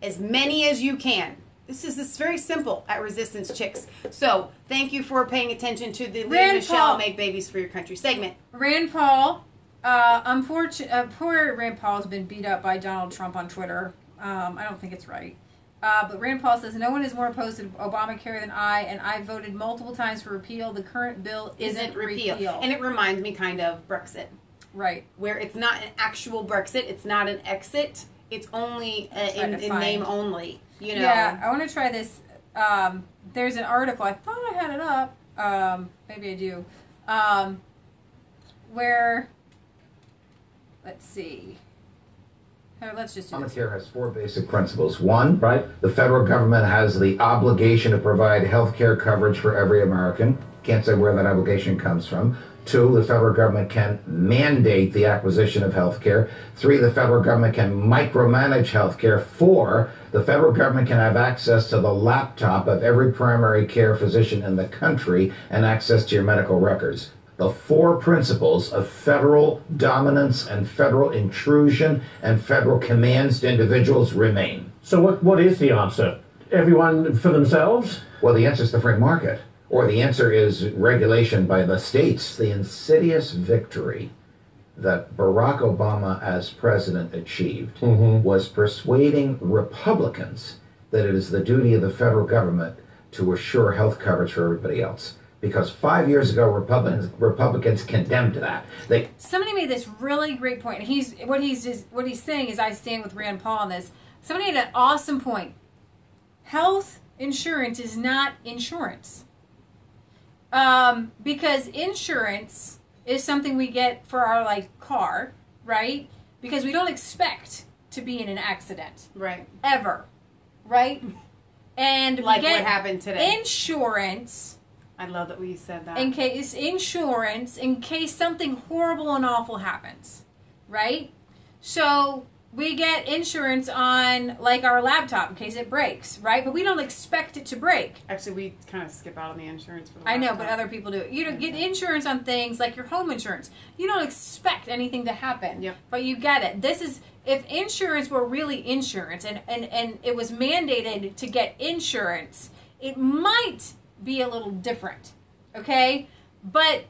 Speaker 1: As many as you can. This is very simple at Resistance Chicks. So, thank you for paying attention to the Leah and Michelle Make Babies for Your Country segment.
Speaker 2: Rand Paul, poor Rand Paul has been beat up by Donald Trump on Twitter. I don't think it's right. But Rand Paul says, no one is more opposed to Obamacare than I, and I voted multiple times for repeal. The current bill isn't repeal.
Speaker 1: And it reminds me kind of Brexit.
Speaker 2: Right.
Speaker 1: Where it's not an actual Brexit, it's not an exit, it's only in name only.
Speaker 2: Yeah, I want to try this. There's an article. I thought I had it up. Maybe I do. Where, let's see. Let's just do this.
Speaker 19: Obamacare has four basic principles. One, the federal government has the obligation to provide health care coverage for every American. Can't say where that obligation comes from. Two, the federal government can mandate the acquisition of health care. Three, the federal government can micromanage health care. Four, the federal government can have access to the laptop of every primary care physician in the country and access to your medical records. The four principles of federal dominance and federal intrusion and federal commands to individuals remain.
Speaker 13: So what is the answer? Everyone for themselves?
Speaker 19: Well, the answer is the free market. Or the answer is regulation by the states. The insidious victory that Barack Obama as president achieved was persuading Republicans that it is the duty of the federal government to assure health coverage for everybody else. Because 5 years ago, Republicans condemned that.
Speaker 2: Somebody made this really great point. What he's saying is, I stand with Rand Paul on this. Somebody had an awesome point. Health insurance is not insurance. Because insurance is something we get for our car, right? Because we don't expect to be in an accident,
Speaker 1: right?
Speaker 2: Ever, right? And
Speaker 1: like
Speaker 2: we get
Speaker 1: what happened today.
Speaker 2: Insurance.
Speaker 1: I love that we said that.
Speaker 2: In case something horrible and awful happens, right? So we get insurance on our laptop in case it breaks, right? But we don't expect it to break.
Speaker 1: Actually, we kind of skip out on the insurance for the
Speaker 2: I know,
Speaker 1: laptop.
Speaker 2: but other people do it. You don't get insurance on things like your home insurance. You don't expect anything to happen, but you get it. This is, if insurance were really insurance and it was mandated to get insurance, it might be a little different, okay? But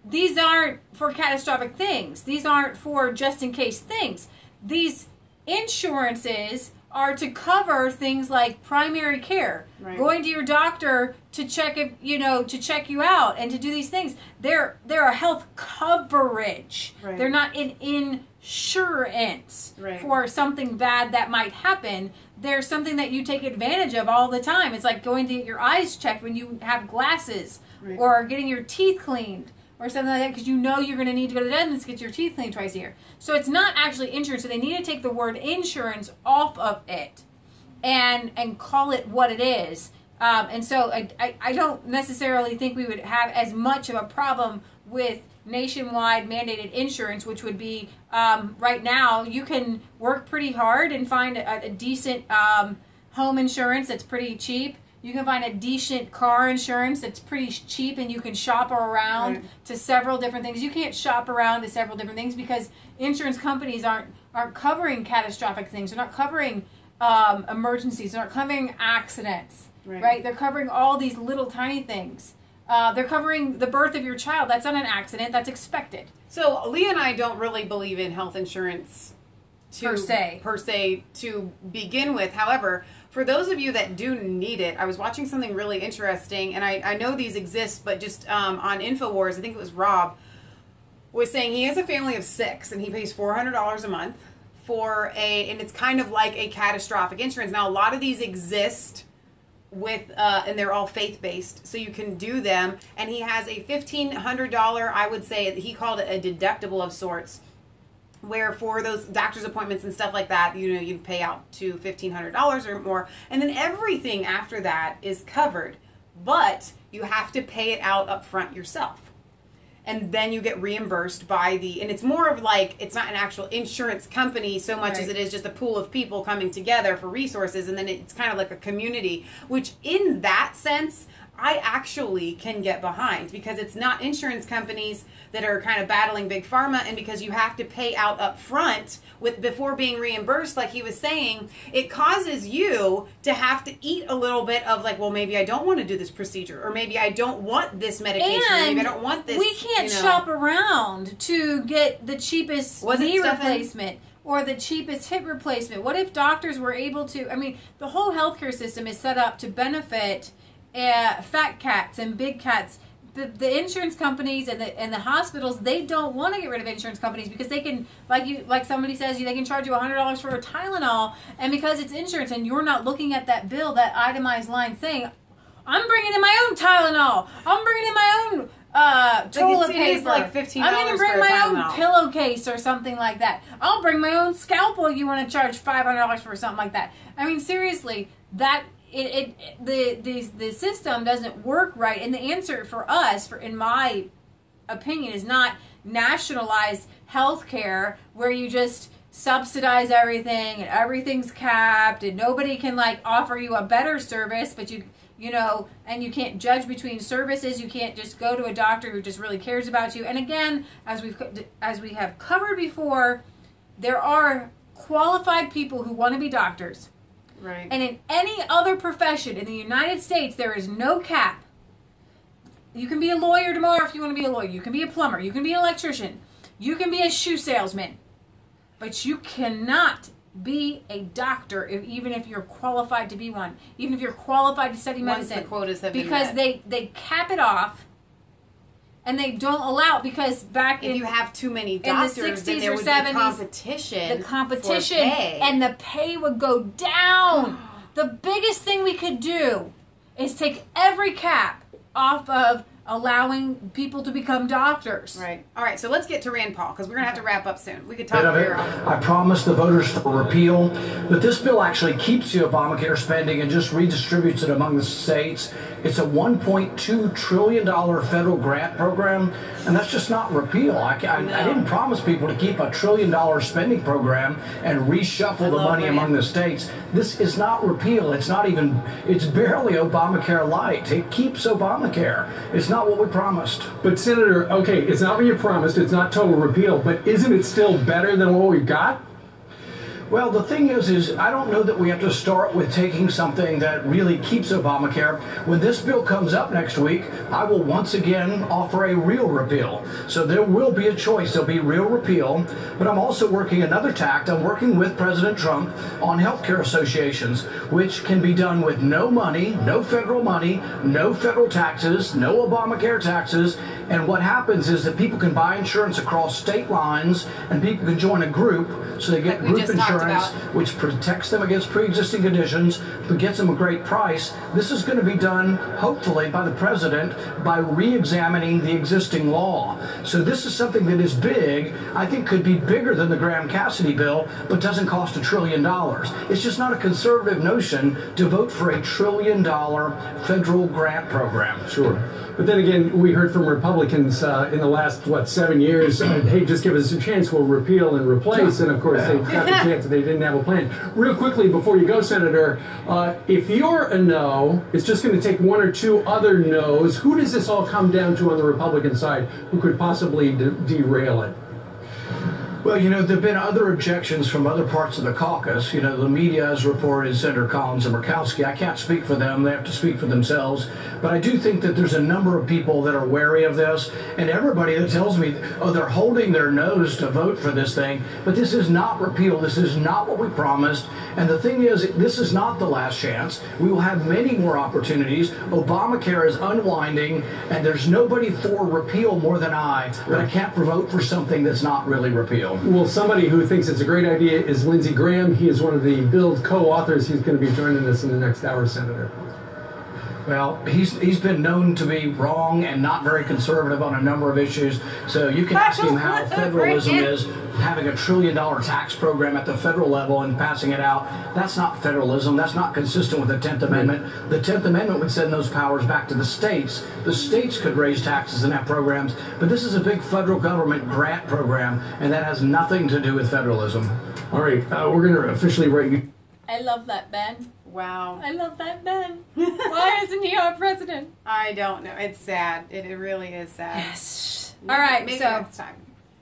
Speaker 2: these aren't for catastrophic things. These aren't for just in case things. These insurances are to cover things like primary care, going to your doctor to check check you out and to do these things. They're a health coverage.
Speaker 1: Right.
Speaker 2: They're not an insurance for something bad that might happen. They're something that you take advantage of all the time. It's like going to get your eyes checked when you have glasses, or getting your teeth cleaned, or something like that, because you know you're going to need to go to the dentist to get your teeth cleaned twice a year. So it's not actually insurance. So they need to take the word insurance off of it and call it what it is. And so I don't necessarily think we would have as much of a problem with nationwide mandated insurance, which would be right now you can work pretty hard and find a decent home insurance that's pretty cheap. You can find a decent car insurance that's pretty cheap, and you can shop around to several different things. You can't shop around to several different things because insurance companies aren't covering catastrophic things. They're not covering emergencies. They're not covering accidents, right? They're covering all these little tiny things. They're covering the birth of your child. That's not an accident. That's expected.
Speaker 1: So Leah and I don't really believe in health insurance
Speaker 2: Per se
Speaker 1: to begin with. However, for those of you that do need it, I was watching something really interesting, and I know these exist, but just on InfoWars, I think it was Rob, was saying he has a family of 6, and he pays $400 a month for and it's kind of like a catastrophic insurance. Now, a lot of these exist with, and they're all faith-based, so you can do them, and he has a $1,500, I would say, he called it a deductible of sorts, where for those doctor's appointments and stuff like that, you pay out to $1,500 or more, and then everything after that is covered, but you have to pay it out up front yourself, and then you get reimbursed by and it's more of it's not an actual insurance company so much as it is just a pool of people coming together for resources, and then it's kind of like a community, which in that sense I actually can get behind, because it's not insurance companies that are kind of battling big pharma, and because you have to pay out up front before being reimbursed, like he was saying, it causes you to have to eat a little bit of well, maybe I don't want to do this procedure, or maybe I don't want this medication, or maybe I don't want this.
Speaker 2: We can't shop around to get the cheapest knee replacement or the cheapest hip replacement. What if doctors were able to? I mean, the whole healthcare system is set up to benefit fat cats and big cats. The insurance companies and the hospitals, they don't want to get rid of insurance companies because they can, like somebody says, they can charge you $100 for a Tylenol, and because it's insurance and you're not looking at that bill, that itemized line saying, I'm bringing in my own Tylenol, I'm bringing in my own toilet paper,
Speaker 1: like $15
Speaker 2: I'm going to bring my own pillowcase or something like that. I'll bring my own scalpel. You want to charge $500 for something like that? I mean, seriously, the system doesn't work right, and the answer for us, in my opinion, is not nationalized health care where you just subsidize everything and everything's capped and nobody can offer you a better service, but and you can't judge between services. You can't just go to a doctor who just really cares about you. And again, as we have covered before, there are qualified people who want to be doctors.
Speaker 1: Right.
Speaker 2: And in any other profession in the United States, there is no cap. You can be a lawyer tomorrow if you want to be a lawyer. You can be a plumber. You can be an electrician. You can be a shoe salesman. But you cannot be a doctor, even if you're qualified to be one, even if you're qualified to study medicine.
Speaker 1: Once the quotas have been
Speaker 2: because
Speaker 1: met.
Speaker 2: they cap it off, and they don't allow it because back
Speaker 1: if you have too many doctors,
Speaker 2: in the 60s
Speaker 1: then there
Speaker 2: or
Speaker 1: would
Speaker 2: 70s,
Speaker 1: be competition.
Speaker 2: the competition
Speaker 1: for pay.
Speaker 2: and the pay would go down. The biggest thing we could do is take every cap off of allowing people to become doctors.
Speaker 1: Right. All right, so let's get to Rand Paul, because we're going to have to wrap up soon. We could talk here.
Speaker 16: I promised the voters for repeal, but this bill actually keeps the Obamacare spending and just redistributes it among the states. It's a $1.2 trillion federal grant program, and that's just not repeal. I didn't promise people to keep a $1 trillion spending program and reshuffle the money among the states. This is not repeal. It's not even, it's barely Obamacare light. It keeps Obamacare. It's not what we promised.
Speaker 20: But Senator, okay, it's not what you promised. It's not total repeal, but isn't it still better than what we've got?
Speaker 16: Well, the thing is I don't know that we have to start with taking something that really keeps Obamacare. When this bill comes up next week, I will once again offer a real repeal. So there will be a choice. There'll be real repeal. But I'm also working another tact. I'm working with President Trump on healthcare associations, which can be done with no money, no federal taxes, no Obamacare taxes. And what happens is that people can buy insurance across state lines, and people can join a group, so they get group insurance, which protects them against pre-existing conditions, but gets them a great price. This is going to be done, hopefully, by the president by re-examining the existing law. So this is something that is big, I think could be bigger than the Graham-Cassidy bill, but doesn't cost $1 trillion. It's just not a conservative notion to vote for $1 trillion federal grant program.
Speaker 20: Sure. But then again, we heard from Republicans in the last, 7 years, hey, just give us a chance, we'll repeal and replace. And of course, they got the chance, they didn't have a plan. Real quickly, before you go, Senator, if you're a no, it's just going to take one or two other no's. Who does this all come down to on the Republican side who could possibly derail it?
Speaker 16: Well, there have been other objections from other parts of the caucus. The media has reported Senator Collins and Murkowski. I can't speak for them. They have to speak for themselves. But I do think that there's a number of people that are wary of this. And everybody that tells me, oh, they're holding their nose to vote for this thing. But this is not repeal. This is not what we promised. And the thing is, this is not the last chance. We will have many more opportunities. Obamacare is unwinding, and there's nobody for repeal more than I. But I can't vote for something that's not really repeal.
Speaker 20: Well, somebody who thinks it's a great idea is Lindsey Graham. He is one of the bill's co-authors. He's going to be joining us in the next hour, Senator.
Speaker 16: Well, he's been known to be wrong and not very conservative on a number of issues. So you can ask him how federalism is, having $1 trillion tax program at the federal level and passing it out. That's not federalism. That's not consistent with the 10th Amendment. The 10th Amendment would send those powers back to the states. The states could raise taxes and have programs, but this is a big federal government grant program, and that has nothing to do with federalism.
Speaker 20: All right, we're going to officially write you.
Speaker 2: I love that Ben.
Speaker 1: Wow.
Speaker 2: I love that Ben. Why isn't he our president?
Speaker 1: I don't know. It's sad. It really is sad.
Speaker 2: Yes. All right,
Speaker 1: Maybe
Speaker 2: so
Speaker 1: next time.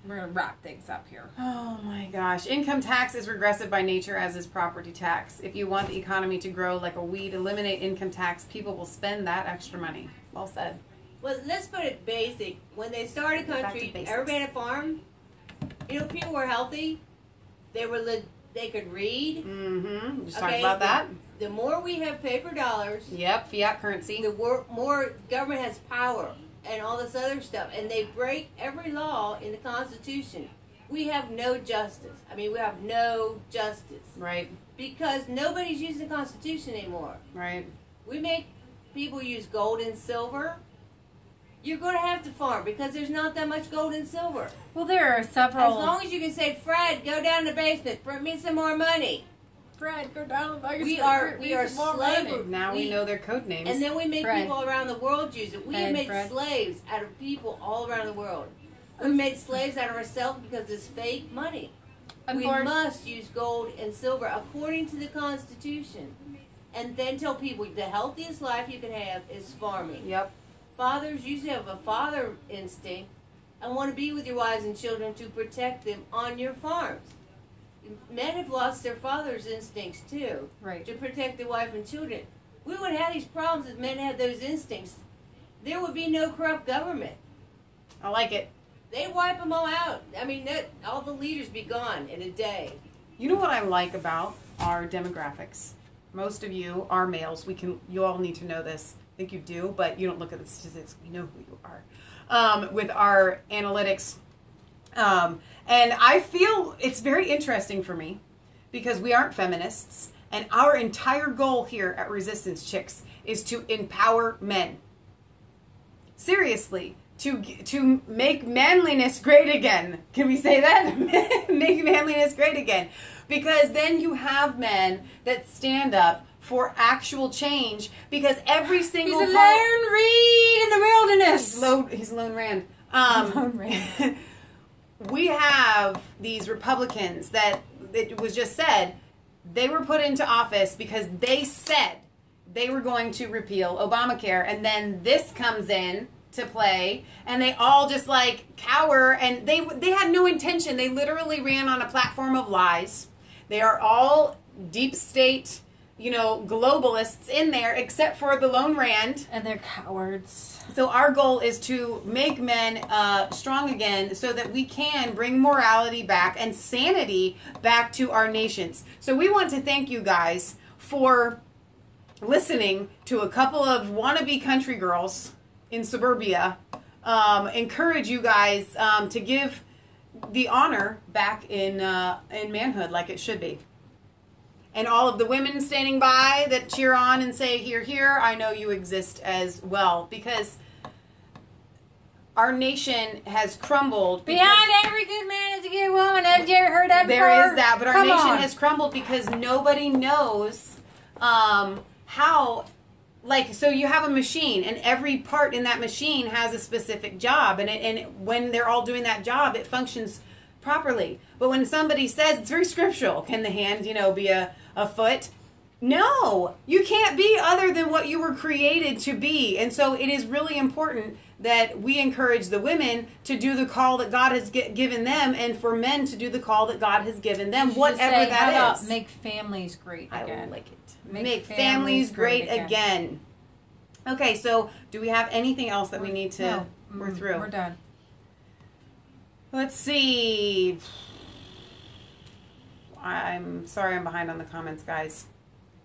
Speaker 2: We're going to wrap things up here.
Speaker 1: Oh my gosh. Income tax is regressive by nature, as is property tax. If you want the economy to grow like a weed, eliminate income tax. People will spend that extra money. Well said.
Speaker 7: Well, let's put it basic. When they started country, everybody had a farm. People were healthy. They could read.
Speaker 1: Mm-hmm. Just talk about that.
Speaker 7: The more we have paper dollars.
Speaker 1: Yep, fiat currency.
Speaker 7: The more government has power and all this other stuff. And they break every law in the Constitution. We have no justice. We have no justice.
Speaker 1: Right.
Speaker 7: Because nobody's using the Constitution anymore.
Speaker 1: Right.
Speaker 7: We make people use gold and silver. You're going to have to farm because there's not that much gold and silver.
Speaker 2: Well, there are several.
Speaker 7: As long as you can say, Fred, go down to the basement, bring me some more money.
Speaker 2: Fred, go down to the basement.
Speaker 7: We are slaves.
Speaker 1: Now we know their code names.
Speaker 7: And then we make
Speaker 2: Fred.
Speaker 7: people around the world use it. We have made slaves out of people all around the world. We made slaves out of ourselves because it's fake money. We must use gold and silver according to the Constitution. And then tell people the healthiest life you can have is farming.
Speaker 1: Yep.
Speaker 7: Fathers usually have a father instinct and want to be with your wives and children to protect them on your farms. Men have lost their father's instincts too,
Speaker 2: right,
Speaker 7: to protect their wife and children. We wouldn't have these problems if men had those instincts. There would be no corrupt government.
Speaker 1: I like it.
Speaker 7: They'd wipe them all out. All the leaders be gone in a day.
Speaker 1: You know what I like about our demographics? Most of you are males. You all need to know this. I think you do, but you don't look at the statistics. We know who you are. With our analytics. And I feel it's very interesting for me because we aren't feminists. And our entire goal here at Resistance Chicks is to empower men. Seriously. To make manliness great again. Can we say that? Make manliness great again. Because then you have men that stand up for actual change. Because every single...
Speaker 2: He's a lone reed in the wilderness.
Speaker 1: He's a lone Rand.
Speaker 2: Lone Rand.
Speaker 1: We have these Republicans that, it was just said, they were put into office because they said they were going to repeal Obamacare. And then this comes in to play, and they all just like cower, and they had no intention. They literally ran on a platform of lies. They are all deep state, globalists in there, except for the Lone Rand.
Speaker 2: And they're cowards.
Speaker 1: So our goal is to make men strong again so that we can bring morality back and sanity back to our nations. So we want to thank you guys for listening to a couple of wannabe country girls in suburbia, encourage you guys to give the honor back in manhood like it should be. And all of the women standing by that cheer on and say, "Hear, hear," I know you exist as well, because our nation has crumbled.
Speaker 2: Behind every good man is a good woman. Have you ever heard that before?
Speaker 1: There is that, but our nation has crumbled because nobody knows how... so you have a machine, and every part in that machine has a specific job, and when they're all doing that job, it functions properly. But when somebody says, it's very scriptural, can the hand, be a foot? No, you can't be other than what you were created to be. And so it is really important that we encourage the women to do the call that God has given them, and for men to do the call that God has given them, whatever that is.
Speaker 2: Make families great again.
Speaker 1: I like it. Make families great again. Okay, so do we have anything else that we need to work through?
Speaker 2: We're done.
Speaker 1: Let's see. I'm sorry I'm behind on the comments, guys.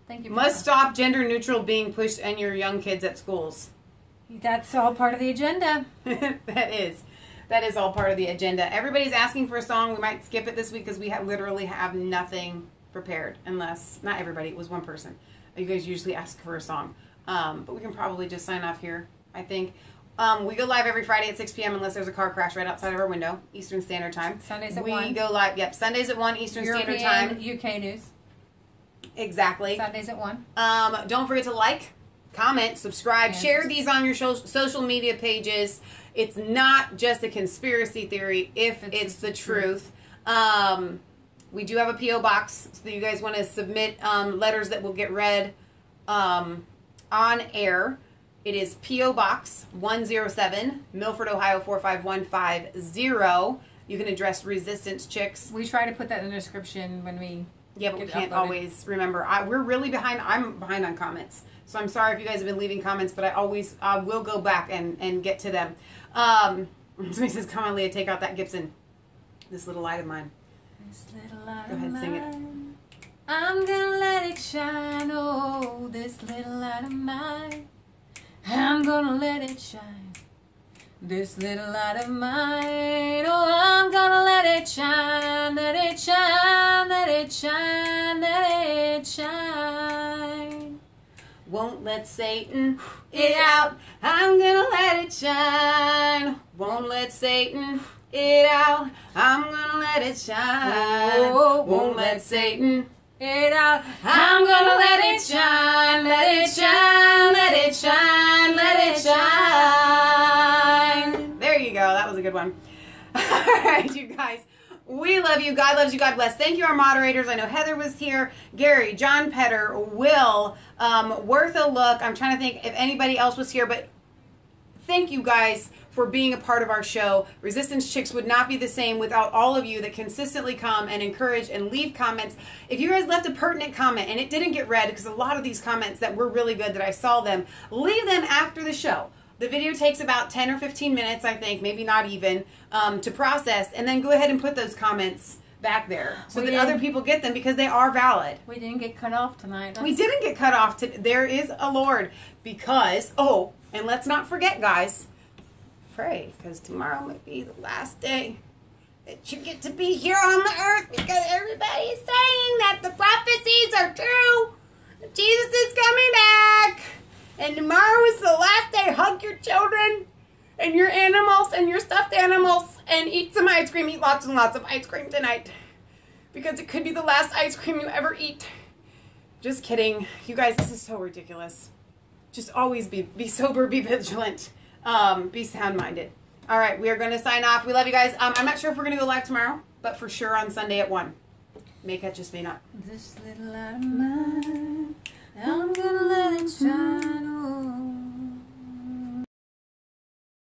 Speaker 2: Thank you.
Speaker 1: Must stop gender neutral being pushed on your young kids at schools.
Speaker 2: That's all part of the agenda.
Speaker 1: That is all part of the agenda. Everybody's asking for a song. We might skip it this week because we literally have nothing prepared, unless, not everybody, it was one person. You guys usually ask for a song. But we can probably just sign off here, I think. We go live every Friday at 6 p.m. unless there's a car crash right outside of our window, Eastern Standard Time.
Speaker 2: Sundays at 1.
Speaker 1: We go live, Sundays at 1 Eastern Standard Time.
Speaker 2: UK news.
Speaker 1: Exactly.
Speaker 2: Sundays at 1.
Speaker 1: Don't forget to like, comment, subscribe, share these on your social media pages. It's not just a conspiracy theory if it's the truth. We do have a P.O. box, so that you guys want to submit letters that will get read on air. It is P.O. Box 107, Milford, Ohio 45150. You can address Resistance Chicks.
Speaker 2: We try to put that in the description when we...
Speaker 1: Yeah, but we can't always remember. We're really behind. I'm behind on comments. So I'm sorry if you guys have been leaving comments, but I will go back and get to them. Somebody says, "Come on, Leah, take out that Gibson. This little light of mine."
Speaker 2: This little light
Speaker 1: go ahead and sing it.
Speaker 2: I'm gonna let it shine, oh, this little light of mine. I'm gonna let it shine, this little light of mine. Oh, I'm gonna let it shine, let it shine, let it shine, let it shine.
Speaker 1: Won't let Satan it out. I'm gonna let it shine. Won't let Satan it out. I'm gonna let it shine. Won't let Satan it out. I'm gonna let it shine, let it shine, let it shine, let it shine. There you go. That was a good one. All right, you guys. We love you. God loves you. God bless. Thank you, our moderators. I know Heather was here. Gary, John Petter, Will, Worth a Look. I'm trying to think if anybody else was here, but thank you guys for being a part of our show. Resistance Chicks would not be the same without all of you that consistently come and encourage and leave comments. If you guys left a pertinent comment and it didn't get read, because a lot of these comments that were really good that I saw them, leave them after the show. The video takes about 10 or 15 minutes, I think, maybe not even, to process, and then go ahead and put those comments back there so
Speaker 2: We
Speaker 1: that
Speaker 2: didn't-
Speaker 1: other people get them because they are valid.
Speaker 2: We didn't get cut off tonight.
Speaker 1: We didn't get cut off. There is a Lord because, oh, and let's not forget, guys, pray because tomorrow might be the last day that you get to be here on the earth because everybody is saying that the prophecies are true. Jesus is coming back. And tomorrow is the last day. Hug your children and your animals and your stuffed animals and eat some ice cream. Eat lots and lots of ice cream tonight because it could be the last ice cream you ever eat. Just kidding. You guys, this is so ridiculous. Just always be sober, be vigilant, be sound-minded. All right, we are going to sign off. We love you guys. I'm not sure if we're going to go live tomorrow, but for sure on Sunday at 1. May catch us, may not.
Speaker 2: This little light of mine, I'm gonna let